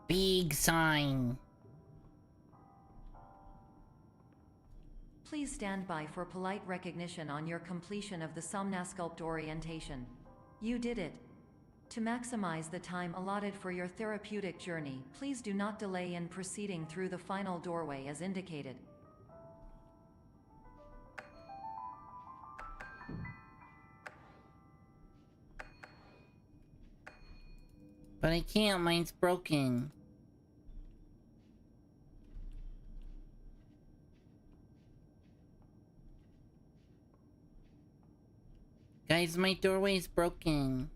Speaker 2: Big sign.
Speaker 5: Please stand by for polite recognition on your completion of the Somnasculpt orientation. You did it. To maximize the time allotted for your therapeutic journey, please do not delay in proceeding through the final doorway as indicated.
Speaker 2: But I can't, mine's broken. Guys, my doorway's broken.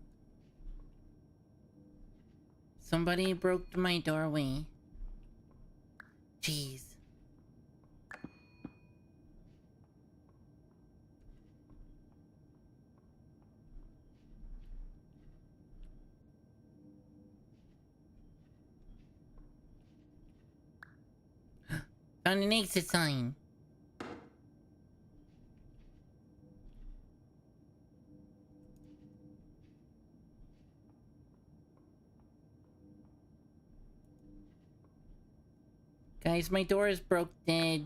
Speaker 2: Somebody broke my doorway. Jeez. Found an exit sign. Guys, my door is broke dead.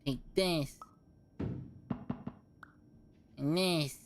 Speaker 2: Take this. And this.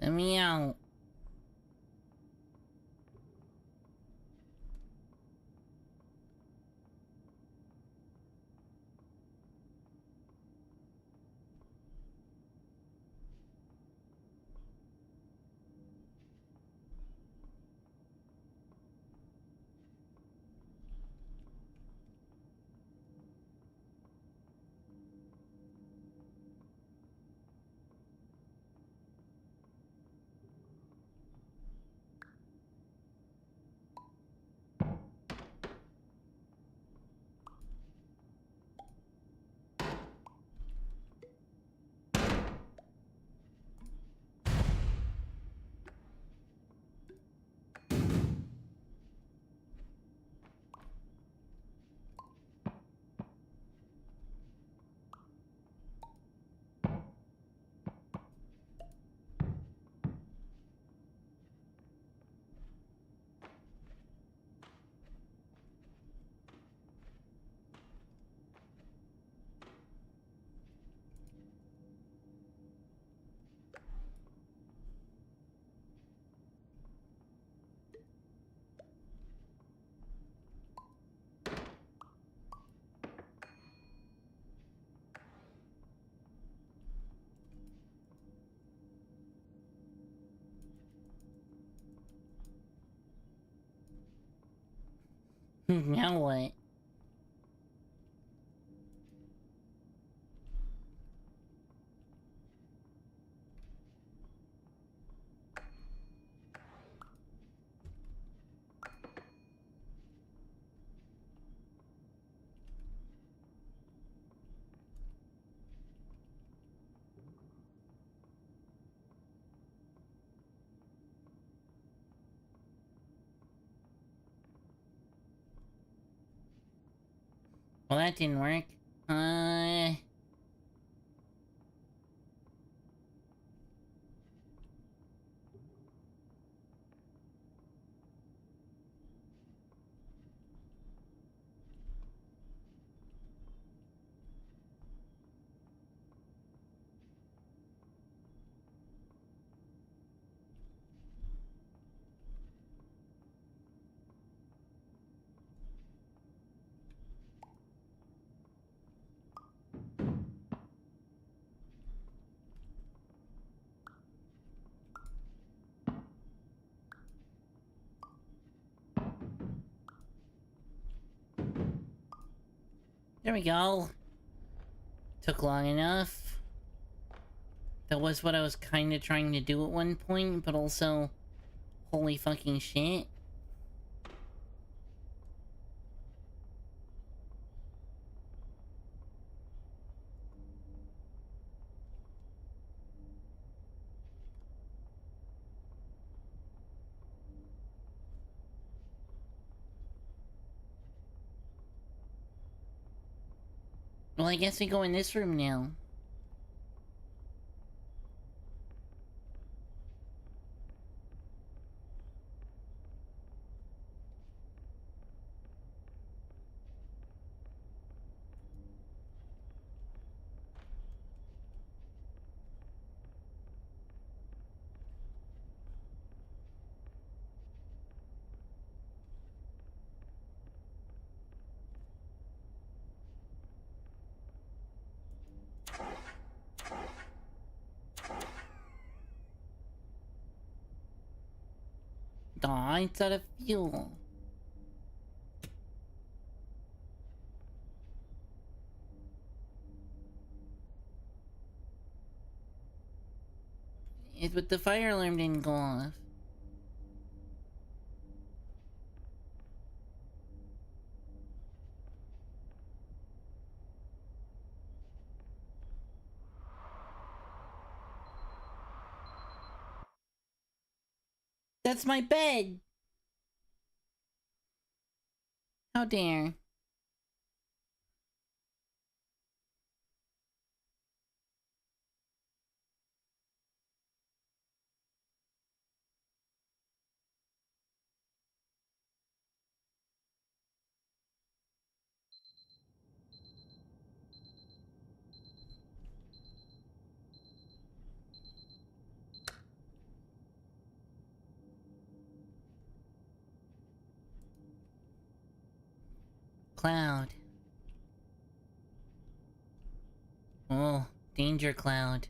Speaker 2: Let me out. Now what? Well, that didn't work. There we go. Took long enough. That was what I was kind of trying to do at one point, but also... Holy fucking shit. Well, I guess we go in this room now. Aw, it's out of fuel. But the fire alarm didn't go off. That's my bed! How dare. Cloud. Oh, danger cloud.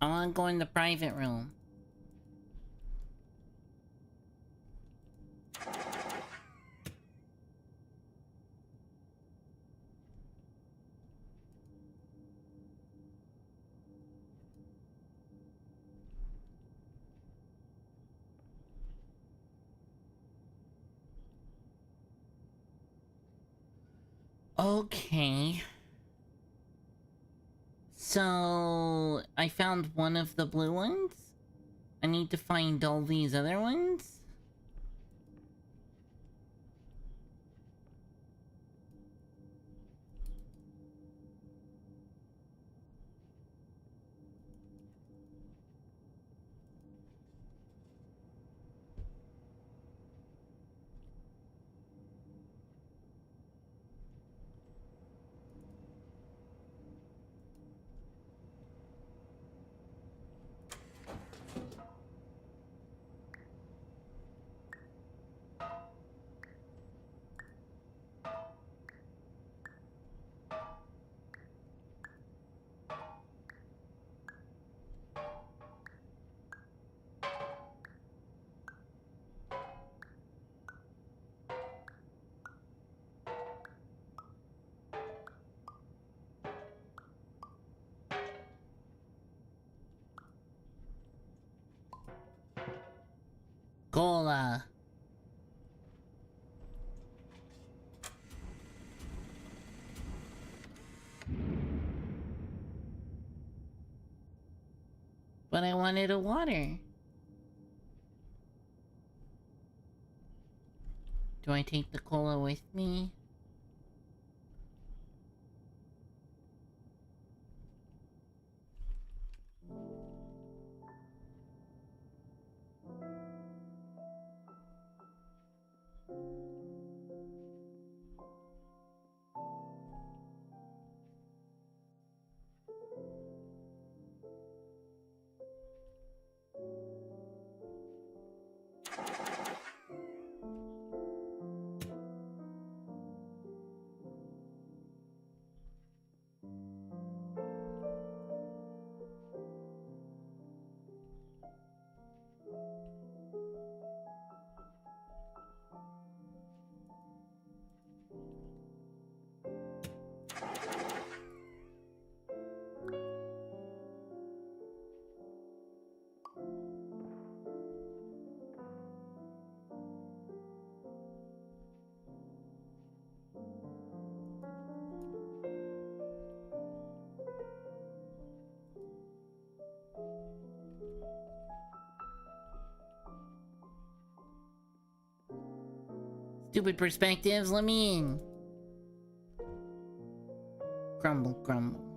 Speaker 2: I want to go in the private room. Okay. So, I found one of the blue ones. I need to find all these other ones. Cola. But I wanted a water. Do I take the cola with me? Stupid perspectives, let me in. Crumble, crumble.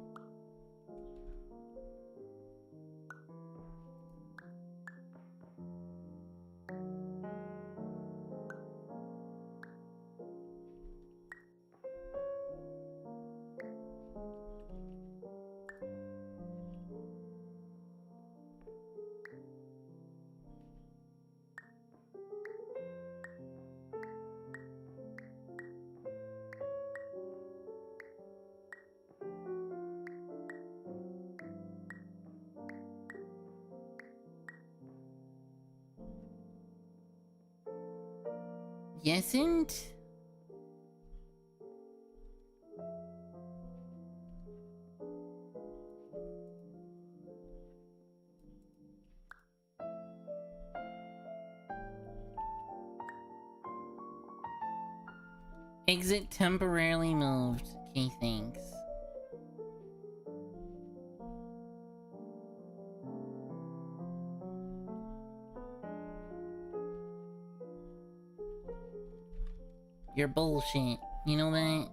Speaker 2: Yesn't? Exit temporarily moved. Okay, thanks. You're bullshit. You know that?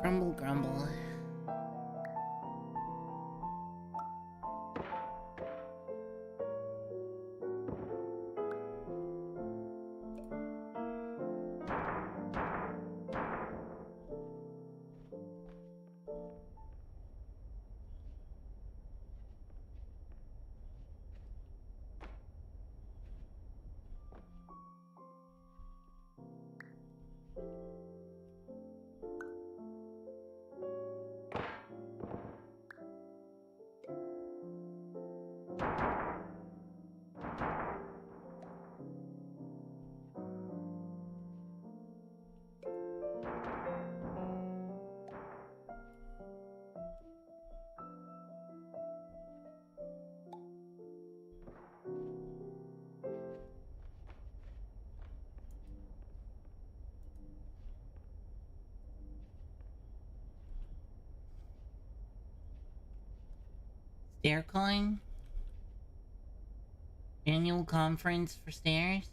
Speaker 2: Grumble, grumble. StairCon? Annual conference for stairs?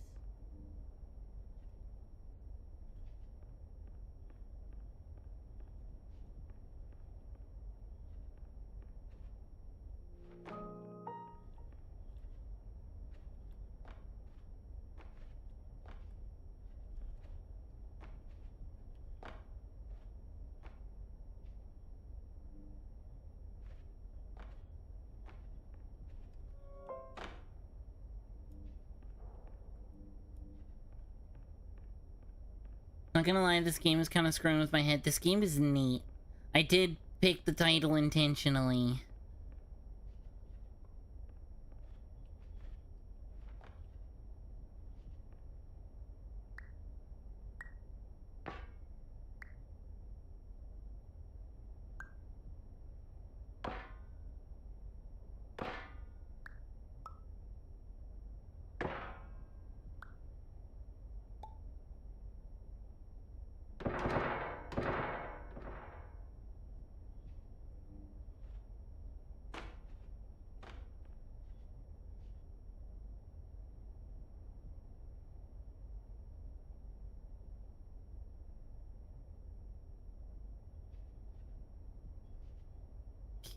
Speaker 2: Not gonna lie, this game is kind of screwing with my head. This game is neat. I did pick the title intentionally.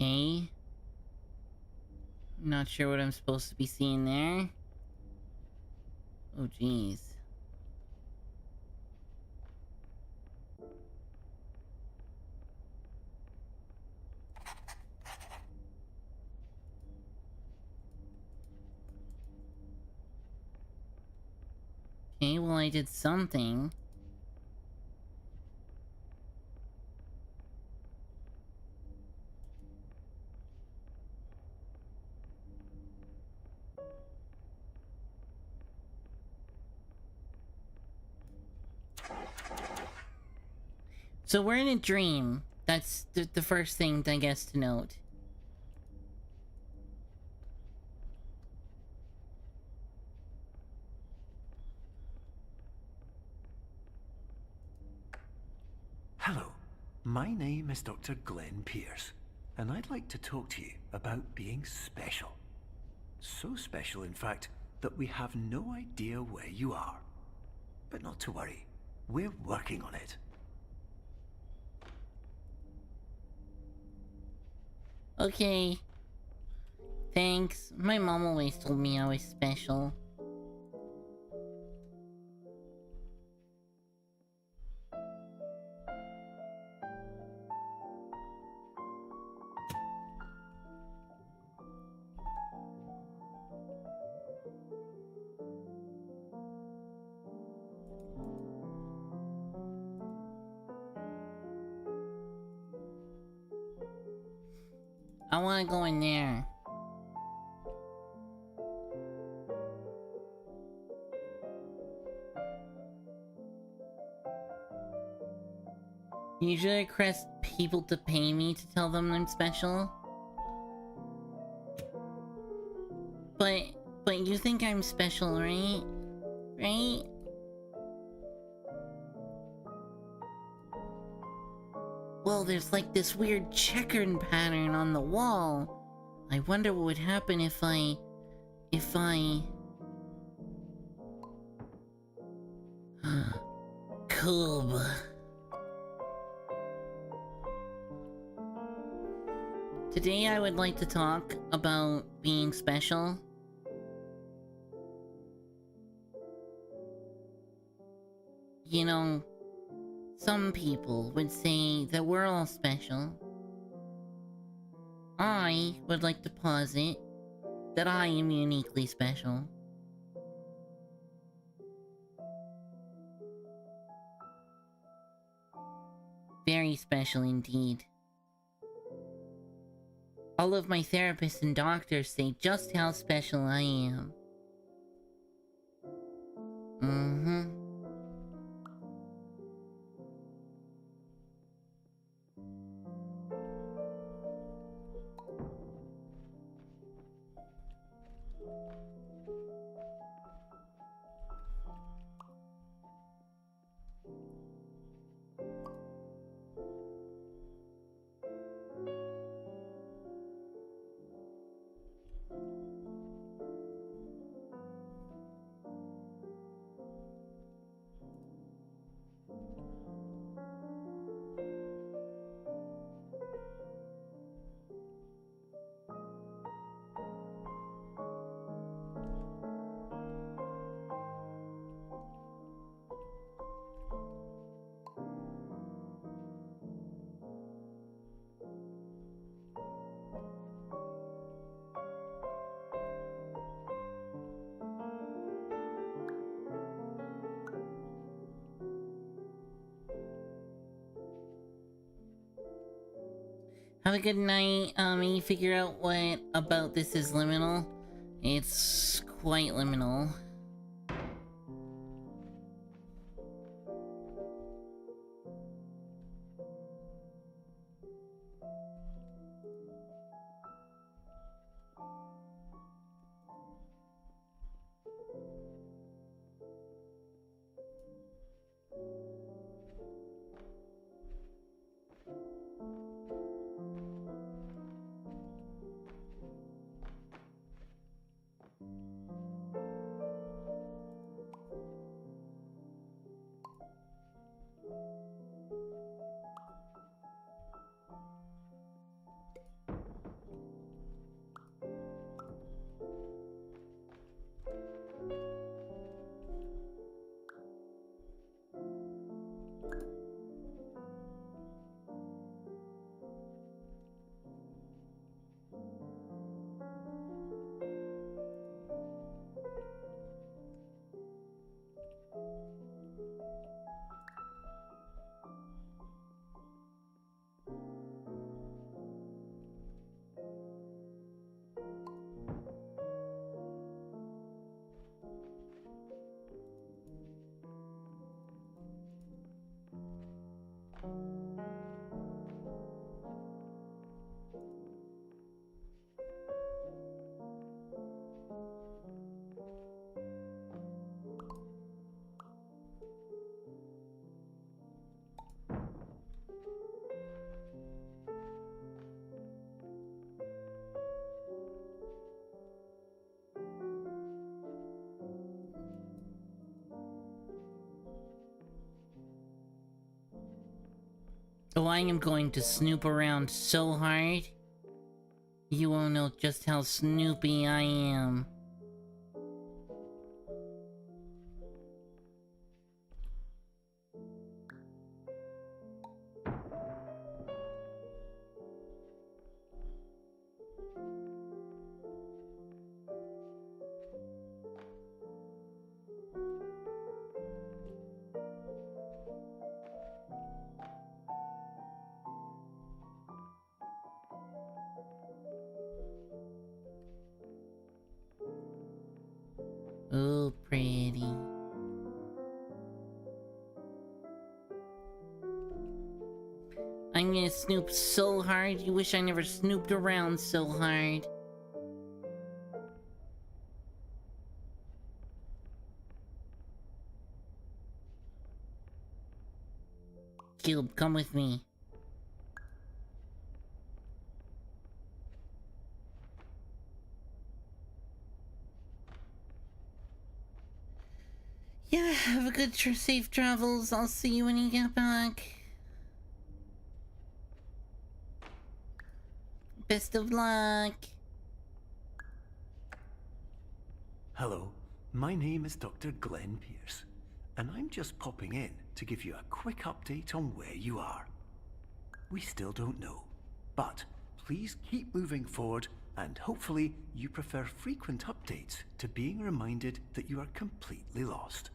Speaker 2: Okay. Not sure what I'm supposed to be seeing there. Oh, jeez. Okay, well, I did something. So we're in a dream. That's the first thing, I guess, to note.
Speaker 4: Hello, my name is Dr. Glenn Pierce, and I'd like to talk to you about being special. So special, in fact, that we have no idea where you are. But not to worry, we're working on it.
Speaker 2: Okay. Thanks. My mom always told me I was special. I want to go in there. Usually I request people to pay me to tell them I'm special. But you think I'm special, right? Right? Well, there's like this weird checkered pattern on the wall. I wonder what would happen if I... Cub. Today I would like to talk about being special. You know, some people would say that we're all special. I would like to posit that I am uniquely special. Very special indeed. All of my therapists and doctors say just how special I am. Have a good night. You figure out what about this is liminal? It's quite liminal. Oh, I am going to snoop around so hard, you won't know just how snoopy I am. Oh, pretty. I'm gonna snoop so hard, you wish I never snooped around so hard. Cube, come with me. Yeah, have a good safe travels. I'll see you when you get back. Best of luck.
Speaker 4: Hello, my name is Dr. Glenn Pierce, and I'm just popping in to give you a quick update on where you are. We still don't know, but please keep moving forward, and hopefully you prefer frequent updates to being reminded that you are completely lost.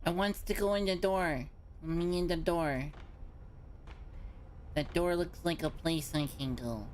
Speaker 2: I wants to go in the door. Me in the door. That door looks like a place I can go.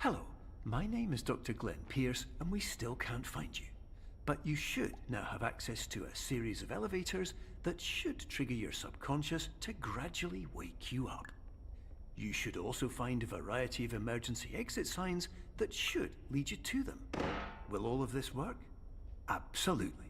Speaker 4: Hello, my name is Dr. Glenn Pierce, and we still can't find you. But you should now have access to a series of elevators that should trigger your subconscious to gradually wake you up. You should also find a variety of emergency exit signs that should lead you to them. Will all of this work? Absolutely.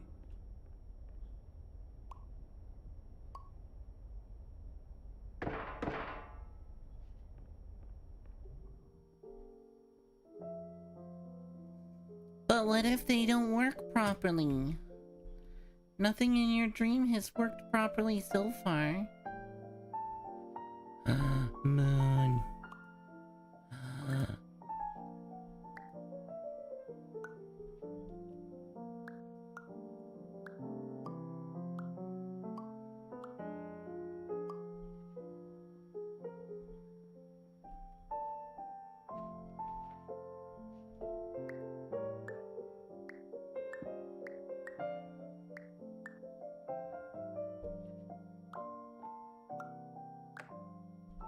Speaker 2: But what if they don't work properly? Nothing in your dream has worked properly so far. Moon.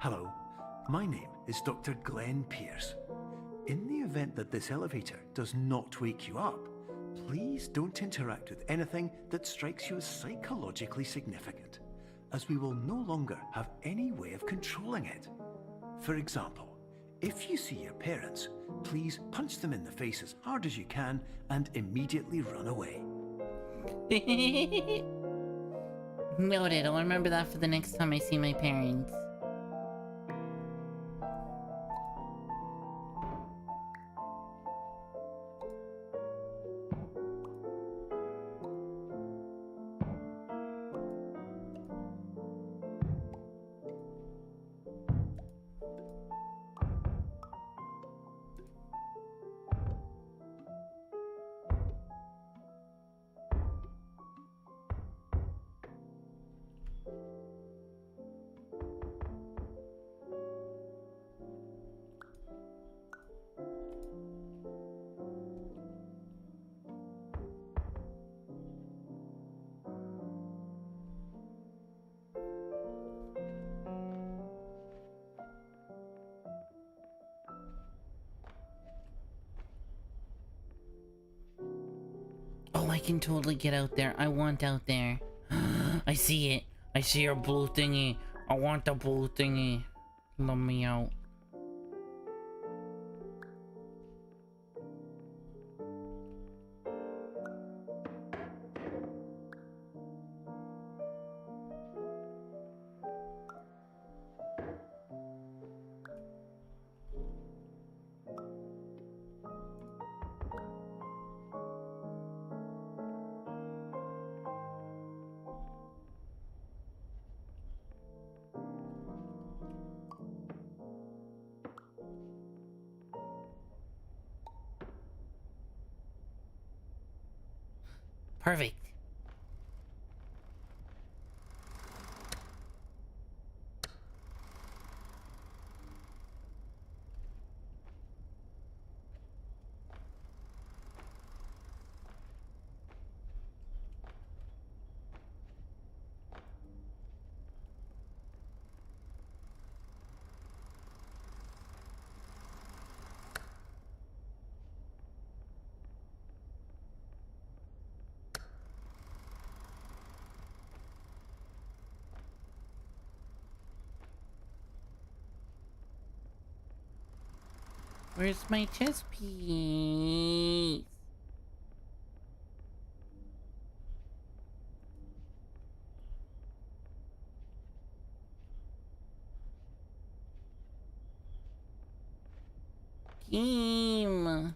Speaker 4: Hello, my name is Dr. Glenn Pierce. In the event that this elevator does not wake you up, please don't interact with anything that strikes you as psychologically significant, as we will no longer have any way of controlling it. For example, if you see your parents, please punch them in the face as hard as you can and immediately run away.
Speaker 2: Noted. I'll remember that for the next time I see my parents. Oh, I can totally get out there. I want out there. I see it. I see your blue thingy. I want the blue thingy. Let me out. Perfect. Where's my chess piece? Game.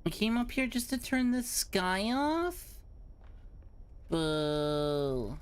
Speaker 2: I came up here just to turn the sky off? Boo.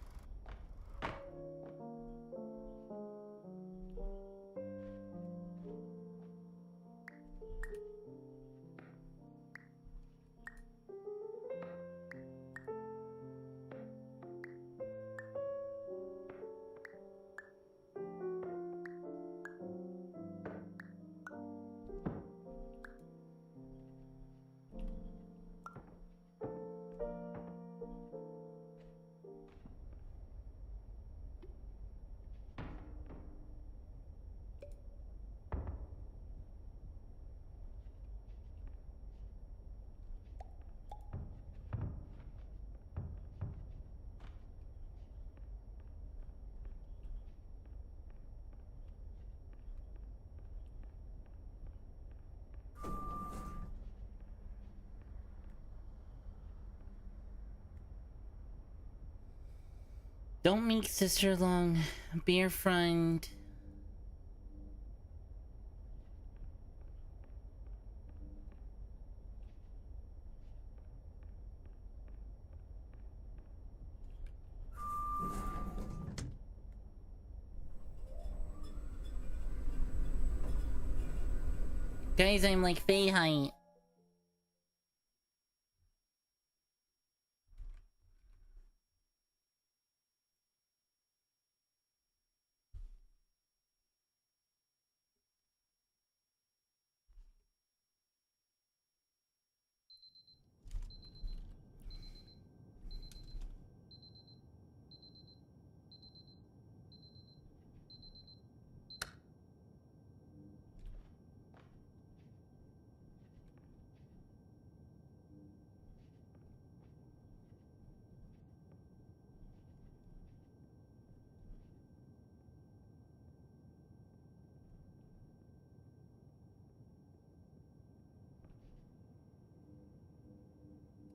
Speaker 2: Don't make sister long. Be your friend. Guys, I'm like Faye height.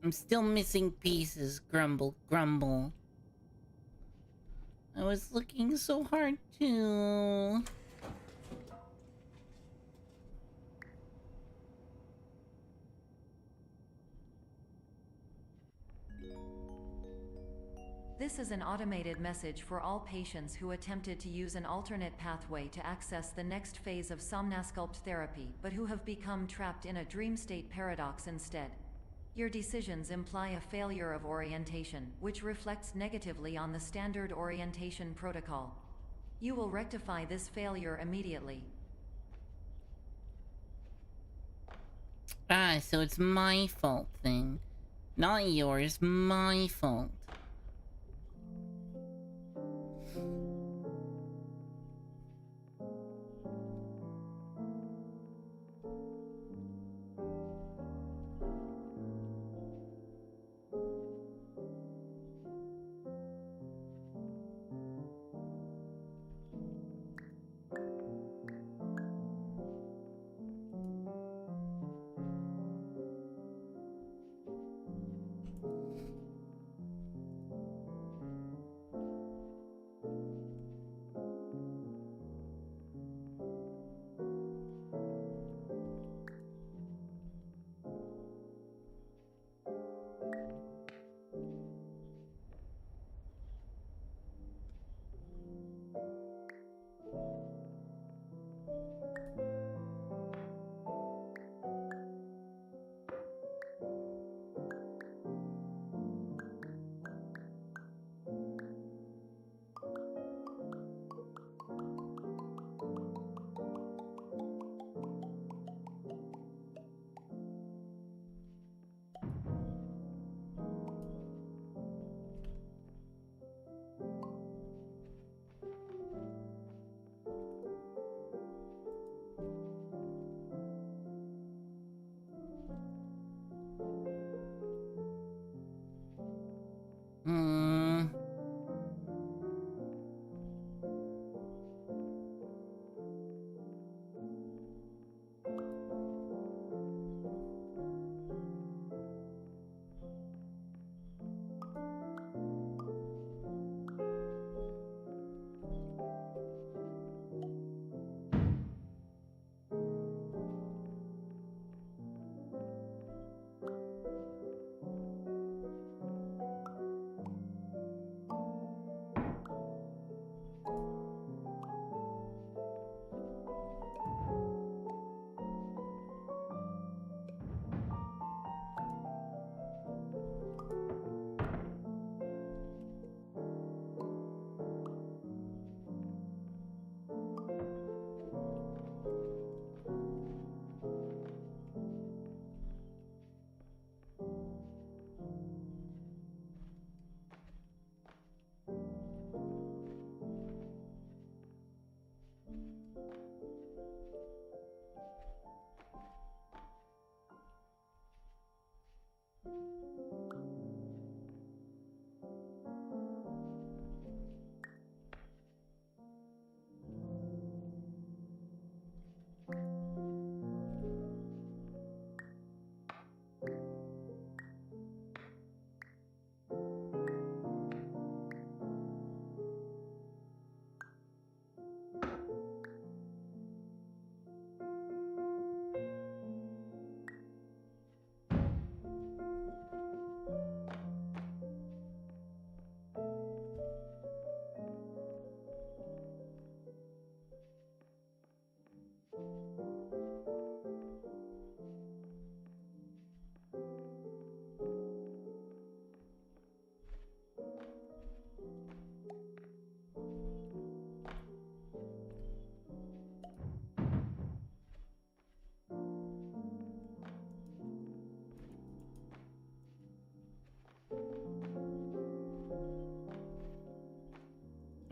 Speaker 2: I'm still missing pieces, grumble, grumble. I was looking so hard to...
Speaker 5: This is an automated message for all patients who attempted to use an alternate pathway to access the next phase of Somnasculpt therapy, but who have become trapped in a dream state paradox instead. Your decisions imply a failure of orientation, which reflects negatively on the standard orientation protocol. You will rectify this failure immediately.
Speaker 2: Ah, so it's my fault then. Not yours, my fault.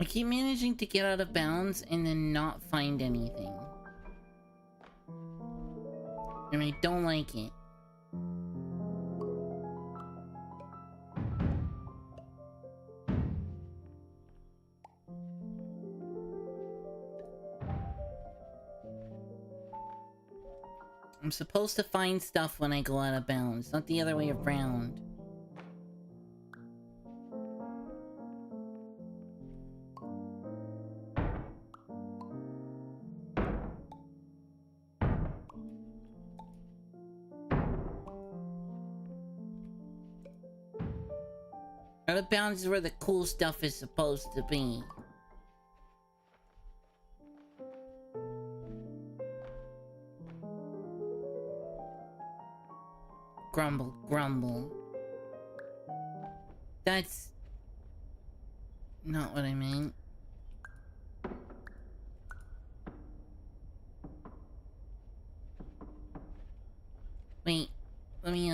Speaker 2: I keep managing to get out of bounds and then not find anything. And I don't like it. I'm supposed to find stuff when I go out of bounds, not the other way around. Out of bounds is where the cool stuff is supposed to be. Grumble, grumble. That's not what I meant. Wait, let me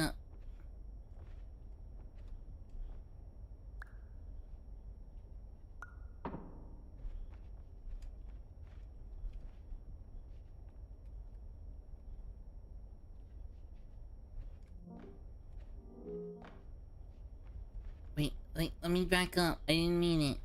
Speaker 2: Wait, let me back up. I didn't mean it.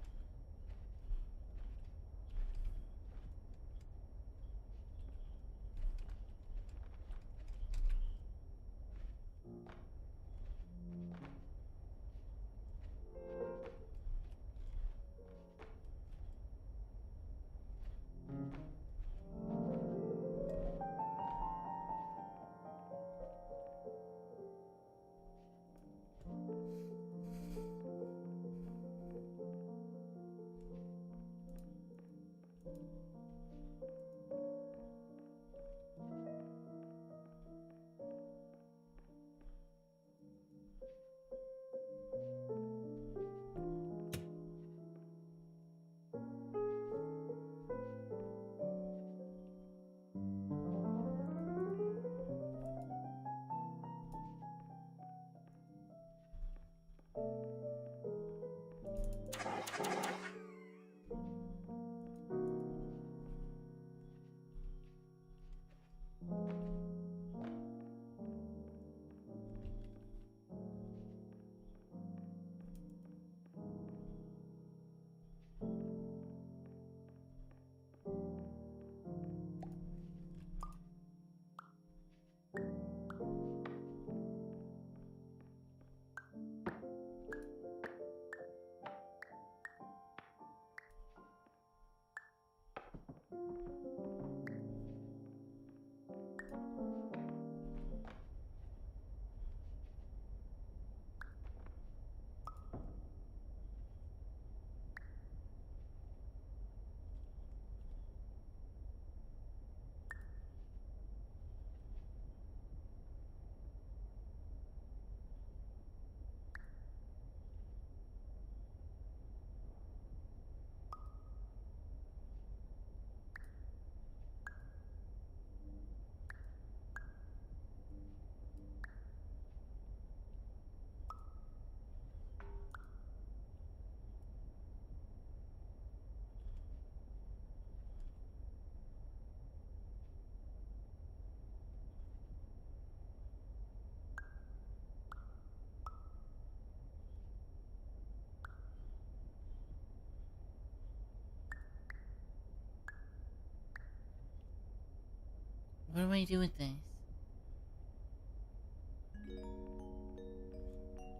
Speaker 2: What do I do with this?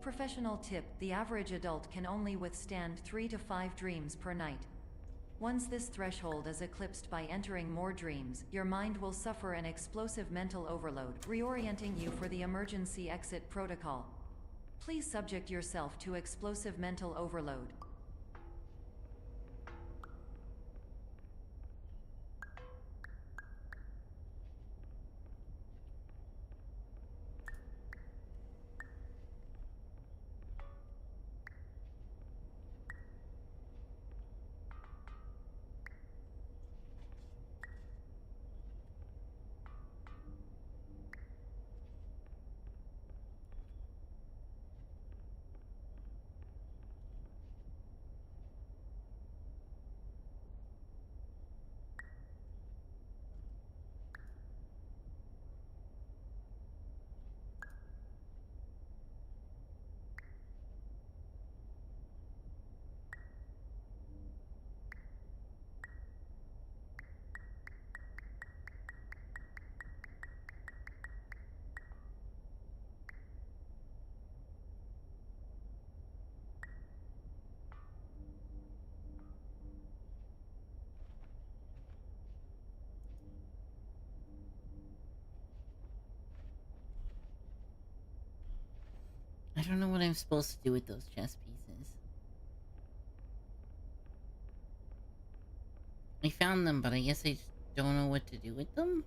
Speaker 5: Professional tip: the average adult can only withstand 3 to 5 dreams per night. Once this threshold is eclipsed by entering more dreams, your mind will suffer an explosive mental overload, reorienting you for the emergency exit protocol. Please subject yourself to explosive mental overload.
Speaker 2: don't know what I'm supposed to do with those chess pieces. I found them, but I guess I just don't know what to do with them.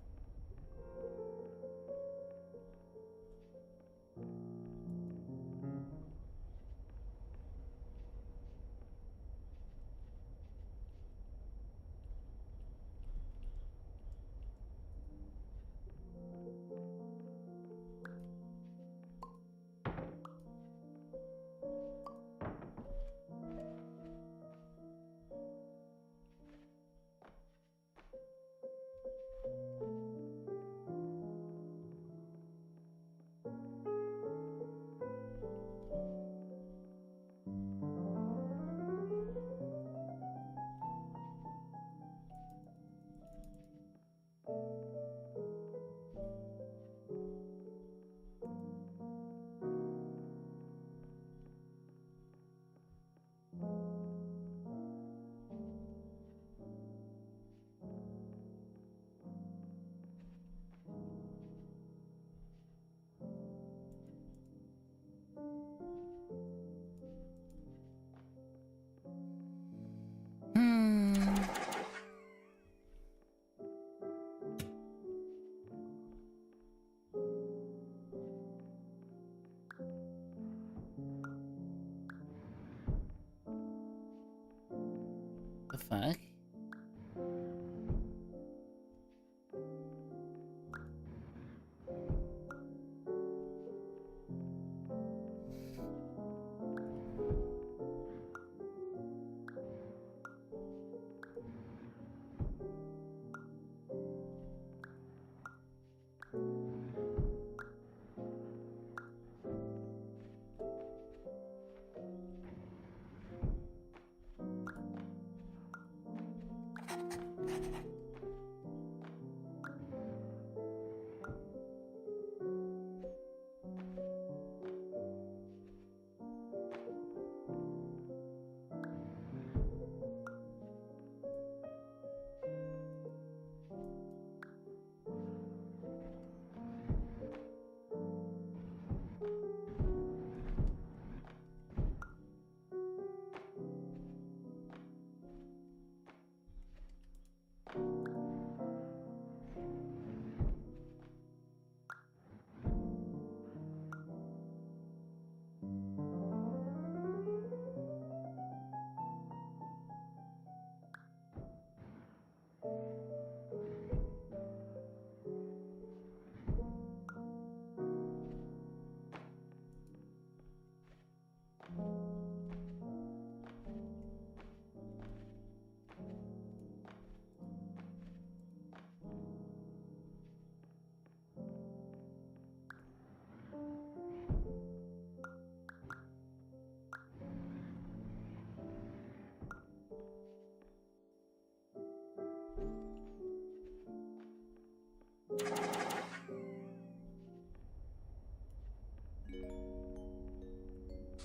Speaker 2: The fuck?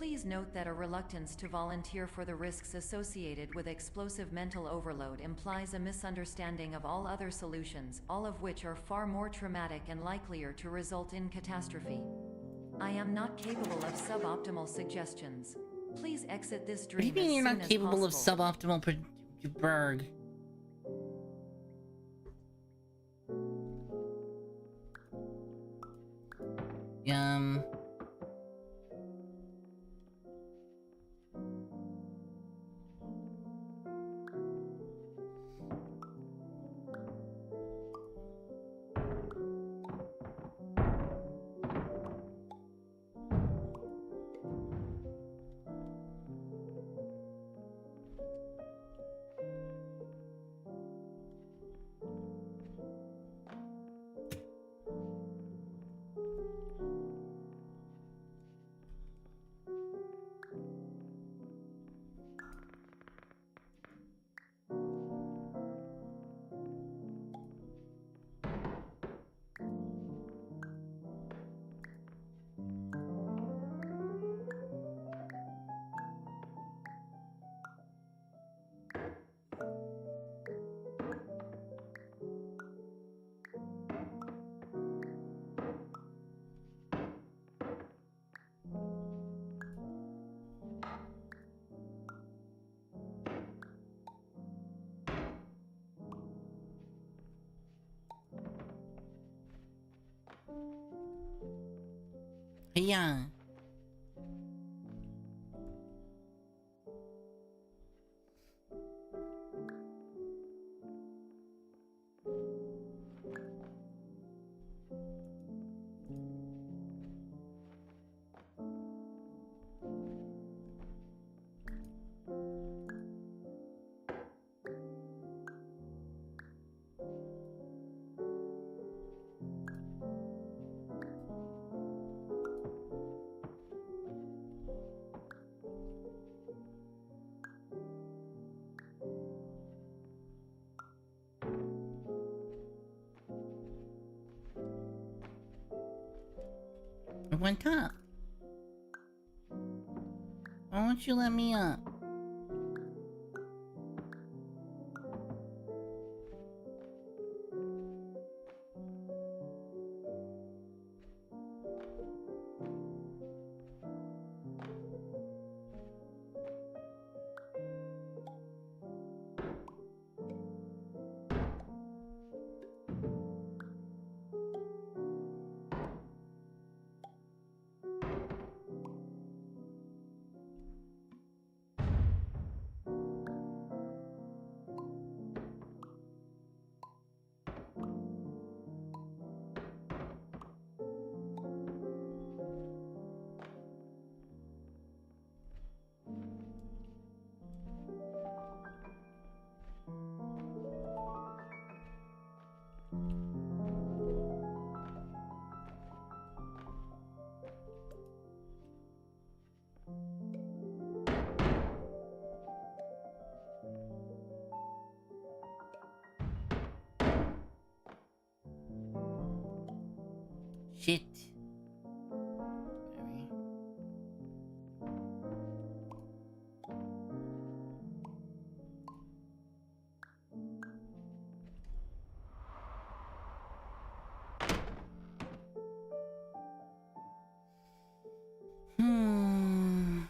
Speaker 5: Please note that a reluctance to volunteer for the risks associated with explosive mental overload implies a misunderstanding of all other solutions, all of which are far more traumatic and likelier to result in catastrophe. I am not capable of suboptimal suggestions. Please exit this
Speaker 2: What do you
Speaker 5: dream
Speaker 2: mean
Speaker 5: as
Speaker 2: you're
Speaker 5: soon
Speaker 2: not
Speaker 5: as
Speaker 2: capable of
Speaker 5: possible.
Speaker 2: suboptimal berg? Um... Yeah. I went up. Why won't you let me up? Shit. Hmm.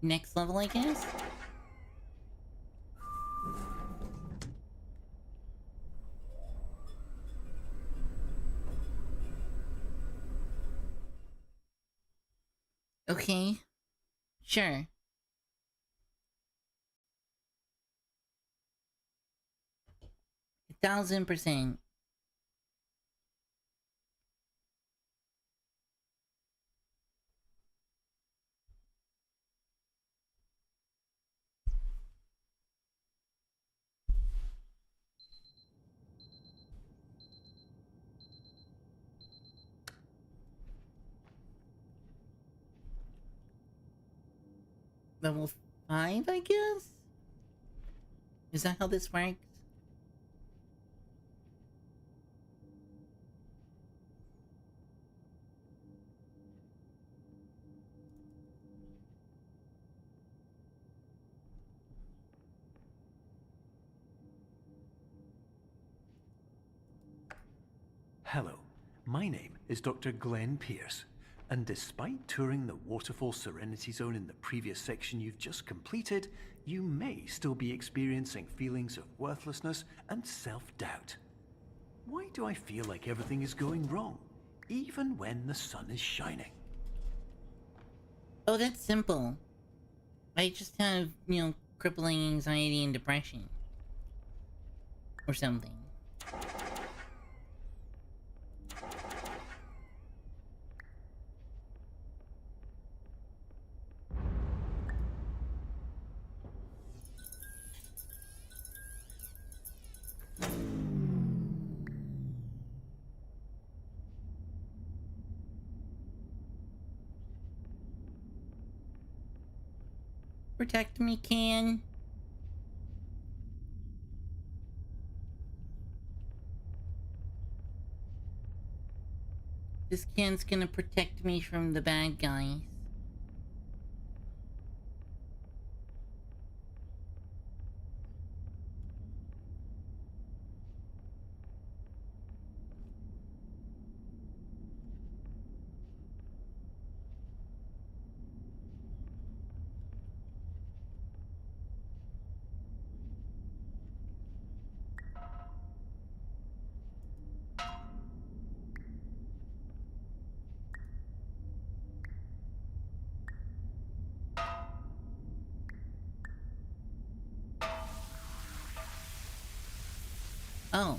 Speaker 2: Next level, I guess? Okay. Sure. $1,000%. Level 5, I guess? Is that how this works?
Speaker 4: Hello, my name is Dr. Glenn Pierce, and despite touring the Waterfall Serenity Zone in the previous section you've just completed, you may still be experiencing feelings of worthlessness and self-doubt. Why do I feel like everything is going wrong, even when the sun is shining?
Speaker 2: Oh, that's simple. I just have, crippling anxiety and depression. Or something. Protect me, Can. This can's gonna protect me from the bad guys. Oh.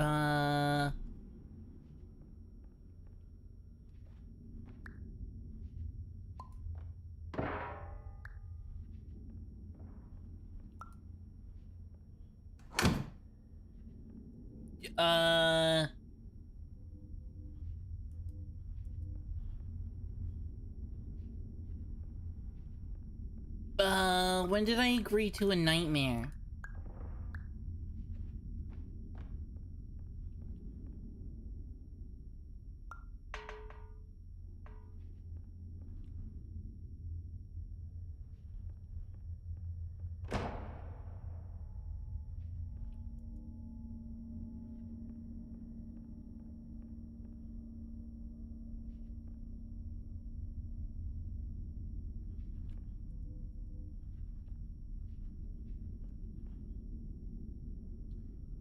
Speaker 2: Uh... Uh... When did I agree to a nightmare?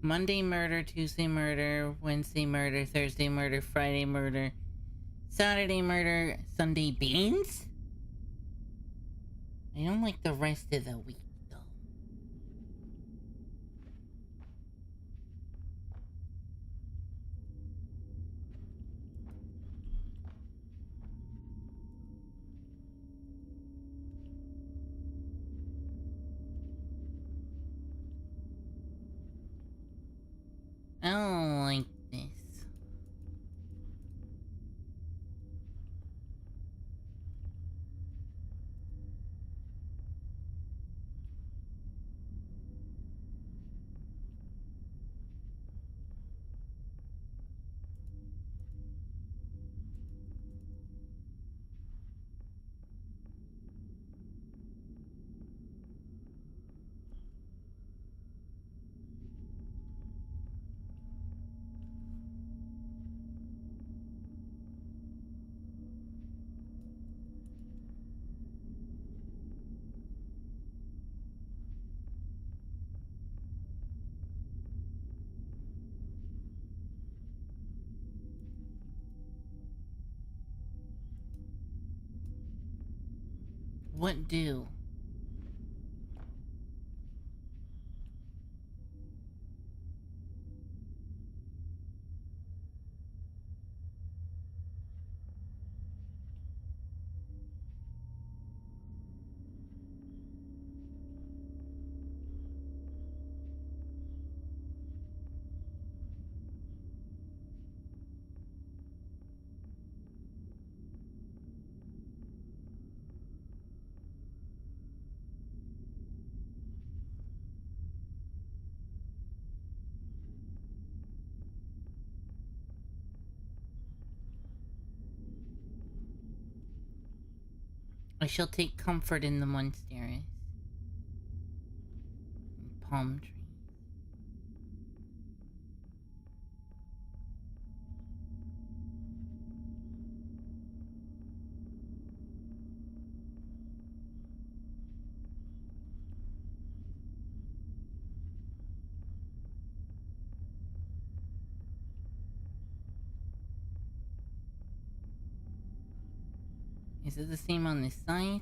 Speaker 2: Monday murder, Tuesday murder, Wednesday murder, Thursday murder, Friday murder, Saturday murder, Sunday beans? I don't like the rest of the week, though. I don't like this. What do? I shall take comfort in the monasteries. Palm trees. Is it the same on this side?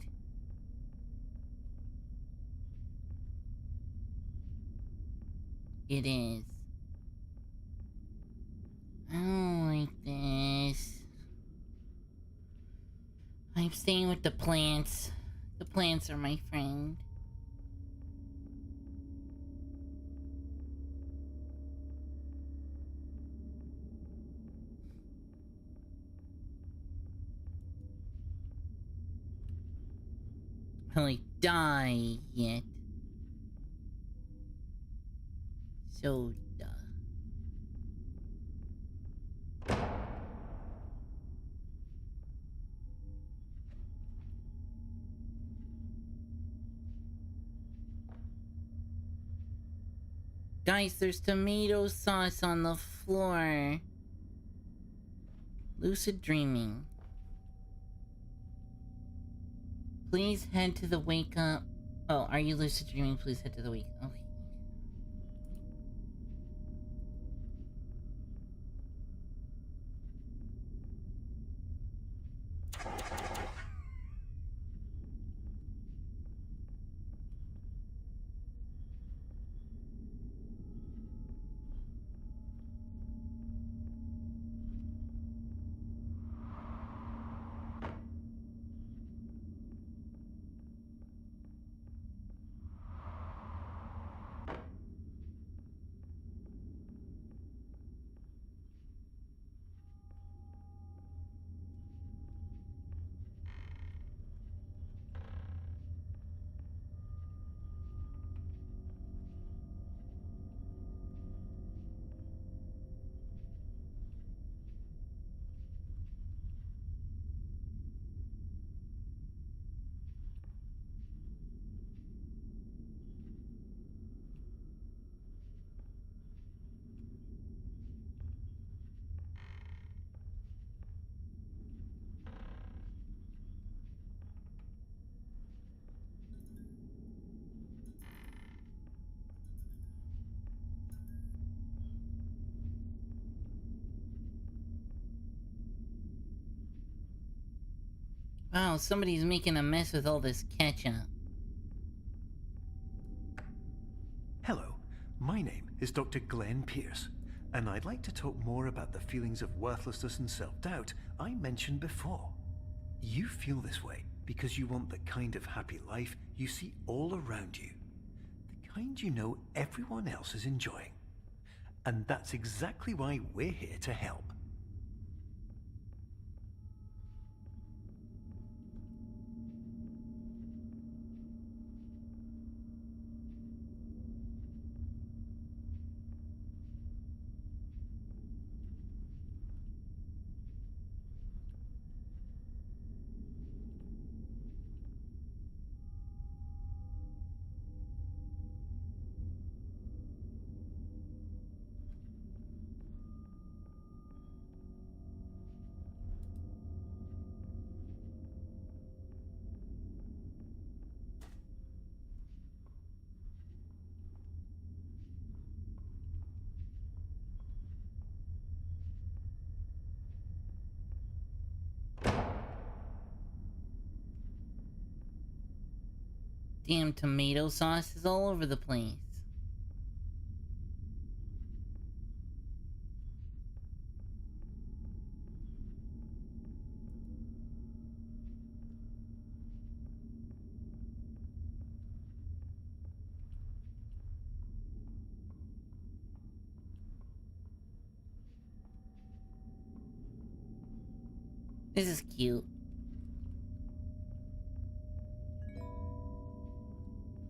Speaker 2: It is. I don't like this. I'm staying with the plants. The plants are my friend. Like, die yet. Soda. Guys, there's tomato sauce on the floor. Lucid dreaming. Please head to the wake up. Oh, are you lucid dreaming? Please head to the wake up. Okay. Wow, somebody's making a mess with all this ketchup.
Speaker 4: Hello, my name is Dr. Glenn Pierce, and I'd like to talk more about the feelings of worthlessness and self-doubt I mentioned before. You feel this way because you want the kind of happy life you see all around you, the kind you know everyone else is enjoying. And that's exactly why we're here to help.
Speaker 2: Damn, tomato sauce is all over the place. This is cute.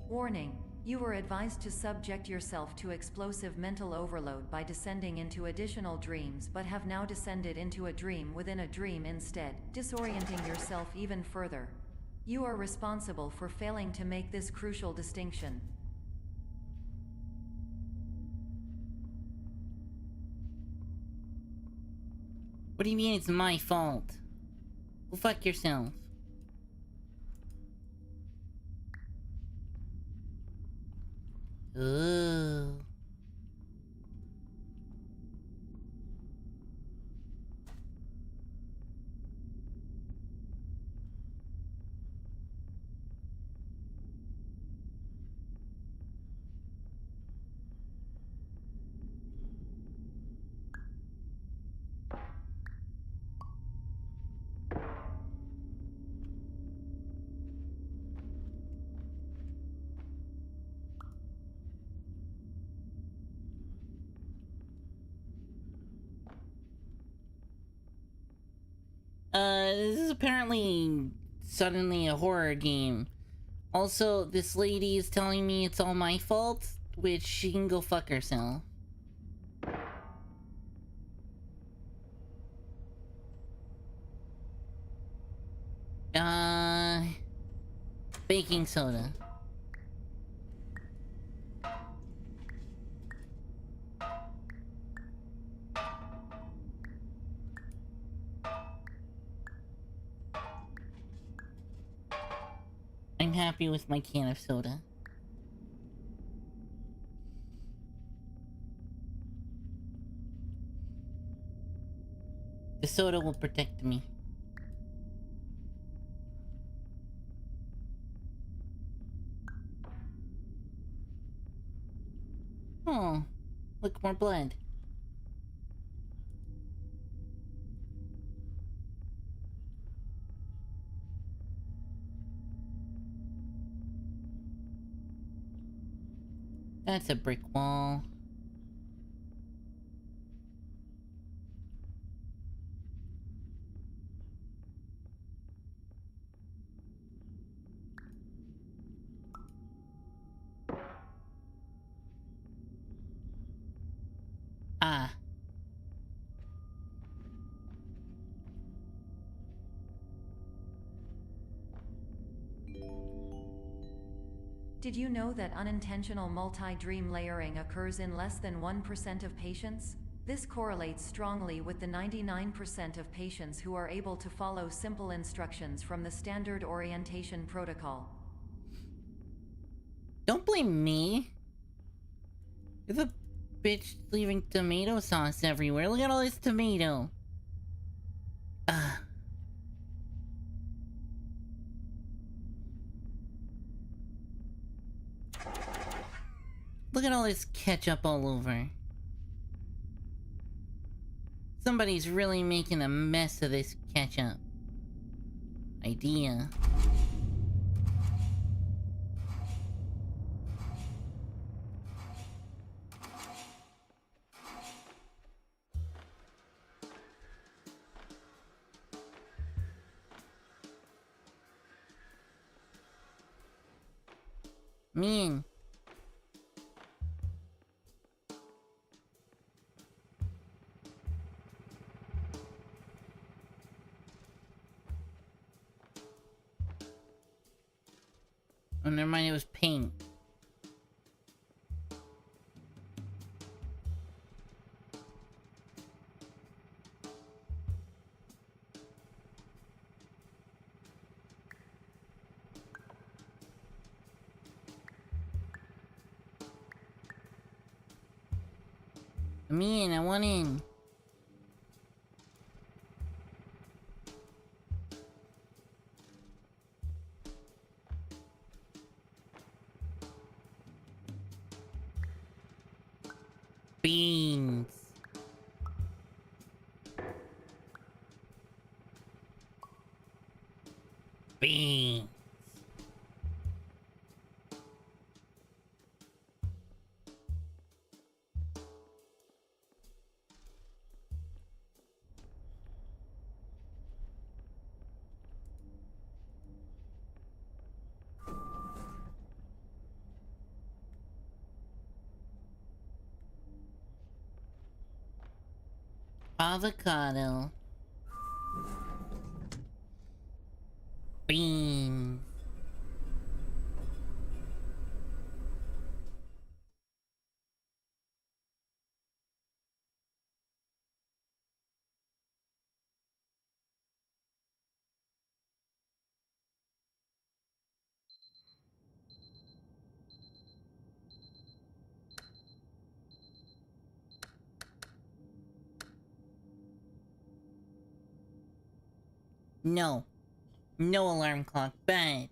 Speaker 5: Warning. You were advised to subject yourself to explosive mental overload by descending into additional dreams, but have now descended into a dream within a dream instead, disorienting yourself even further. You are responsible for failing to make this crucial distinction.
Speaker 2: What do you mean it's my fault? Well, fuck yourself. Ooh. This is apparently suddenly a horror game. Also, this lady is telling me it's all my fault, which she can go fuck herself. Baking soda. I'm happy with my can of soda. The soda will protect me. Oh, look, more blood. That's a brick wall. Ah.
Speaker 5: Did you know that unintentional multi-dream layering occurs in less than 1% of patients? This correlates strongly with the 99% of patients who are able to follow simple instructions from the standard orientation protocol.
Speaker 2: Don't blame me. You're the bitch leaving tomato sauce everywhere. Look at all this tomato. Ah. Look at all this ketchup all over. Somebody's really making a mess of this ketchup. Idea. Mean. Oh, never mind, it was paint. I'm in, I want in. Beans. Beans. Avocado. Beans. No. No alarm clock. Bad.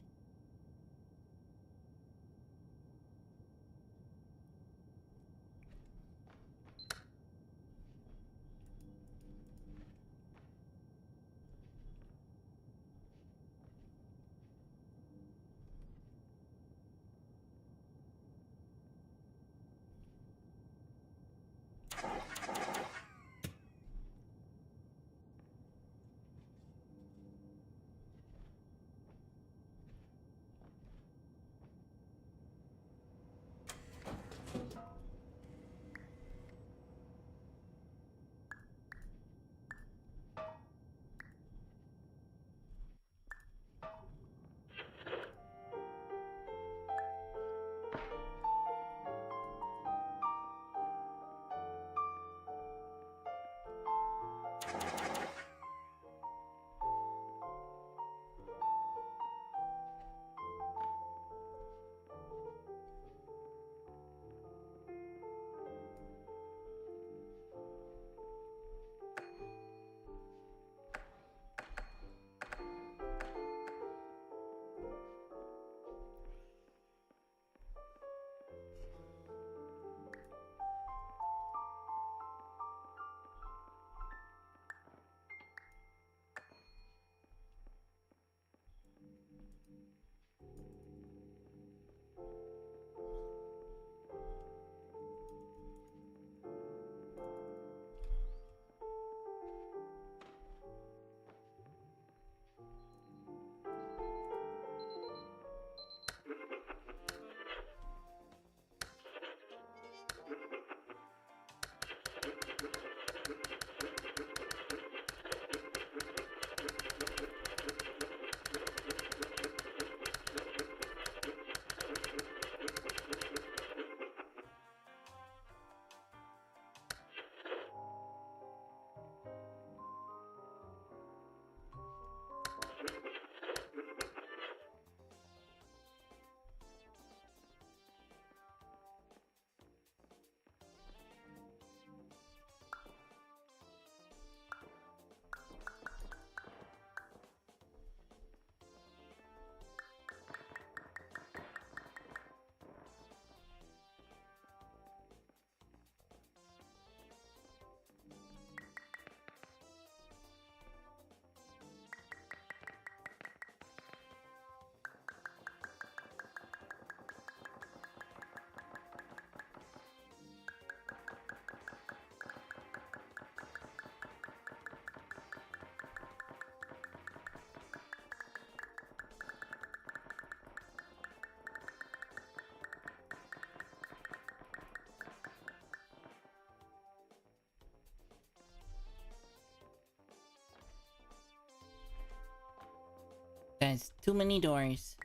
Speaker 2: Guys, too many doors.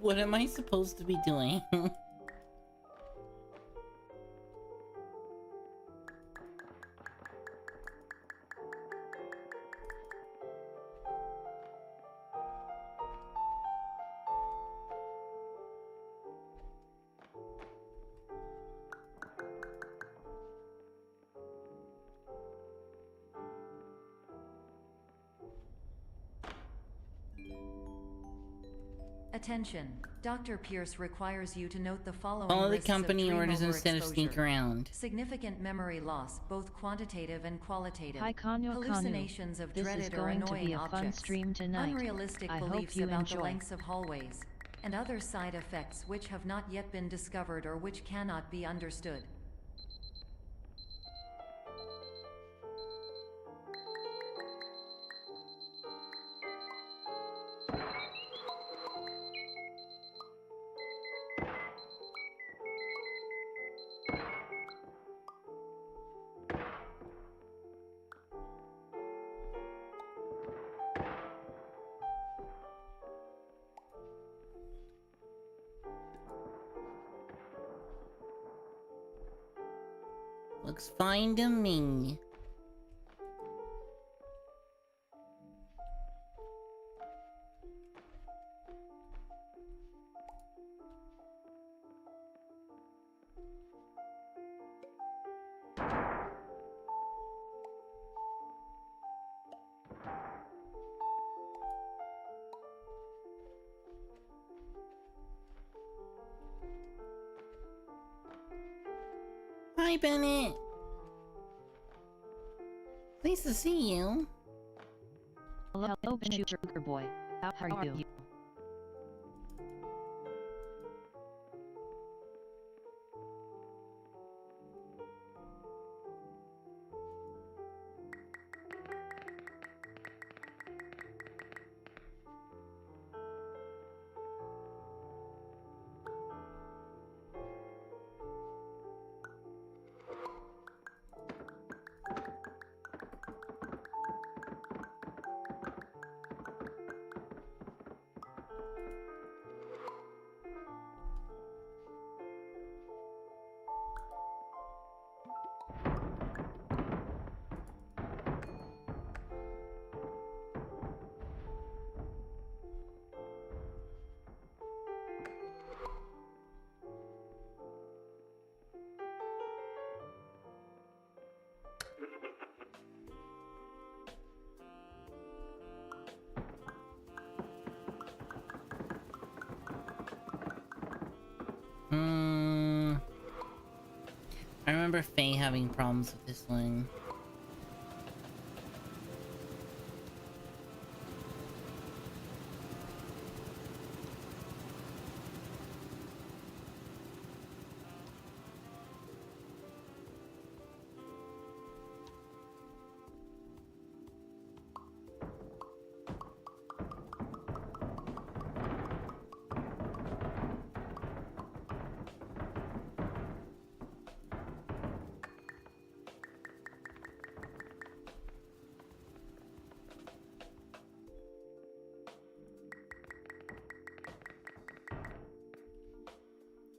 Speaker 2: What am I supposed to be doing?
Speaker 5: Attention. Dr. Pierce requires you to note the following
Speaker 2: Follow the
Speaker 5: risks of
Speaker 2: company
Speaker 5: dream
Speaker 2: orders instead of sneak
Speaker 5: overexposure.
Speaker 2: around.
Speaker 5: Significant memory loss, both quantitative and qualitative.
Speaker 1: Hi Kanyo
Speaker 5: Hallucinations of
Speaker 1: This is
Speaker 5: dreaded or
Speaker 1: going to be
Speaker 5: annoying
Speaker 1: a fun
Speaker 5: objects.
Speaker 1: stream tonight.
Speaker 5: Unrealistic
Speaker 1: I hope
Speaker 5: beliefs
Speaker 1: you
Speaker 5: about the
Speaker 1: enjoy.
Speaker 5: lengths of hallways. And other side effects which have not yet been discovered or which cannot be understood.
Speaker 2: Looks fine to me. Hi, Bennett. Nice to see you.
Speaker 1: Hello, Sugar Boy. How are you?
Speaker 2: I remember Faye having problems with this one.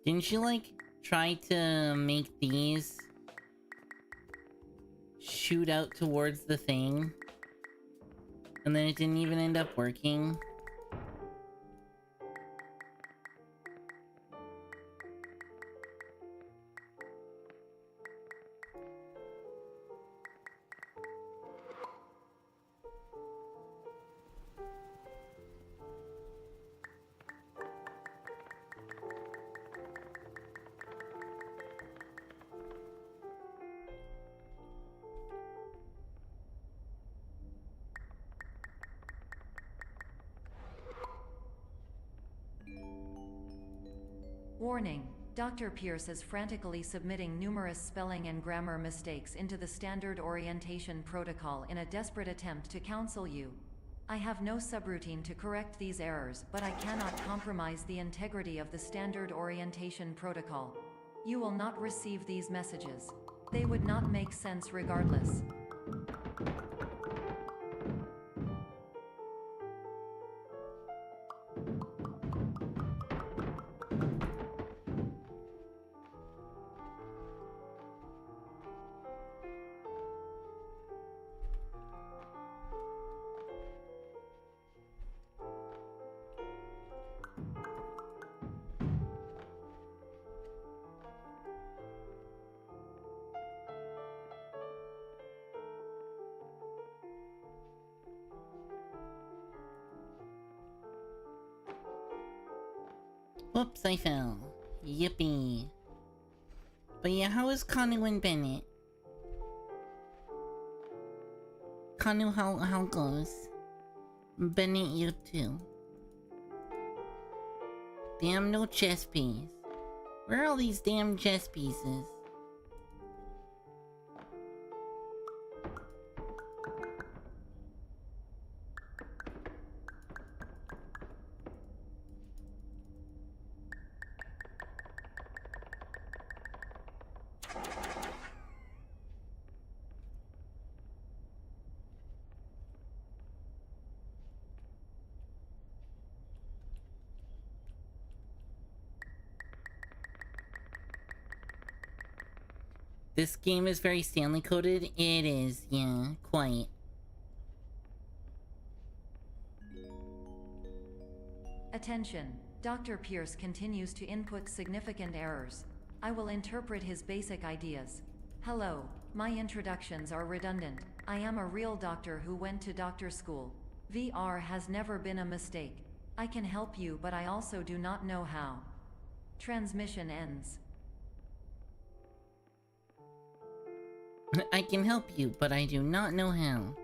Speaker 2: Didn't you, like, try to make these shoot out towards the thing? And then it didn't even end up working?
Speaker 5: Warning. Dr. Pierce is frantically submitting numerous spelling and grammar mistakes into the standard orientation protocol in a desperate attempt to counsel you. I have no subroutine to correct these errors, but I cannot compromise the integrity of the standard orientation protocol. You will not receive these messages. They would not make sense regardless.
Speaker 2: Whoops, I fell. Yippee. But yeah, how is Kanu and Bennett? Kanu, how goes? Bennett, you too. Damn, no chess piece. Where are all these damn chess pieces? This game is very Stanley coded. It is, yeah, quite.
Speaker 5: Attention. Dr. Pierce continues to input significant errors. I will interpret his basic ideas. Hello, my introductions are redundant. I am a real doctor who went to doctor school. VR has never been a mistake. I can help you, but I also do not know how. Transmission ends.
Speaker 2: I can help you, but I do not know how.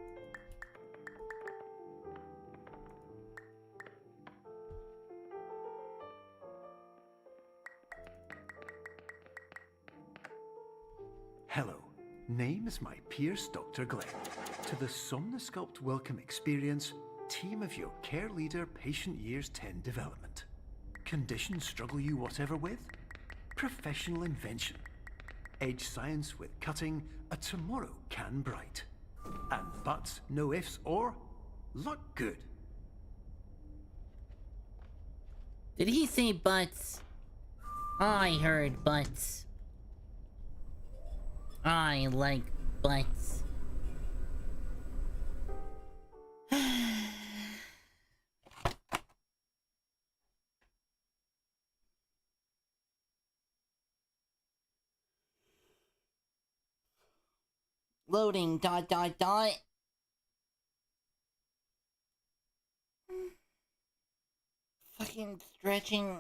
Speaker 4: Hello, name is my Pierce Dr. Glenn. To the Somnosculpt Welcome Experience, team of your care leader patient years 10 development. Conditions struggle you whatever with? Professional invention. Edge science with cutting, a tomorrow can bright. And buts, no ifs or luck good.
Speaker 2: Did he say butts? I heard butts. I like butts. Loading, ... Fucking stretching.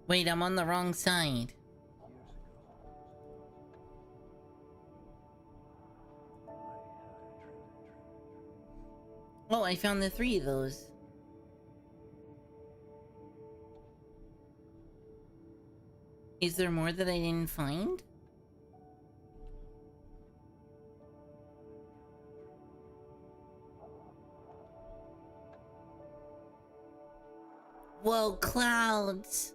Speaker 2: Wait, I'm on the wrong side. Oh, I found the 3 of those. Is there more that I didn't find? Whoa, clouds!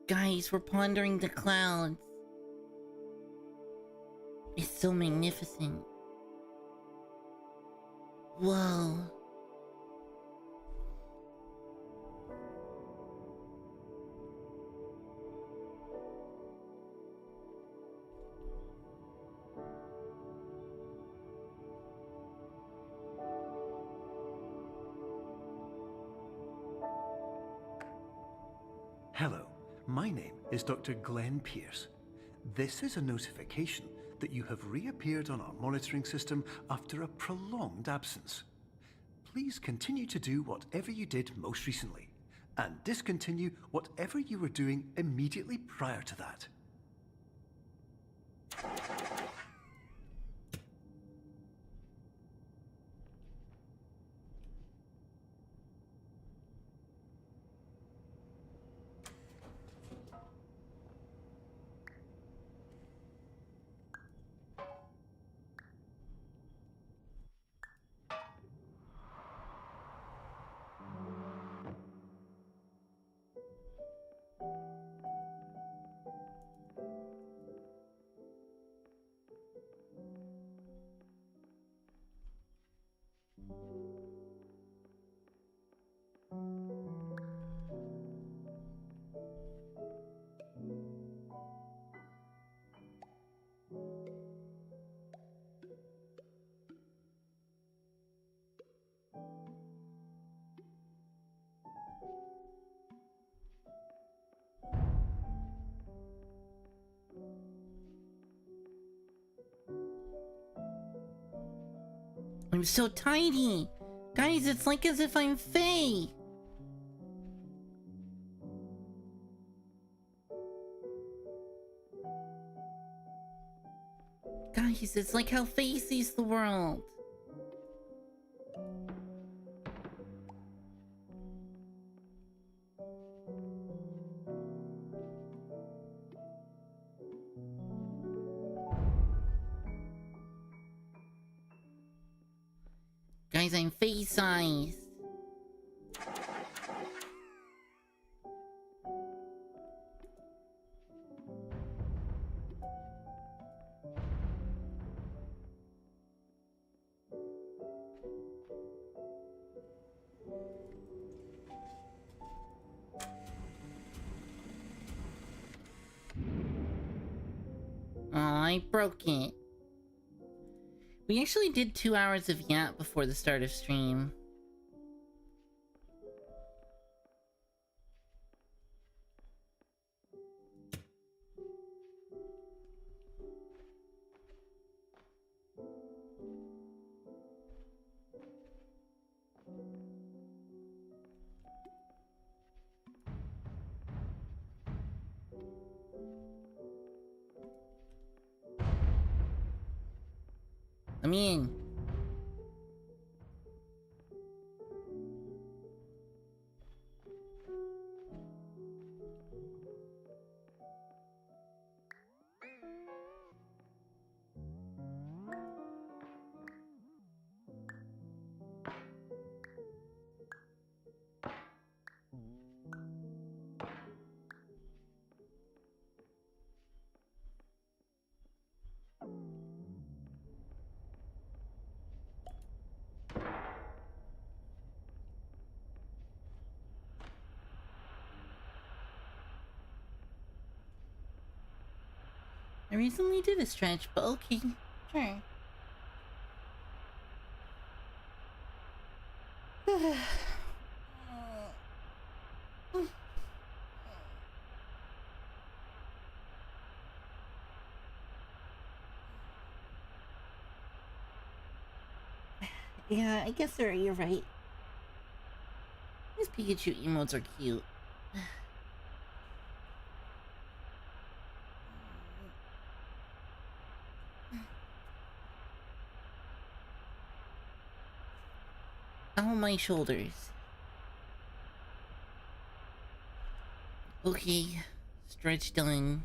Speaker 2: Guys, we're pondering the clouds. It's so magnificent. Whoa.
Speaker 4: Hello, my name is Dr. Glenn Pierce. This is a notification that you have reappeared on our monitoring system after a prolonged absence. Please continue to do whatever you did most recently, and discontinue whatever you were doing immediately prior to that.
Speaker 2: I'm so tiny! Guys, it's like as if I'm Faye! Guys, it's like how Faye sees the world. Guys, I'm face-sized. Oh, I broke it. We actually did 2 hours of yap before the start of stream. I'm in. I recently did a stretch, but okay, sure. Yeah, I guess you're right. These Pikachu emotes are cute. Oh, my shoulders. Okay, stretch done.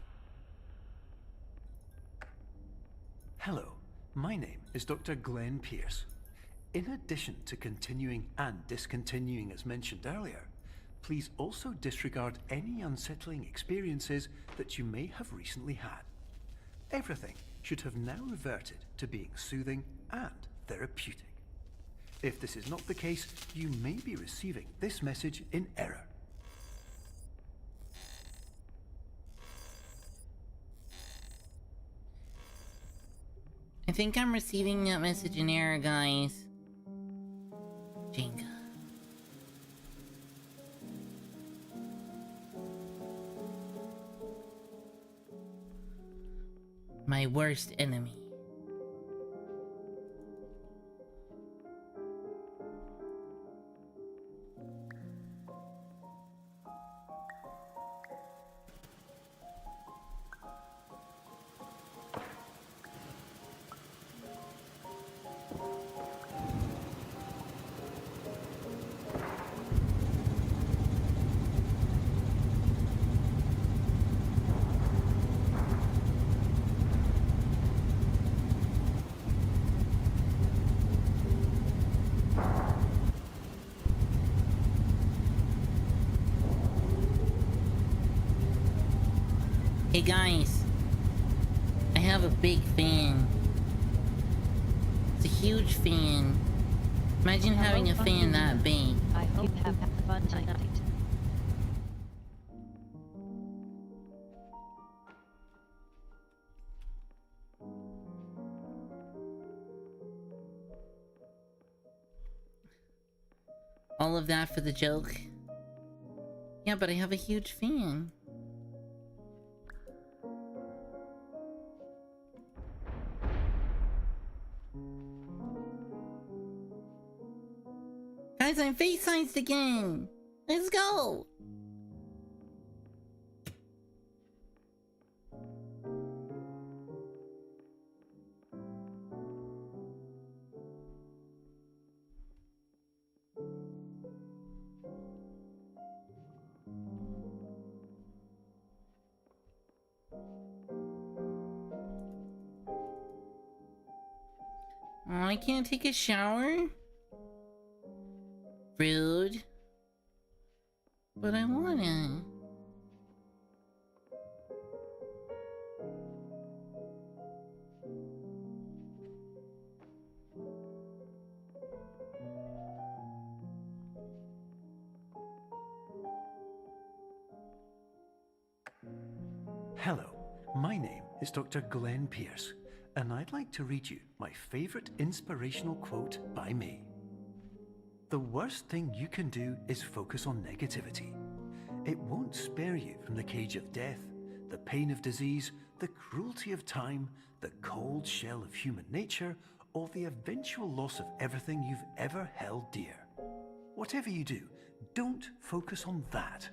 Speaker 4: Hello, my name is Dr. Glenn Pierce. In addition to continuing and discontinuing as mentioned earlier, please also disregard any unsettling experiences that you may have recently had. Everything should have now reverted to being soothing and therapeutic. If this is not the case, you may be receiving this message in error.
Speaker 2: I think I'm receiving that message in error, guys. Jenga. My worst enemy. Hey guys, I have a big fan. It's a huge fan. Imagine having a fan that big.
Speaker 1: I hope you have fun tonight.
Speaker 2: All of that for the joke? Yeah, but I have a huge fan. Guys, I'm face-sized again! Let's go! Oh, I can't take a shower? Rude. But I wanna.
Speaker 4: Hello, my name is Dr. Glenn Pierce, and I'd like to read you my favourite inspirational quote by me. The worst thing you can do is focus on negativity. It won't spare you from the cage of death, the pain of disease, the cruelty of time, the cold shell of human nature, or the eventual loss of everything you've ever held dear. Whatever you do, don't focus on that.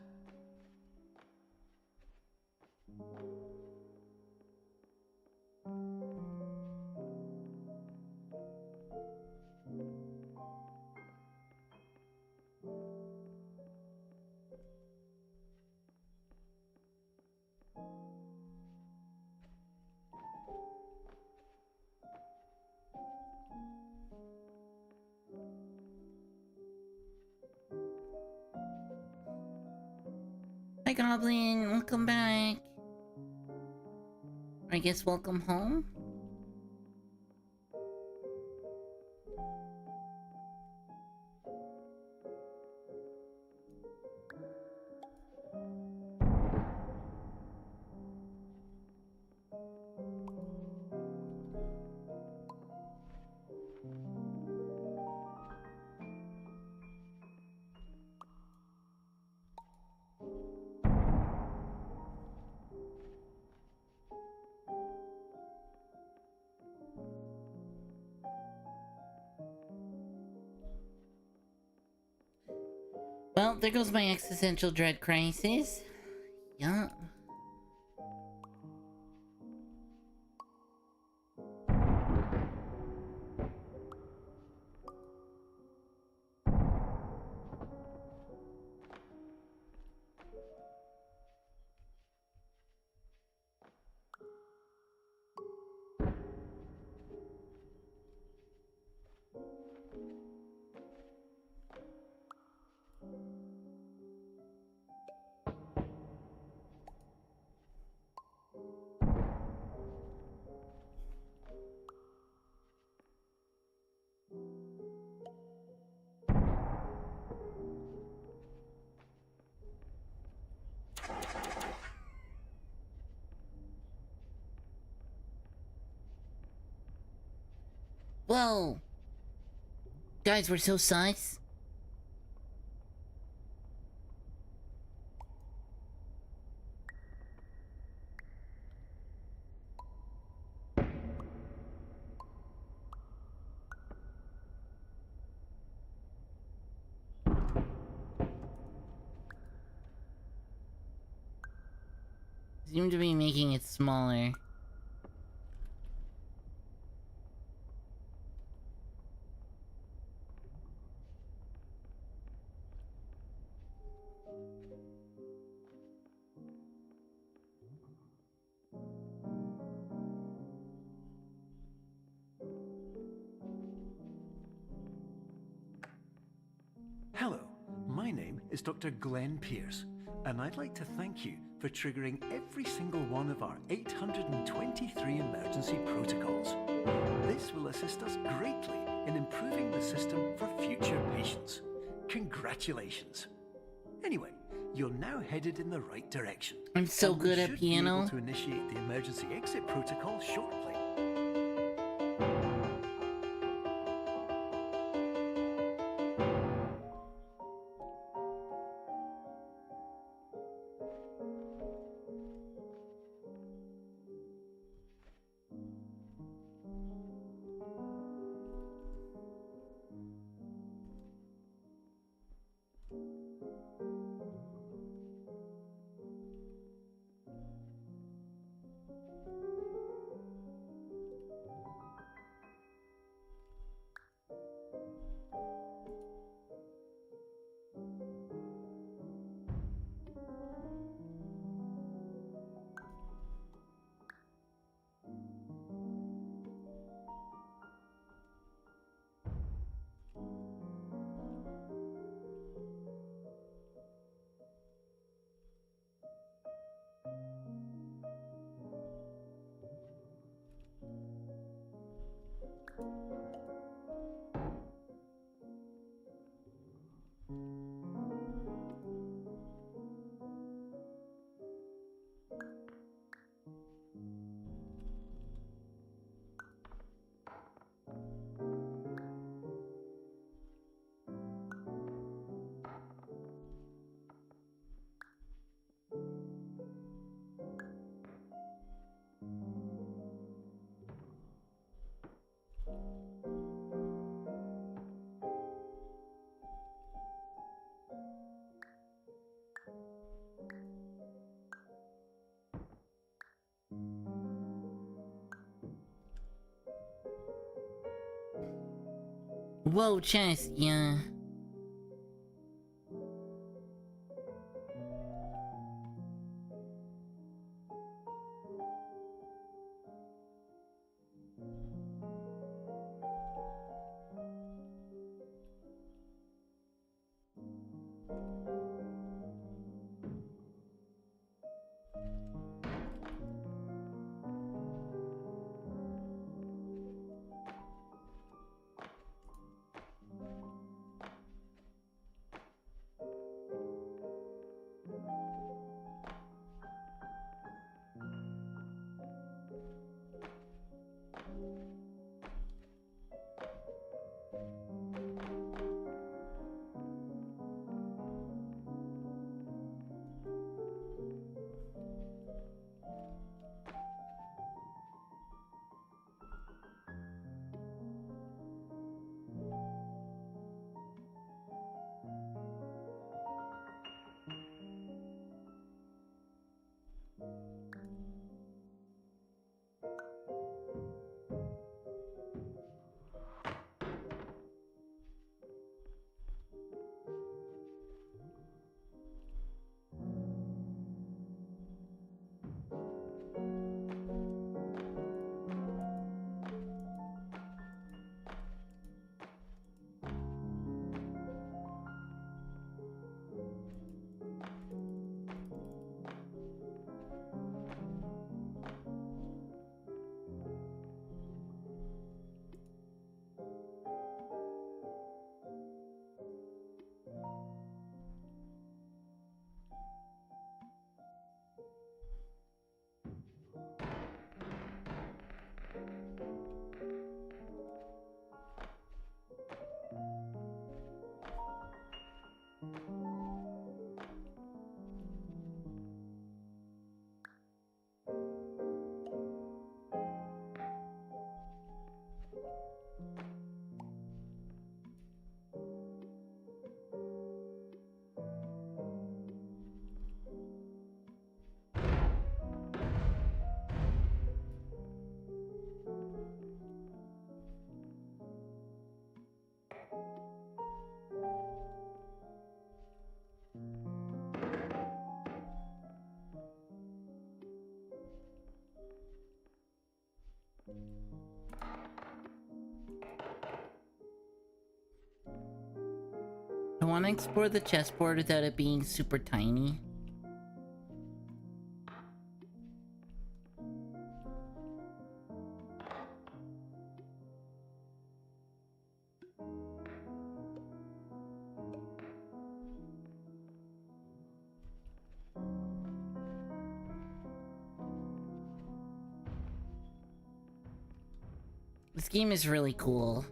Speaker 2: Hi, Goblin. Welcome back. I guess welcome home? Well, there goes my existential dread crisis. Yeah. Whoa! Guys, we're so sus. Seem to be making it smaller.
Speaker 4: Hello, my name is Dr. Glenn Pierce, and I'd like to thank you for triggering every single one of our 823 emergency protocols. This will assist us greatly in improving the system for future patients. Congratulations. Anyway, you're now headed in the right direction.
Speaker 2: I'm so
Speaker 4: and we
Speaker 2: good at
Speaker 4: should be
Speaker 2: piano.
Speaker 4: able to initiate the emergency exit protocol shortly.
Speaker 2: Whoa, chest, yeah. I want to explore the chessboard without it being super tiny. This game is really cool.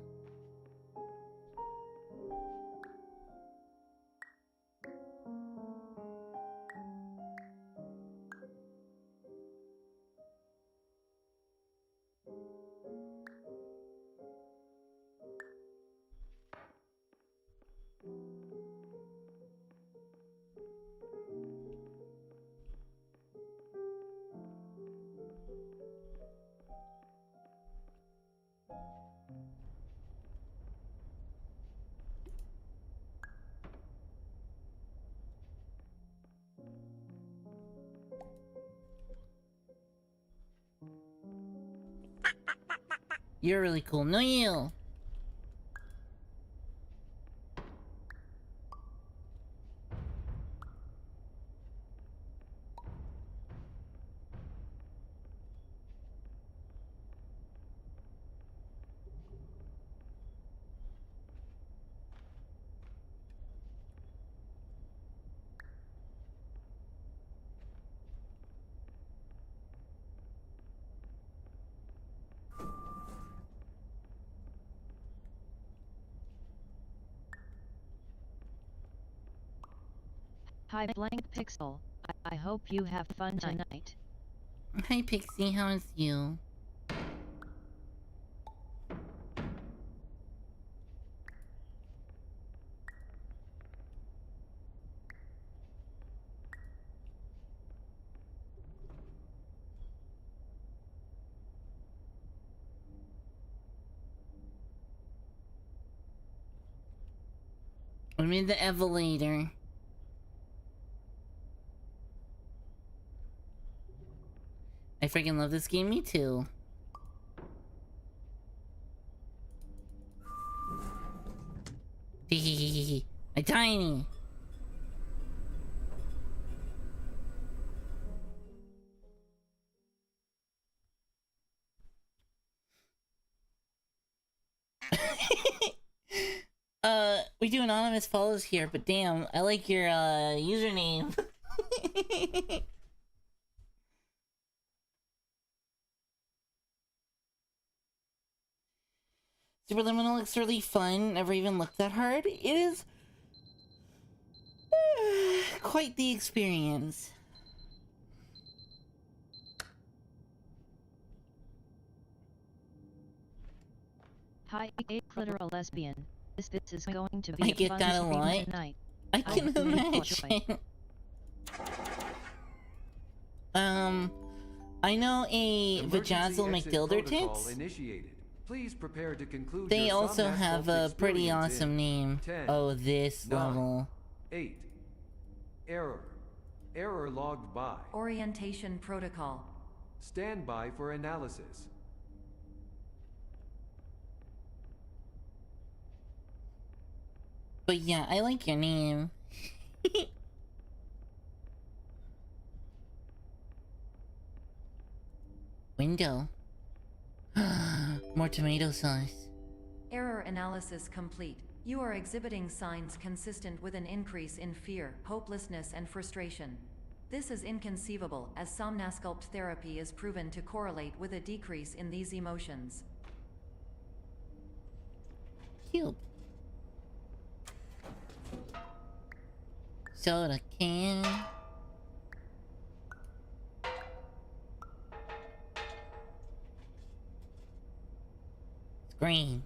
Speaker 2: You're really cool. No, you.
Speaker 1: Hi Blank Pixel, I hope you have fun tonight.
Speaker 2: Hi Pixie, how's you? I'm in the elevator. I freaking love this game, me too. I'm tiny. We do anonymous follows here, but damn, I like your username. Superliminal looks really fun. Never even looked that hard. It is quite the experience.
Speaker 1: Hi, clitoral lesbian. This is going to be
Speaker 2: I
Speaker 1: a
Speaker 2: get
Speaker 1: fun
Speaker 2: that a
Speaker 1: stream
Speaker 2: lot.
Speaker 1: tonight.
Speaker 2: I can
Speaker 1: hope you
Speaker 2: imagine. I know a Vajazzle McDilder Tits.
Speaker 6: Initiated. Please prepare to conclude.
Speaker 2: They
Speaker 6: your
Speaker 2: also have a pretty
Speaker 6: experience
Speaker 2: awesome
Speaker 6: in
Speaker 2: name.
Speaker 6: 10,
Speaker 2: Oh, this
Speaker 6: 9,
Speaker 2: level.
Speaker 6: 8. Error. Error logged by.
Speaker 5: Orientation protocol.
Speaker 6: Stand by for analysis.
Speaker 2: But yeah, I like your name. Window. More tomato sauce.
Speaker 5: Error analysis complete. You are exhibiting signs consistent with an increase in fear, hopelessness, and frustration. This is inconceivable, as Somnasculpt therapy is proven to correlate with a decrease in these emotions.
Speaker 2: Cute. Soda can. Screen.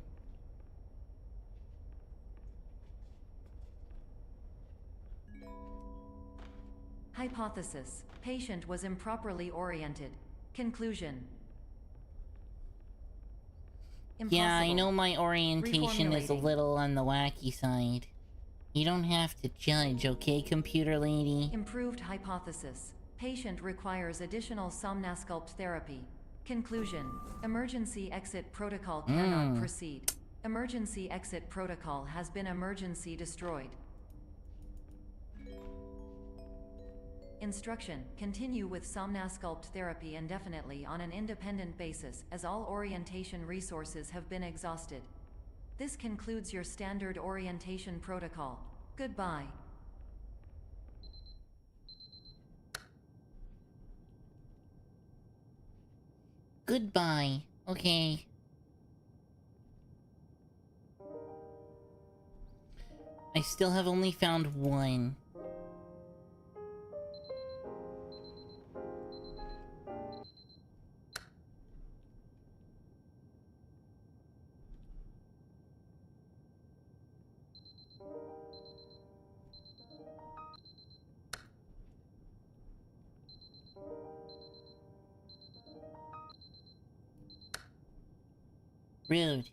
Speaker 5: Hypothesis. Patient was improperly oriented. Conclusion.
Speaker 2: Yeah, I
Speaker 5: Impossible.
Speaker 2: know my orientation is a
Speaker 5: Reformulating.
Speaker 2: little on the wacky side. You don't have to judge, okay, computer lady?
Speaker 5: Improved hypothesis. Patient requires additional Somnasculpt therapy. Conclusion. Emergency exit protocol cannot proceed. Emergency exit protocol has been emergency destroyed. Instruction. Continue with Somnasculpt therapy indefinitely on an independent basis, as all orientation resources have been exhausted. This concludes your standard orientation protocol. Goodbye.
Speaker 2: Goodbye. Okay. I still have only found one. Rude.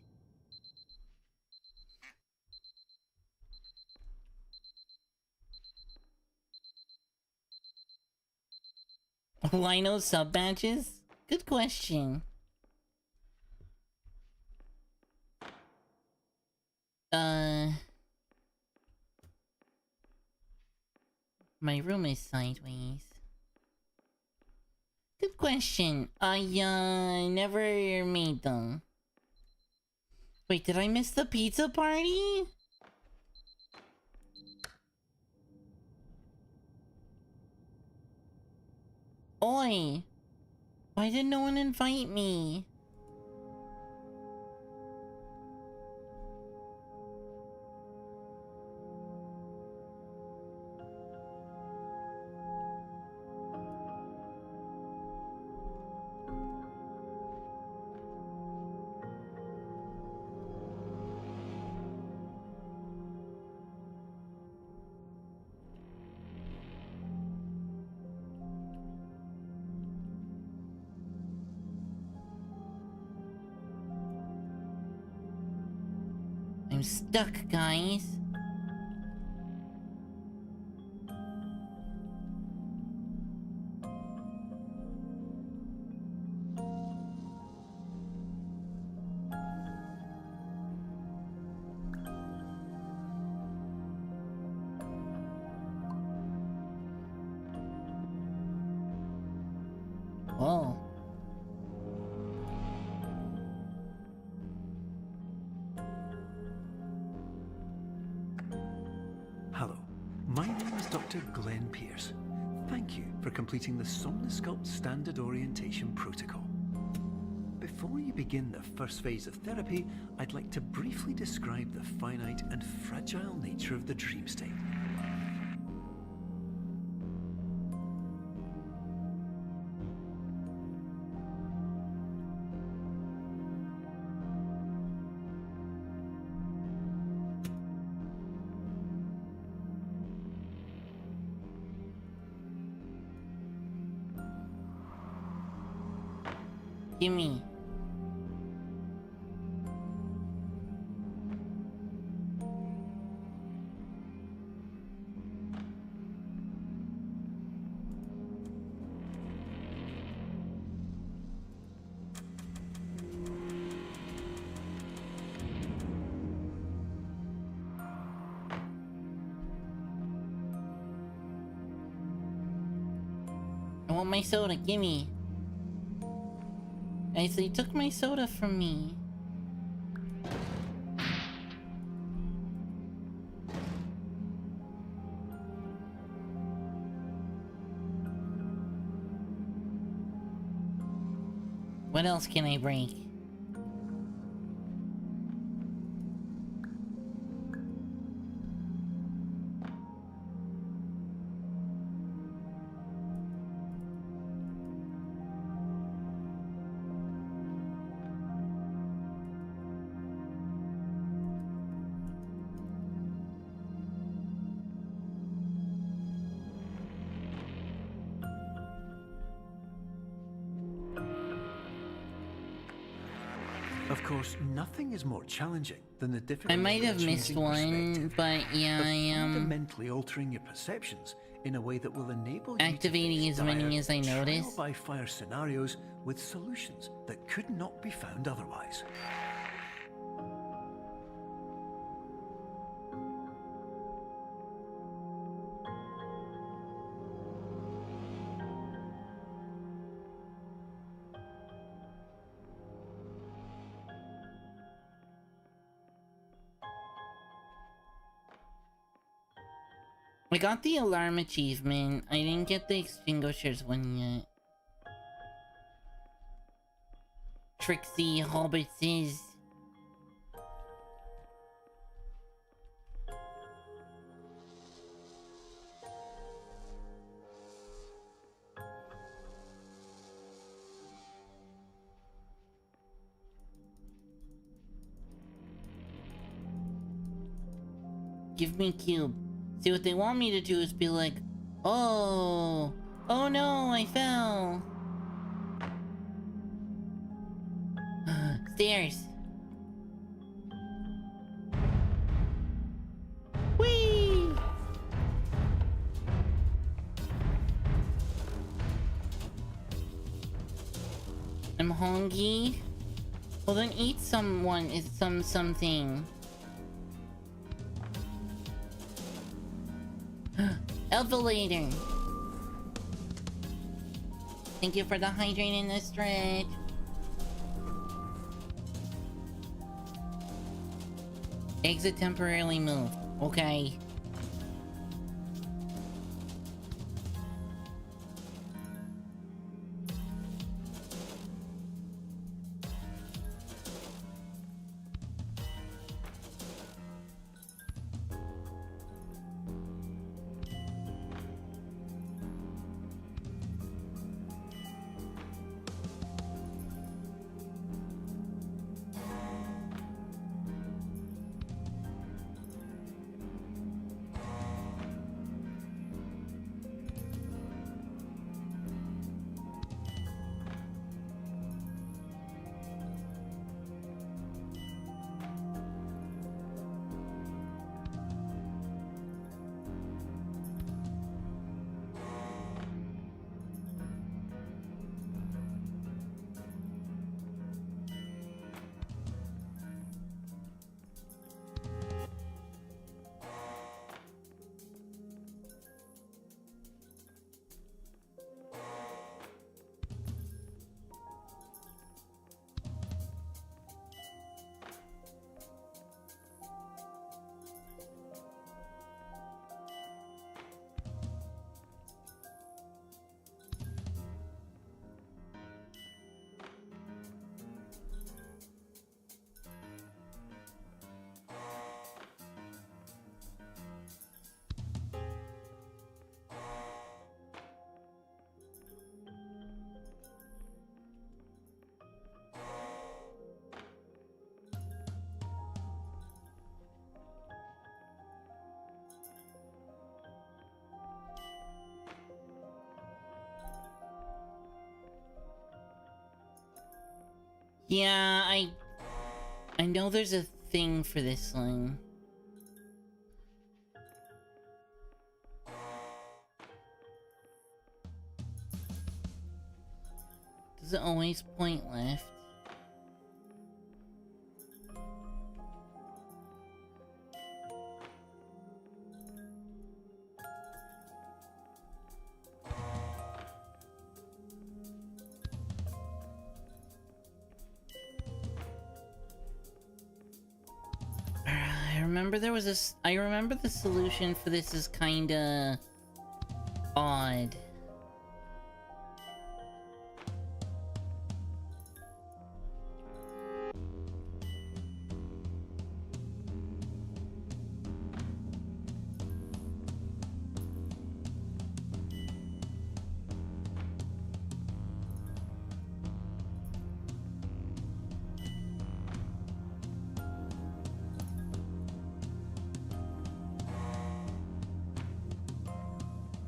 Speaker 2: Lino sub badges? Good question. My room is sideways. Good question. I never made them. Wait, did I miss the pizza party? Oi! Why did no one invite me? I'm stuck, guys.
Speaker 4: Dr. Glenn Pierce. Thank you for completing the Somnosculpt Standard Orientation Protocol. Before you begin the first phase of therapy, I'd like to briefly describe the finite and fragile nature of the dream state.
Speaker 2: Gimme. I want my soda, gimme. Guys, they took my soda from me. What else can I break?
Speaker 4: Of course, nothing is more challenging than the difficulty
Speaker 2: I might have
Speaker 4: of
Speaker 2: missed
Speaker 4: changing
Speaker 2: one,
Speaker 4: perspective,
Speaker 2: but yeah,
Speaker 4: of
Speaker 2: I am
Speaker 4: fundamentally altering your perceptions in a way that will enable you
Speaker 2: activating
Speaker 4: to
Speaker 2: as
Speaker 4: face
Speaker 2: many
Speaker 4: dire
Speaker 2: as I notice.
Speaker 4: trial by fire scenarios with solutions that could not be found otherwise.
Speaker 2: I got the alarm achievement. I didn't get the extinguishers one yet. Trixie Hobbitses. Give me cube. See, what they want me to do is be like, oh no, I fell. Stairs. Whee! I'm hungry. Well, then eat something. Elevator. Thank you for the hydrate in the stretch. Exit temporarily moved. Okay. Yeah, I know there's a thing for this one. Does it always point left? I remember the solution for this is kinda odd.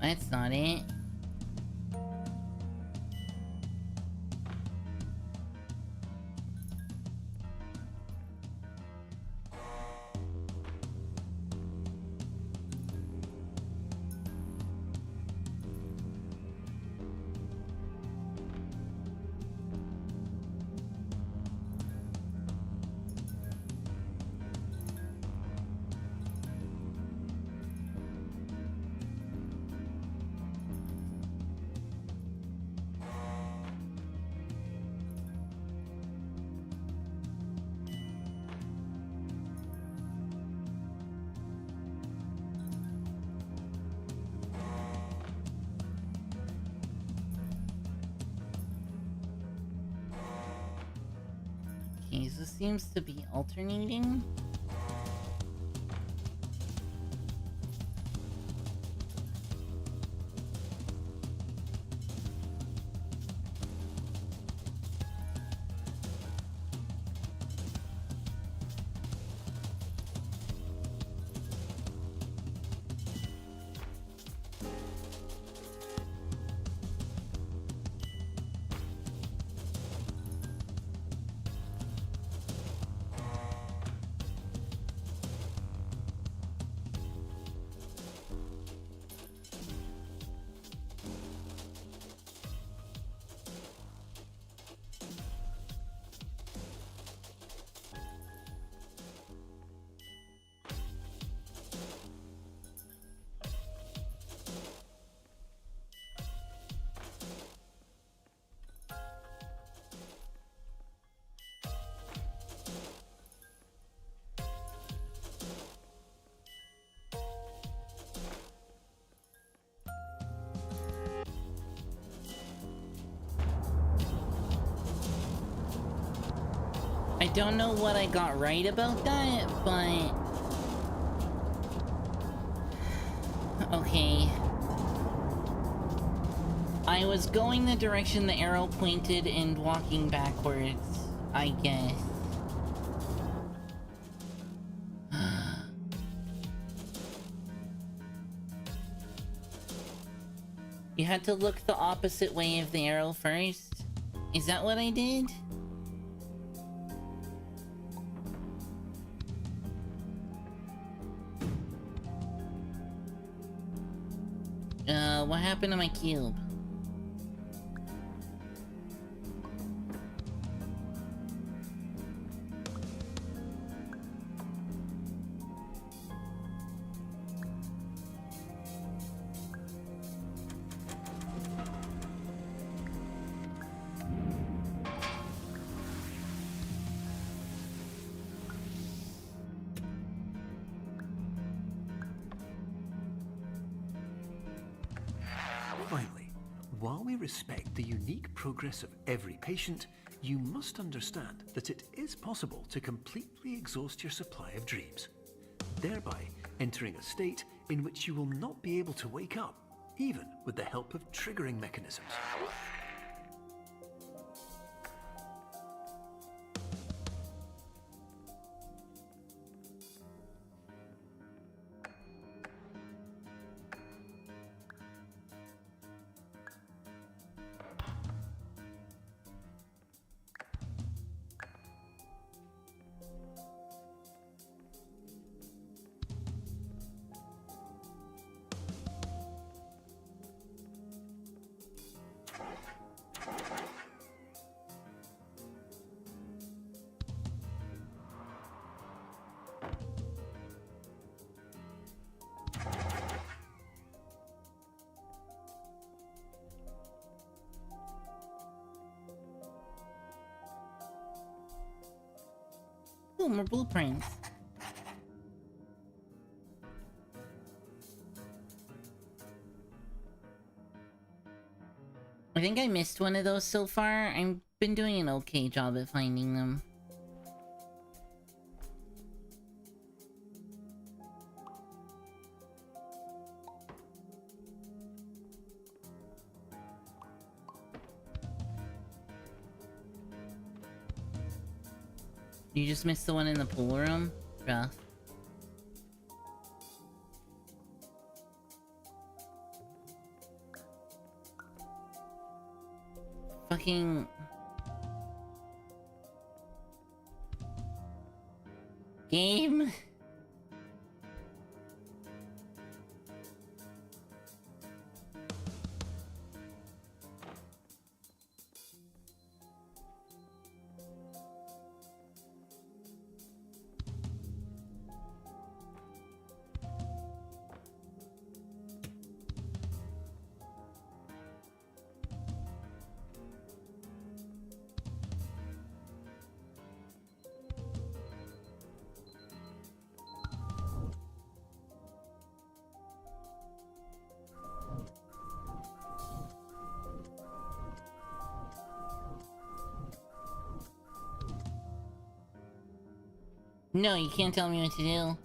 Speaker 2: That's not it. Okay, so this seems to be alternating. I don't know what I got right about that, but... Okay. I was going the direction the arrow pointed and walking backwards, I guess. You had to look the opposite way of the arrow first? Is that what I did? What happened to my cube?
Speaker 4: Finally, while we respect the unique progress of every patient, you must understand that it is possible to completely exhaust your supply of dreams, thereby entering a state in which you will not be able to wake up, even with the help of triggering mechanisms.
Speaker 2: Ooh, more blueprints. I think I missed one of those so far. I've been doing an okay job at finding them. You just missed the one in the pool room? Rough. Fucking... game? No, you can't tell me what to do.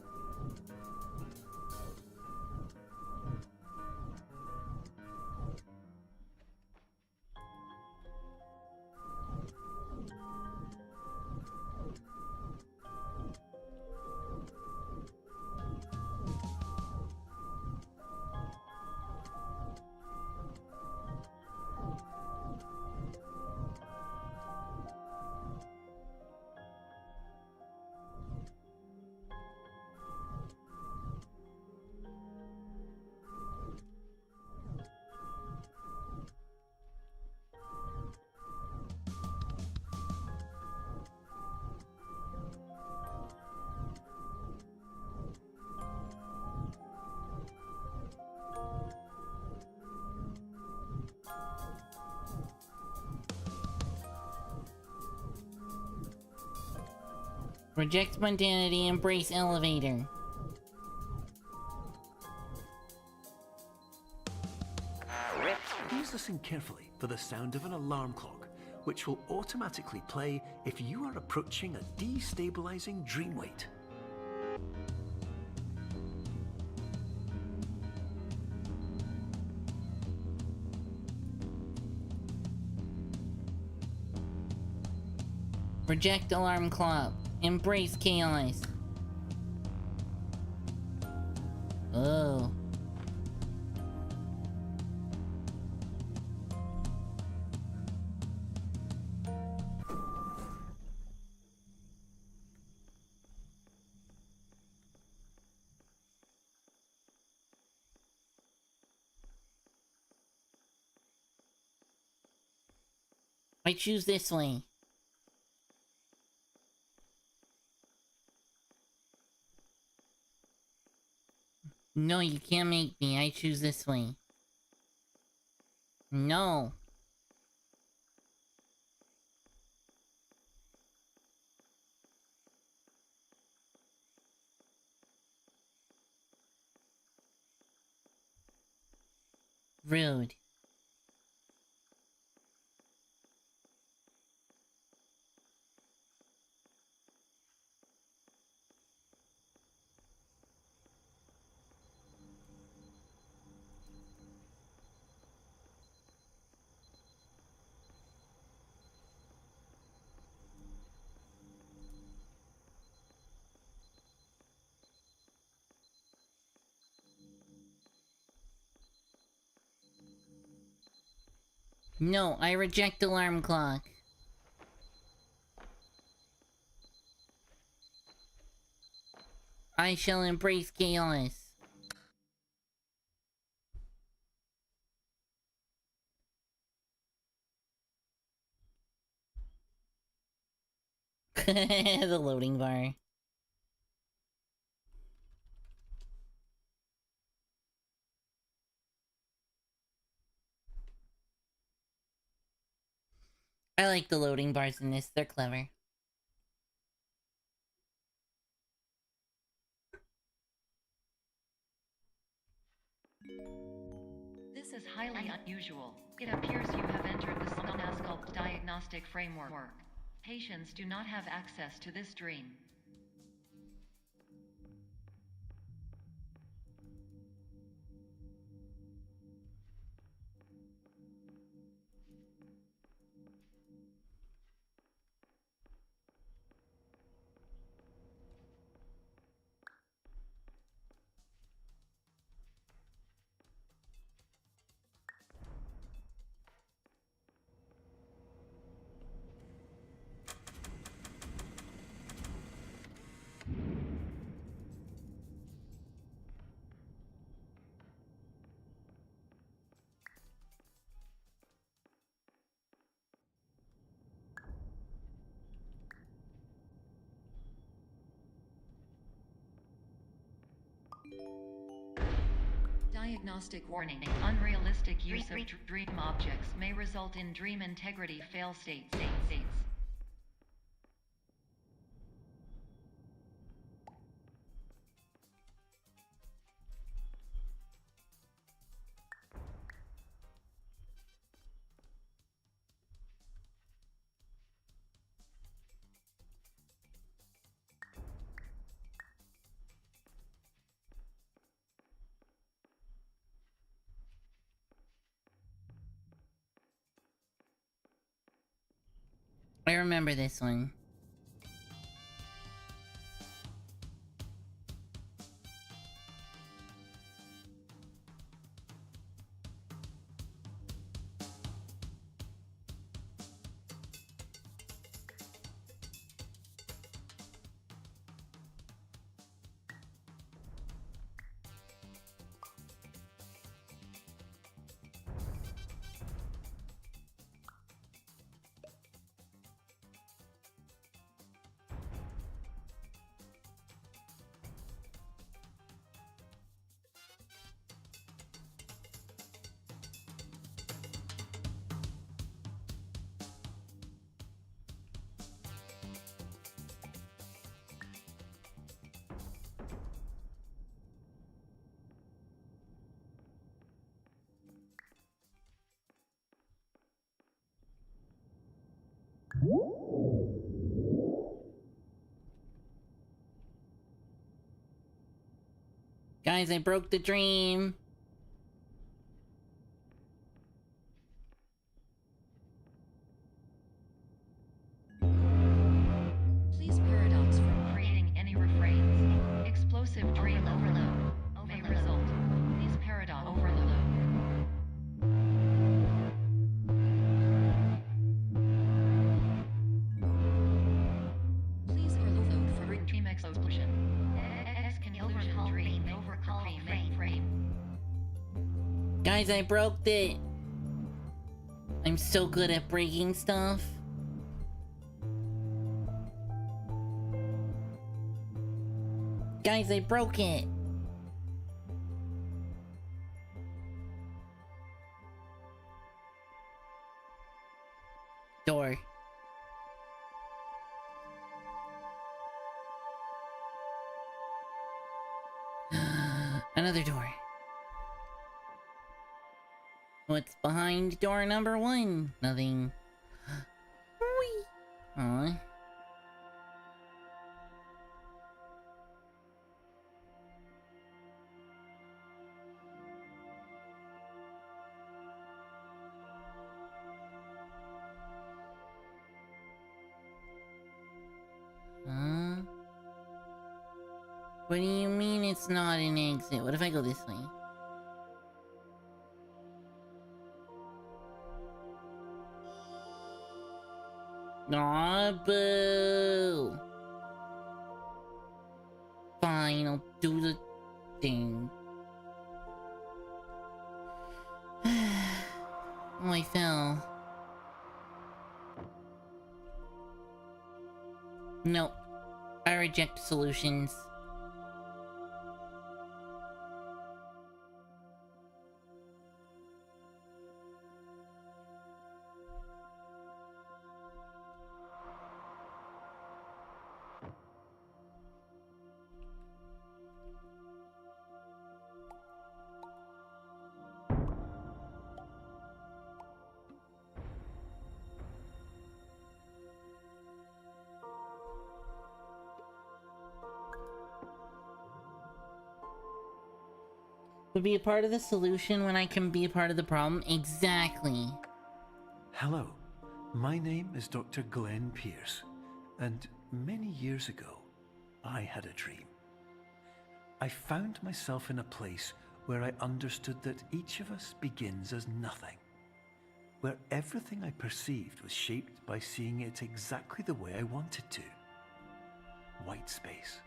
Speaker 2: Reject mundanity, embrace elevator.
Speaker 4: Please listen carefully for the sound of an alarm clock, which will automatically play if you are approaching a destabilizing dream weight.
Speaker 2: Reject alarm clock. Embrace chaos. Oh. I choose this way. No, you can't make me. I choose this way. No. Rude. No, I reject alarm clock. I shall embrace chaos. The loading bar. I like the loading bars in this, they're clever.
Speaker 5: It appears you have entered the Somnasculpt diagnostic framework. Patients do not have access to this dream. Diagnostic warning. Unrealistic use of dream objects may result in dream integrity fail states.
Speaker 2: I remember this one. Guys, I broke the dream.
Speaker 5: Please paradox from creating any refrains. Explosive dream overload may result. Please paradox overload. Please overload for dream explosion. Exclusion dream overcall frame.
Speaker 2: Guys, I broke it. I'm so good at breaking stuff. Guys, I broke it. Door. Another door. What's behind door number 1? Nothing. Whee! Aw. What do you mean it's not an exit? What if I go this way? Aw, boo! Fine, I'll do the thing. Oh, I fell. Nope. I reject solutions. Would be a part of the solution when I can be a part of the problem. Exactly.
Speaker 4: Hello, my name is Dr. Glenn Pierce, and many years ago, I had a dream. I found myself in a place where I understood that each of us begins as nothing, where everything I perceived was shaped by seeing it exactly the way I wanted to. White space.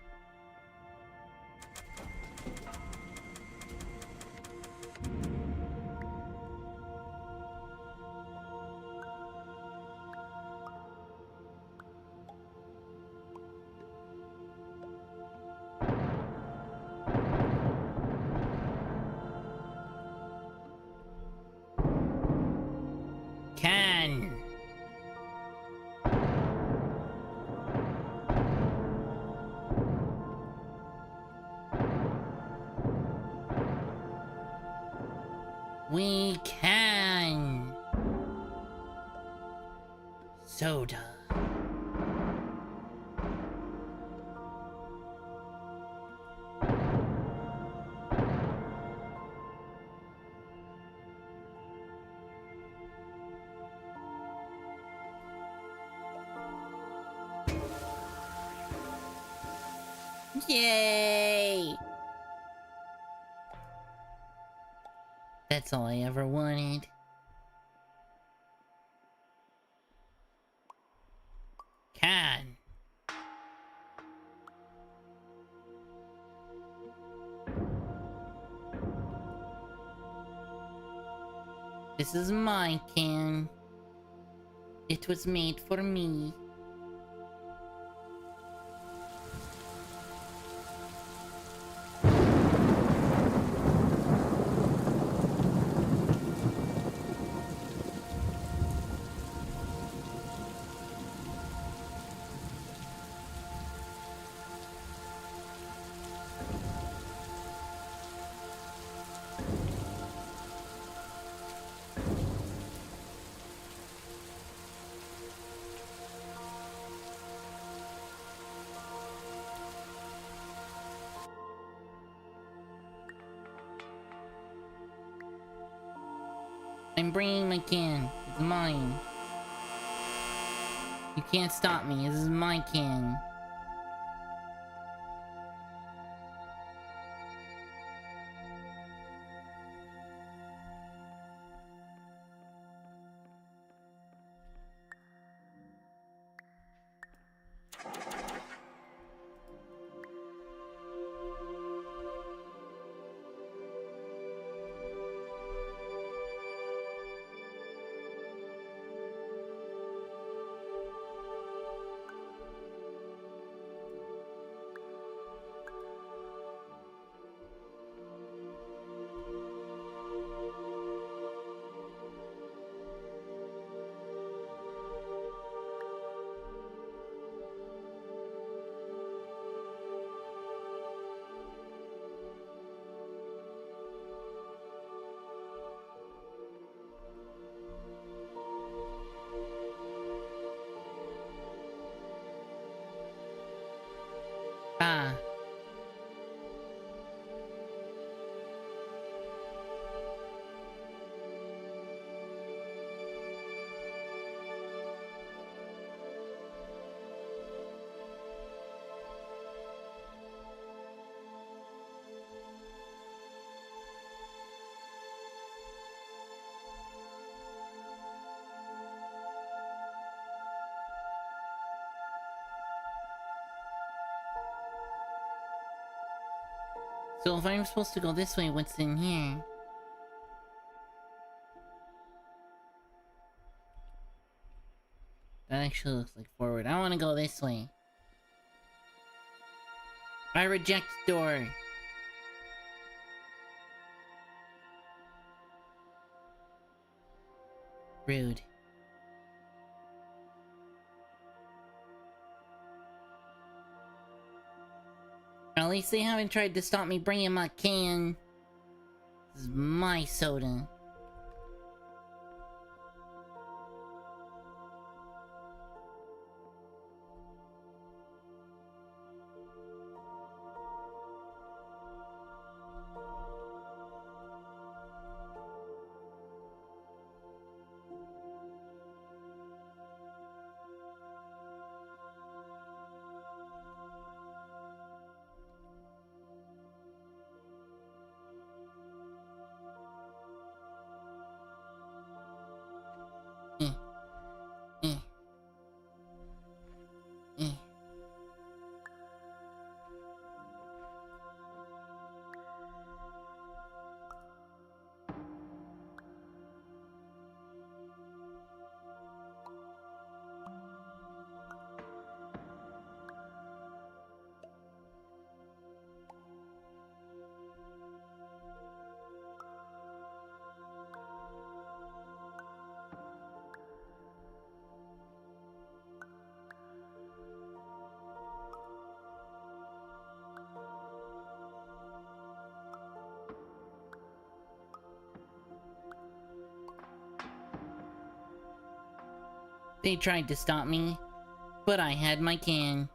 Speaker 2: Can. We can. Soda. Yay! That's all I ever wanted. Can. This is my can. It was made for me. I'm bringing my can. It's mine. You can't stop me. This is my can. Ah. So if I'm supposed to go this way, what's in here? That actually looks like forward. I want to go this way. I reject door. Rude. At least they haven't tried to stop me bringing my can. This is my soda. They tried to stop me, but I had my can.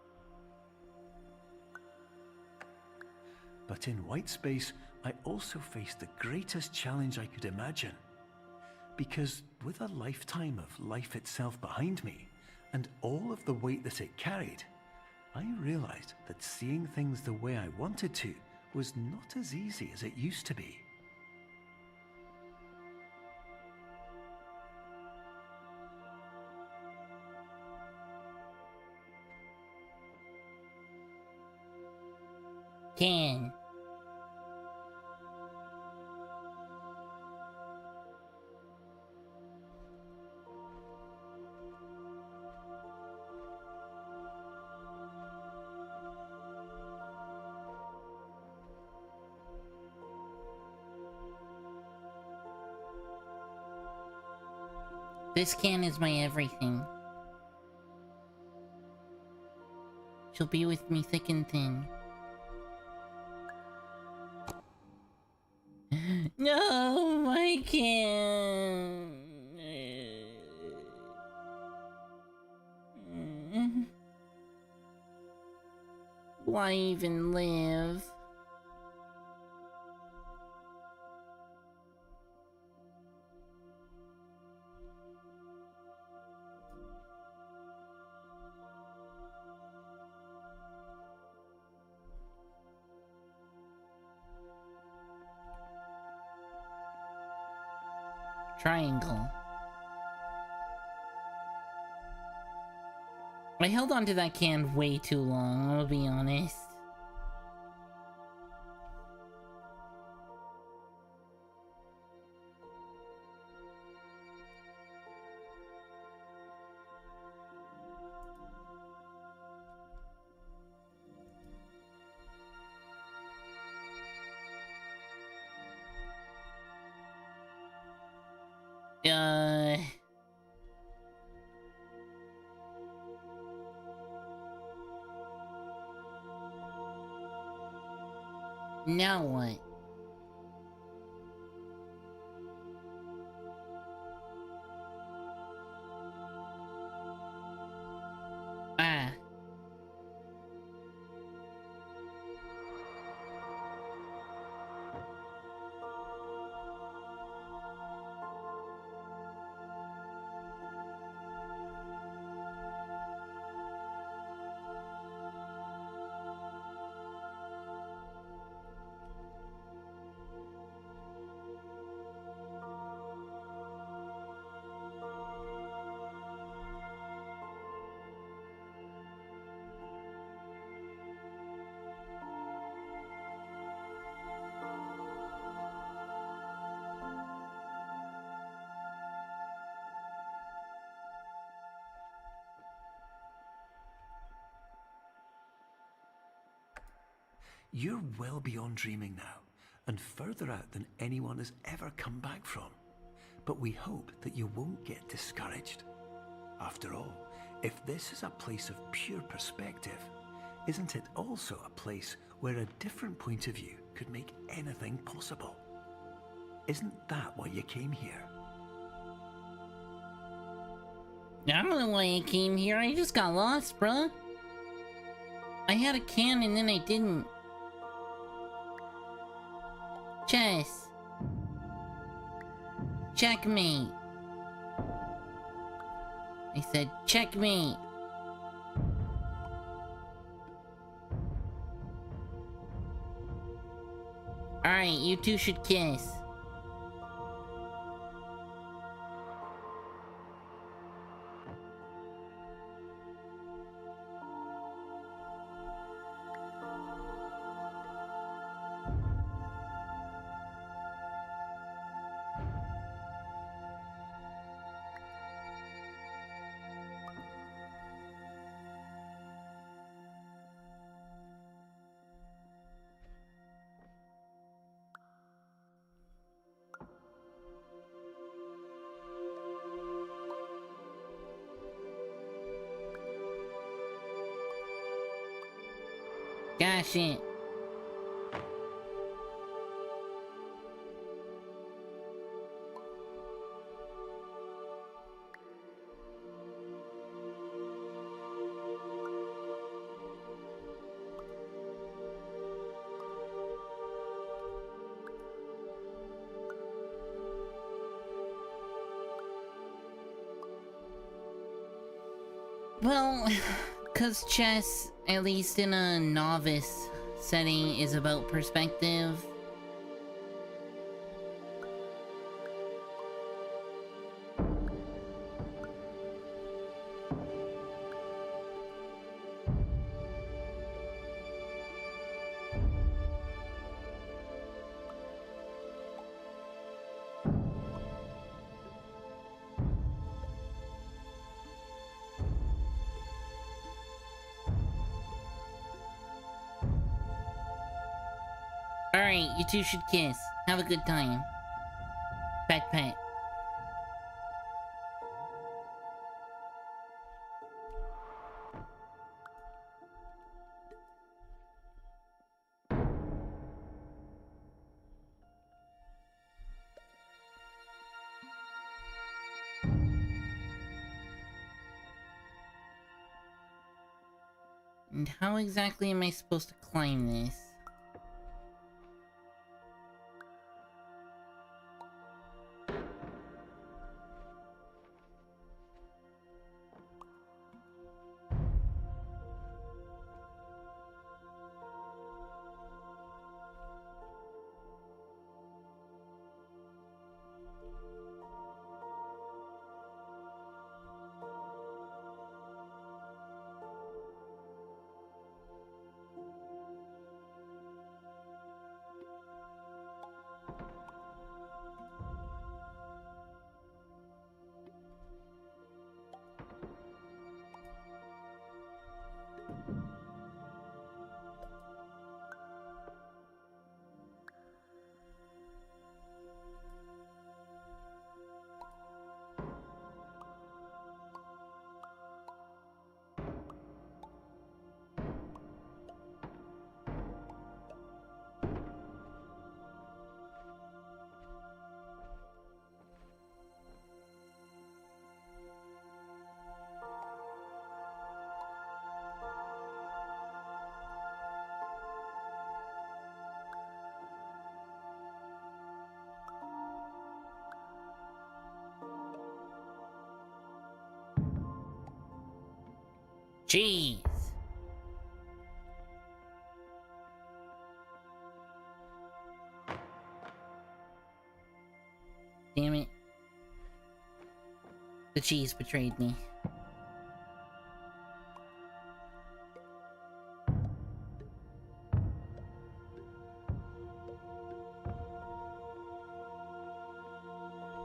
Speaker 4: But in white space, I also faced the greatest challenge I could imagine. Because with a lifetime of life itself behind me, and all of the weight that it carried, I realized that seeing things the way I wanted to was not as easy as it used to be.
Speaker 2: Can. This can is my everything. She'll be with me thick and thin. No, I can't. Why even live? Triangle. I held on to that can way too long, I'll be honest. Now what? Ah.
Speaker 4: You're well beyond dreaming now, and further out than anyone has ever come back from. But we hope that you won't get discouraged. After all, if this is a place of pure perspective, isn't it also a place where a different point of view could make anything possible? Isn't that why you came here?
Speaker 2: I don't know why I came here, I just got lost, bruh. I had a can and then I didn't. Chess. Checkmate. I said checkmate. Alright, you two should kiss. Gosh it. Well, cause chess, at least in a novice setting, is about perspective. Alright, you two should kiss. Have a good time. Pet pet. And how exactly am I supposed to climb this? Jeez. Damn it. The cheese betrayed me.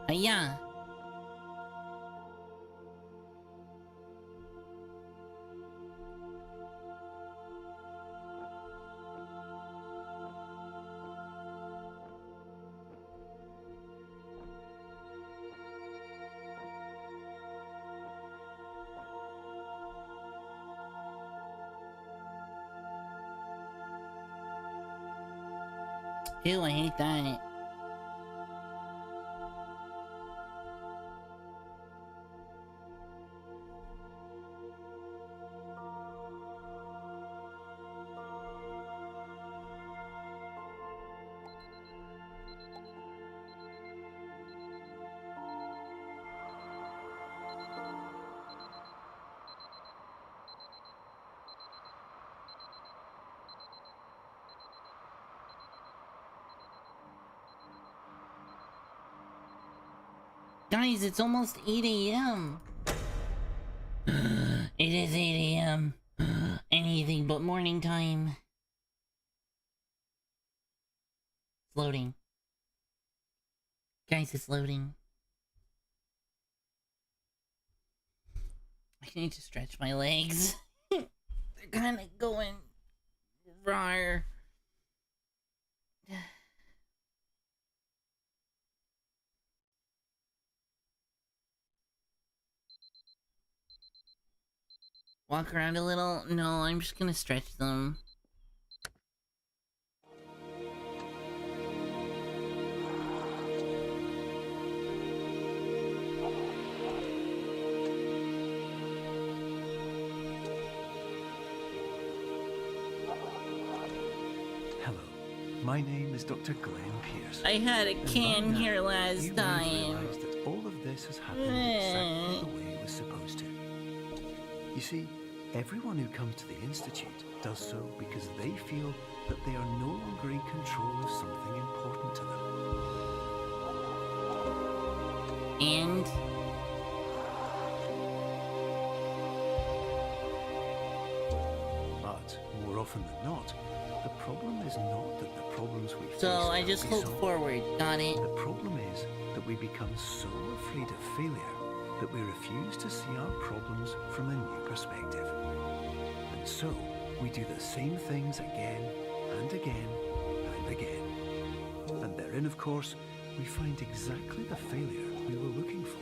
Speaker 2: Hiya. Ew, I hate that. Guys, it's almost 8 a.m. It is 8 a.m. Anything but morning time. It's loading. Guys, it's loading. I need to stretch my legs. They're kind of going raw. Walk around a little? No, I'm just gonna stretch them.
Speaker 4: Hello, my name is Dr. Glenn Pierce.
Speaker 2: I had a can here
Speaker 4: you
Speaker 2: last
Speaker 4: will
Speaker 2: time.
Speaker 4: realize that all of this has happened exactly the way it was supposed to. You see, everyone who comes to the Institute does so because they feel that they are no longer in control of something important to them.
Speaker 2: And
Speaker 4: But more often than not, the problem is not that the problems we face
Speaker 2: so I
Speaker 4: can't
Speaker 2: just
Speaker 4: be
Speaker 2: hope
Speaker 4: solved.
Speaker 2: forward. Got it.
Speaker 4: The problem is that we become so afraid of failure that we refuse to see our problems from a new perspective. And so, we do the same things again and again and again. And therein, of course, we find exactly the failure we were looking for.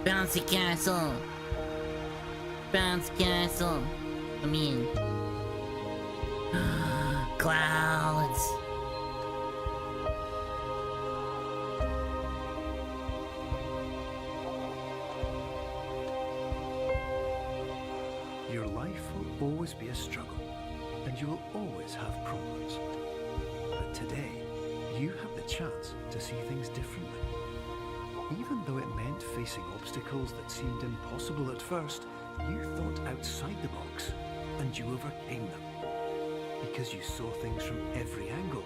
Speaker 2: Bouncy castle. Bounce castle. I mean, clouds.
Speaker 4: Your life will always be a struggle, and you will always have problems. But today, you have the chance to see things differently. Even though it meant facing obstacles that seemed impossible at first, you thought outside the box, and you overcame them. Because you saw things from every angle,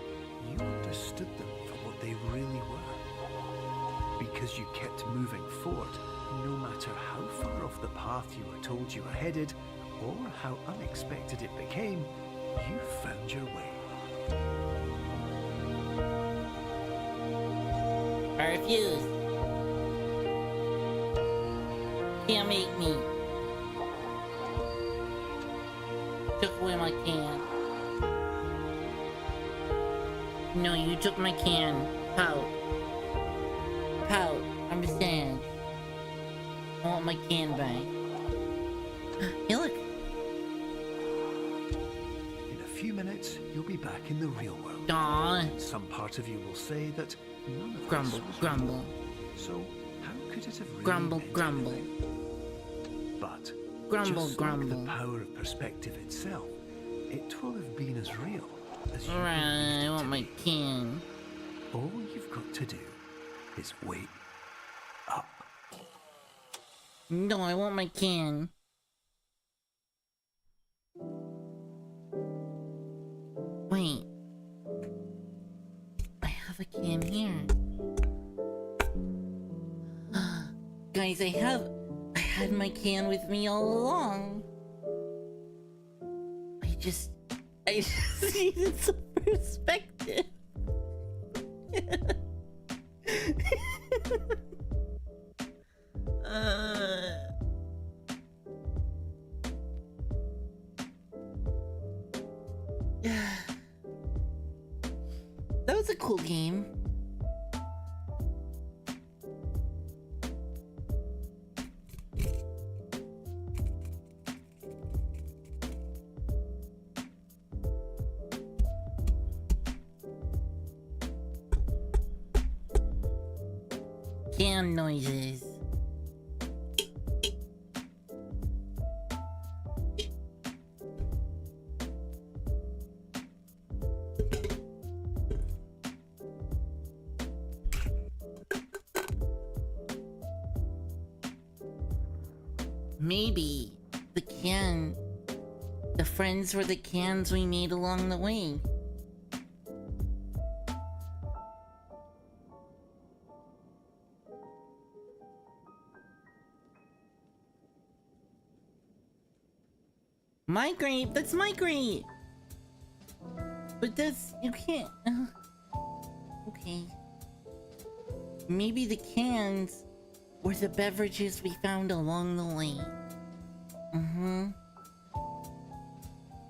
Speaker 4: you understood them for what they really were. Because you kept moving forward, no matter how far off the path you were told you were headed, or how unexpected it became, you found your way.
Speaker 2: I refuse. Can't make me. Took away my can. No, you took my can. Pout. Pout. I'm sad. I want my can back. Hey, look.
Speaker 4: In a few minutes, you'll be back in the real world.
Speaker 2: Aw.
Speaker 4: Some part of you will say that none of
Speaker 2: Grumble,
Speaker 4: this was
Speaker 2: grumble.
Speaker 4: real. So how could it have really
Speaker 2: Grumble,
Speaker 4: meant
Speaker 2: grumble.
Speaker 4: anything? But
Speaker 2: Grumble,
Speaker 4: just
Speaker 2: grumble.
Speaker 4: like the power of perspective itself, it will have been as real as you
Speaker 2: Alright,
Speaker 4: believed
Speaker 2: I
Speaker 4: it
Speaker 2: want
Speaker 4: to
Speaker 2: my
Speaker 4: be.
Speaker 2: can.
Speaker 4: All you've got to do is wait up.
Speaker 2: No, I want my can. Wait. I have a can here. Guys, I had my can with me all along. I just needed some perspective. That was a cool game. Can noises. Maybe the friends were the cans we made along the way. My grape, that's my grape. But you can't. Okay. Maybe the cans were the beverages we found along the way.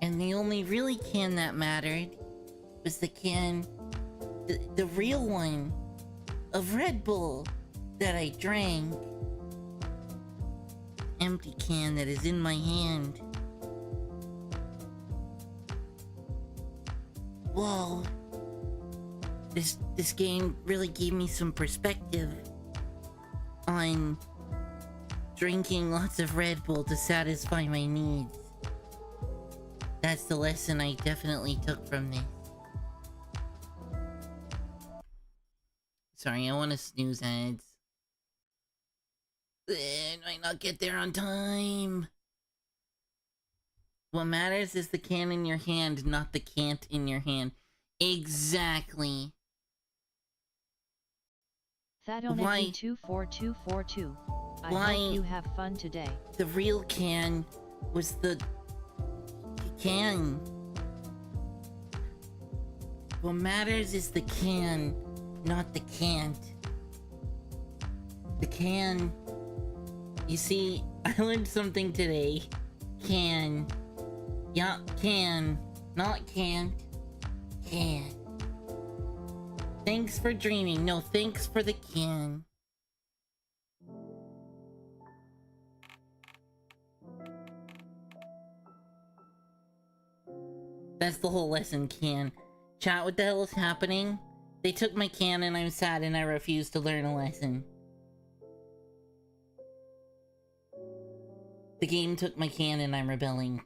Speaker 2: And the only really can that mattered was the can, the real one of Red Bull that I drank. Empty can that is in my hand. Whoa. This game really gave me some perspective on drinking lots of Red Bull to satisfy my needs. That's the lesson I definitely took from this. Sorry, I want to snooze ads. Might not get there on time. What matters is the can in your hand, not the can't in your hand. Exactly.
Speaker 1: Thadonegi24242. I hope you have fun today.
Speaker 2: The real can was the can. What matters is the can, not the can't. The can. You see, I learned something today. Can. Yeah, can. Not can't. Can. Thanks for dreaming. No, thanks for the can. That's the whole lesson, can. Chat, what the hell is happening? They took my can and I'm sad and I refuse to learn a lesson. The game took my can and I'm rebelling.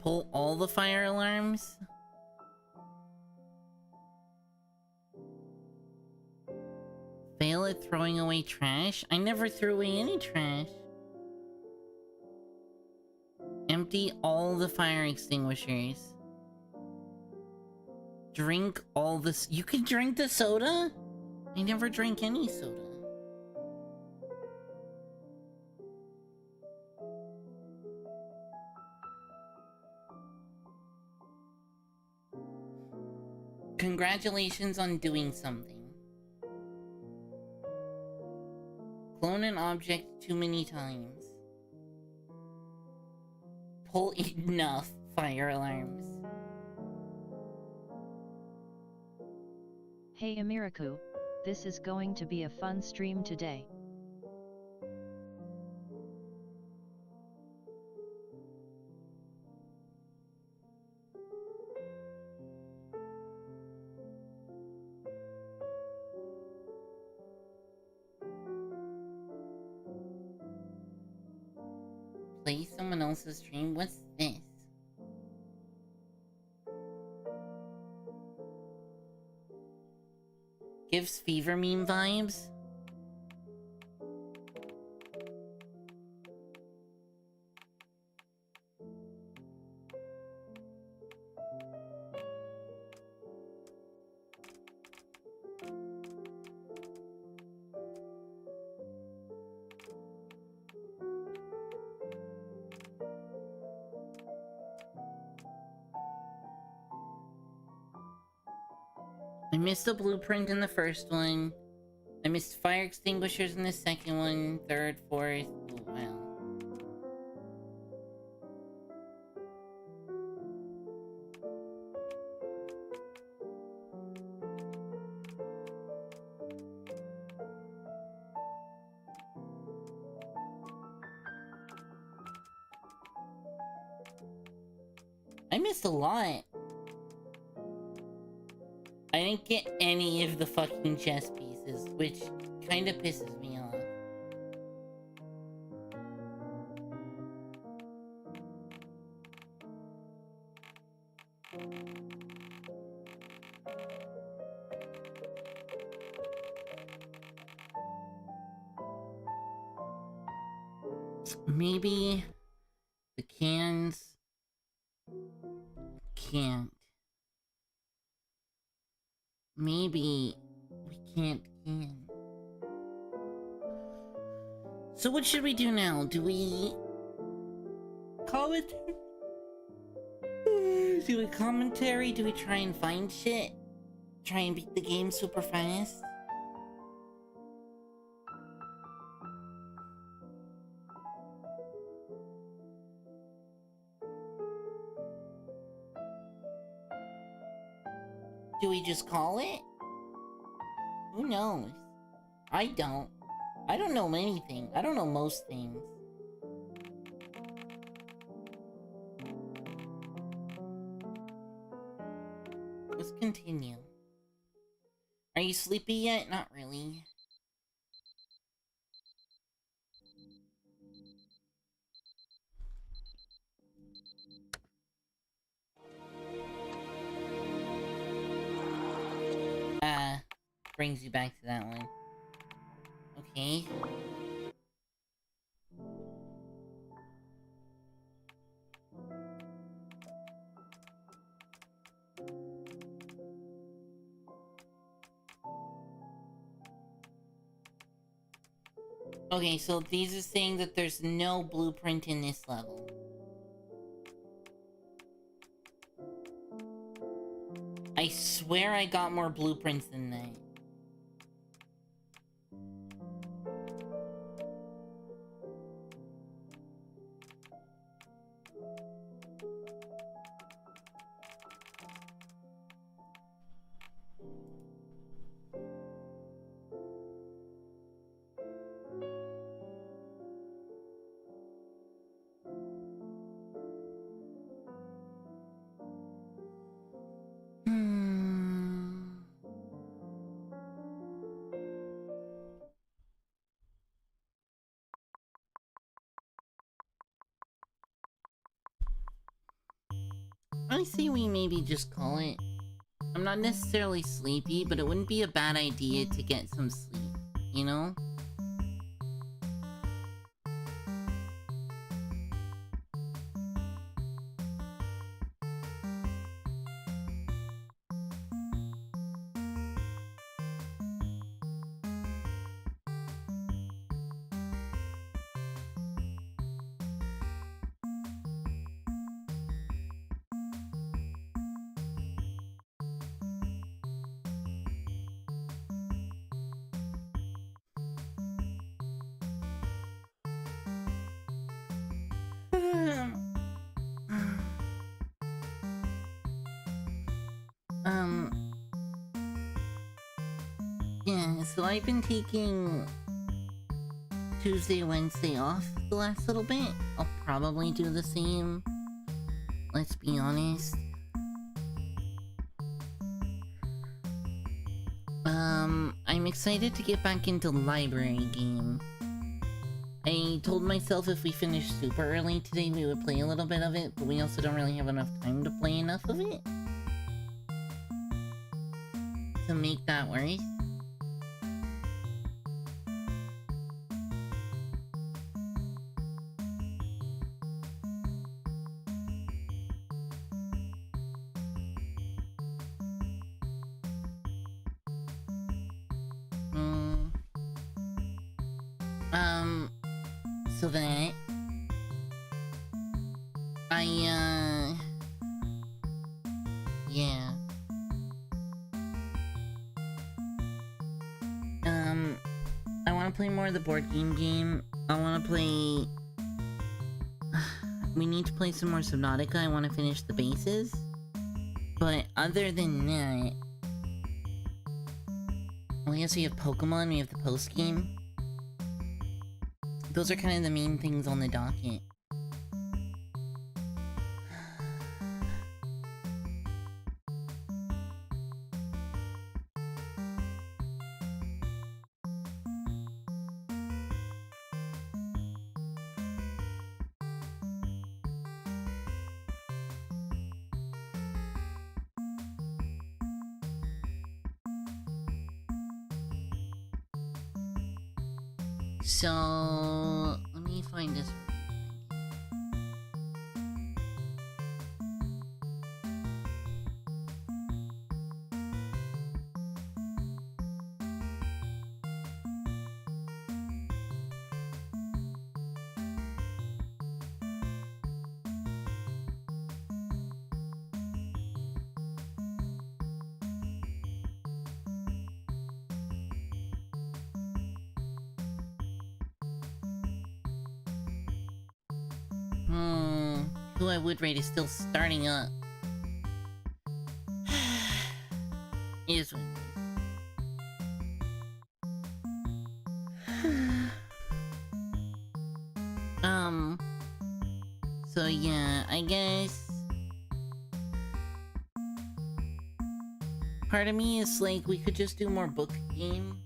Speaker 2: Pull all the fire alarms? Fail at throwing away trash? I never threw away any trash. Empty all the fire extinguishers. Drink all this. You can drink the soda? I never drank any soda. Congratulations on doing something. Clone an object too many times. Pull enough fire alarms.
Speaker 1: Hey Amiraku, this is going to be a fun stream today.
Speaker 2: Play someone else's stream? What's this? Gives fever meme vibes? I missed a blueprint in the first one. I missed fire extinguishers in the second one, third, fourth. Oh, wow. I missed a lot. I didn't get any of the fucking chess pieces, which kind of pisses me off. Maybe the cans can't. Maybe we can't can. So what should we do now? Do we comment? Do we commentary? Do we try and find shit? Try and beat the game super fast? Do we just call it? Who knows? I don't. I don't know anything. I don't know most things. Let's continue. Are you sleepy yet? Not really. Brings you back to that one. Okay. Okay, so these are saying that there's no blueprint in this level. I swear I got more blueprints than that. I say we maybe just call it. I'm not necessarily sleepy, but it wouldn't be a bad idea to get some sleep, you know? Yeah, so I've been taking Tuesday, Wednesday off the last little bit. I'll probably do the same. Let's be honest. I'm excited to get back into library game. I told myself if we finished super early today, we would play a little bit of it, but we also don't really have enough time to play enough of it to make that worth. So that yeah. I want to play more of the board game. I want to play. We need to play some more Subnautica. I want to finish the bases. But other than that, well, I guess we have Pokemon. We have the post game. Those are kind of the main things on the docket. So, let me find this. Who I would rate is still starting up. Is what it is. So yeah, I guess Part of me is like, we could just do more book game.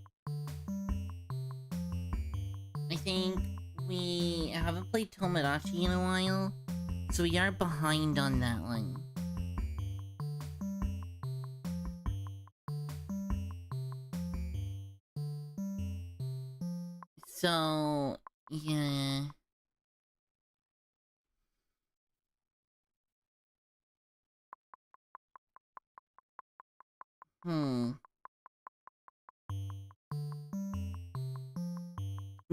Speaker 2: I think we haven't played Tomodachi in a while, so we are behind on that one. So, yeah.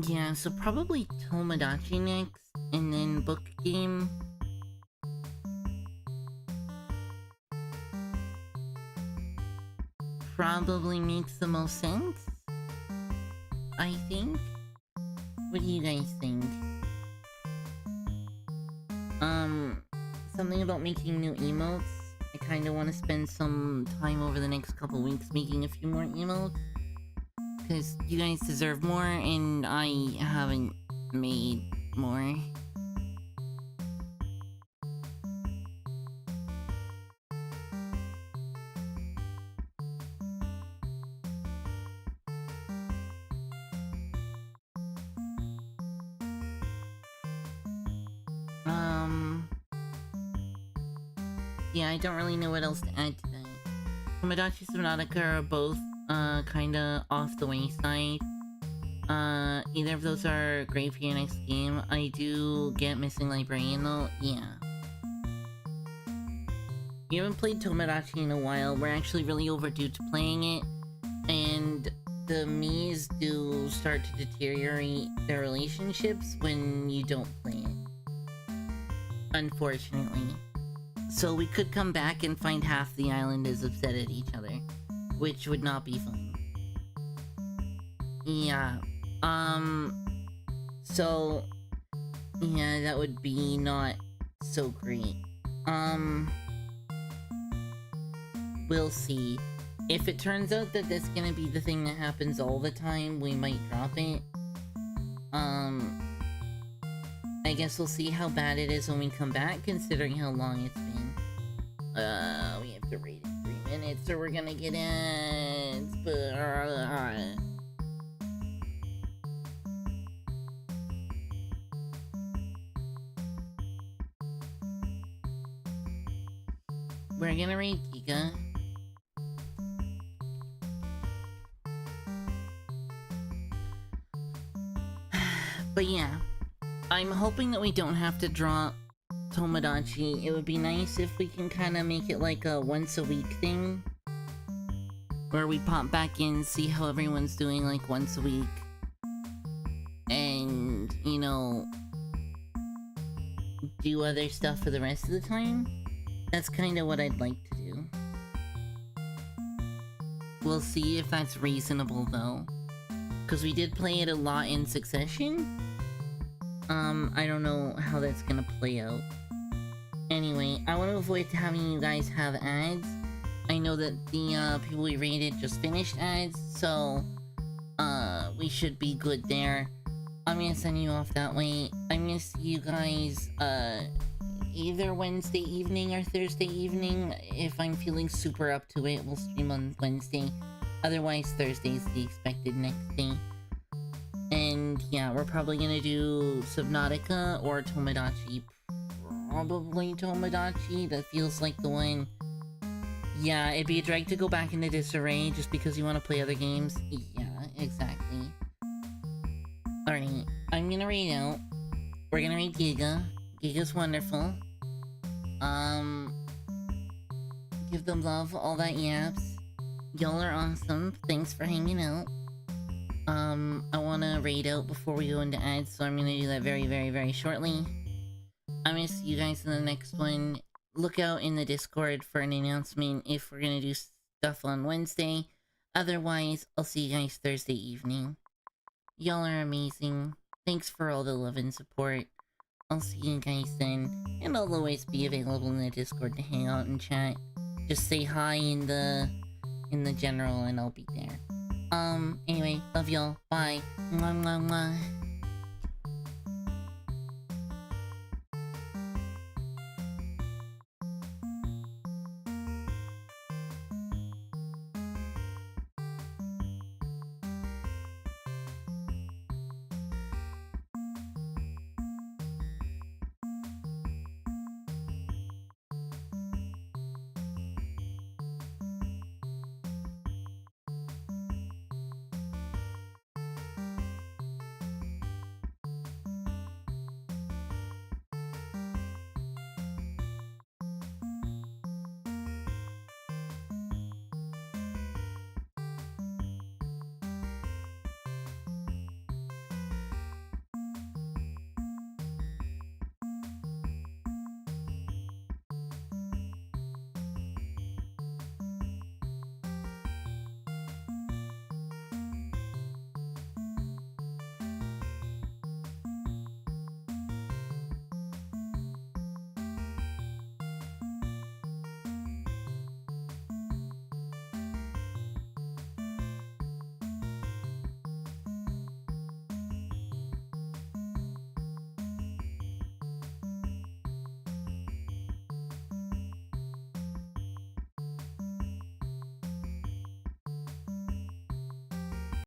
Speaker 2: Yeah, so probably Tomodachi next, and then book game. Probably makes the most sense, I think. What do you guys think? Something about making new emotes. I kind of want to spend some time over the next couple weeks making a few more emotes. Because you guys deserve more, and I haven't made more. Yeah, I don't really know what else to add to that. Tomodachi Subnautica are both, kinda off the wayside. Either of those are great for your next game. I do get Missing Librarian though, yeah. You haven't played Tomodachi in a while, we're actually really overdue to playing it. And the Miis do start to deteriorate their relationships when you don't play it. Unfortunately. So we could come back and find half the island is upset at each other, which would not be fun. Yeah, so, yeah, that would be not so great. We'll see. If it turns out that that's gonna be the thing that happens all the time, we might drop it. I guess we'll see how bad it is when we come back, considering how long it's been. We have to rate in 3 minutes or we're gonna get ads, but... We're gonna rate Giga. But yeah, I'm hoping that we don't have to drop Tomodachi. It would be nice if we can kind of make it like a once a week thing, where we pop back in, see how everyone's doing like once a week, and, you know, do other stuff for the rest of the time. That's kind of what I'd like to do. We'll see if that's reasonable though, because we did play it a lot in succession. I don't know how that's gonna play out. Anyway, I want to avoid having you guys have ads. I know that the people we rated just finished ads, so we should be good there. I'm gonna send you off that way. I'm gonna see you guys either Wednesday evening or Thursday evening. If I'm feeling super up to it, we'll stream on Wednesday. Otherwise, Thursday's the expected next day. And yeah, we're probably gonna do Subnautica or Tomodachi. Probably Tomodachi, that feels like the one. Yeah, it'd be a drag to go back into Disarray just because you want to play other games. Yeah, exactly. Alright, I'm gonna read out. We're gonna read Giga. Giga's wonderful. Give them love, all that yaps. Y'all are awesome. Thanks for hanging out. I wanna raid out before we go into ads, so I'm gonna do that very, very, very shortly. I'm gonna see you guys in the next one. Look out in the Discord for an announcement if we're gonna do stuff on Wednesday. Otherwise, I'll see you guys Thursday evening. Y'all are amazing. Thanks for all the love and support. I'll see you guys then, and I'll always be available in the Discord to hang out and chat. Just say hi in the general and I'll be there. Anyway, love y'all. Bye. Mwah, mwah, mwah.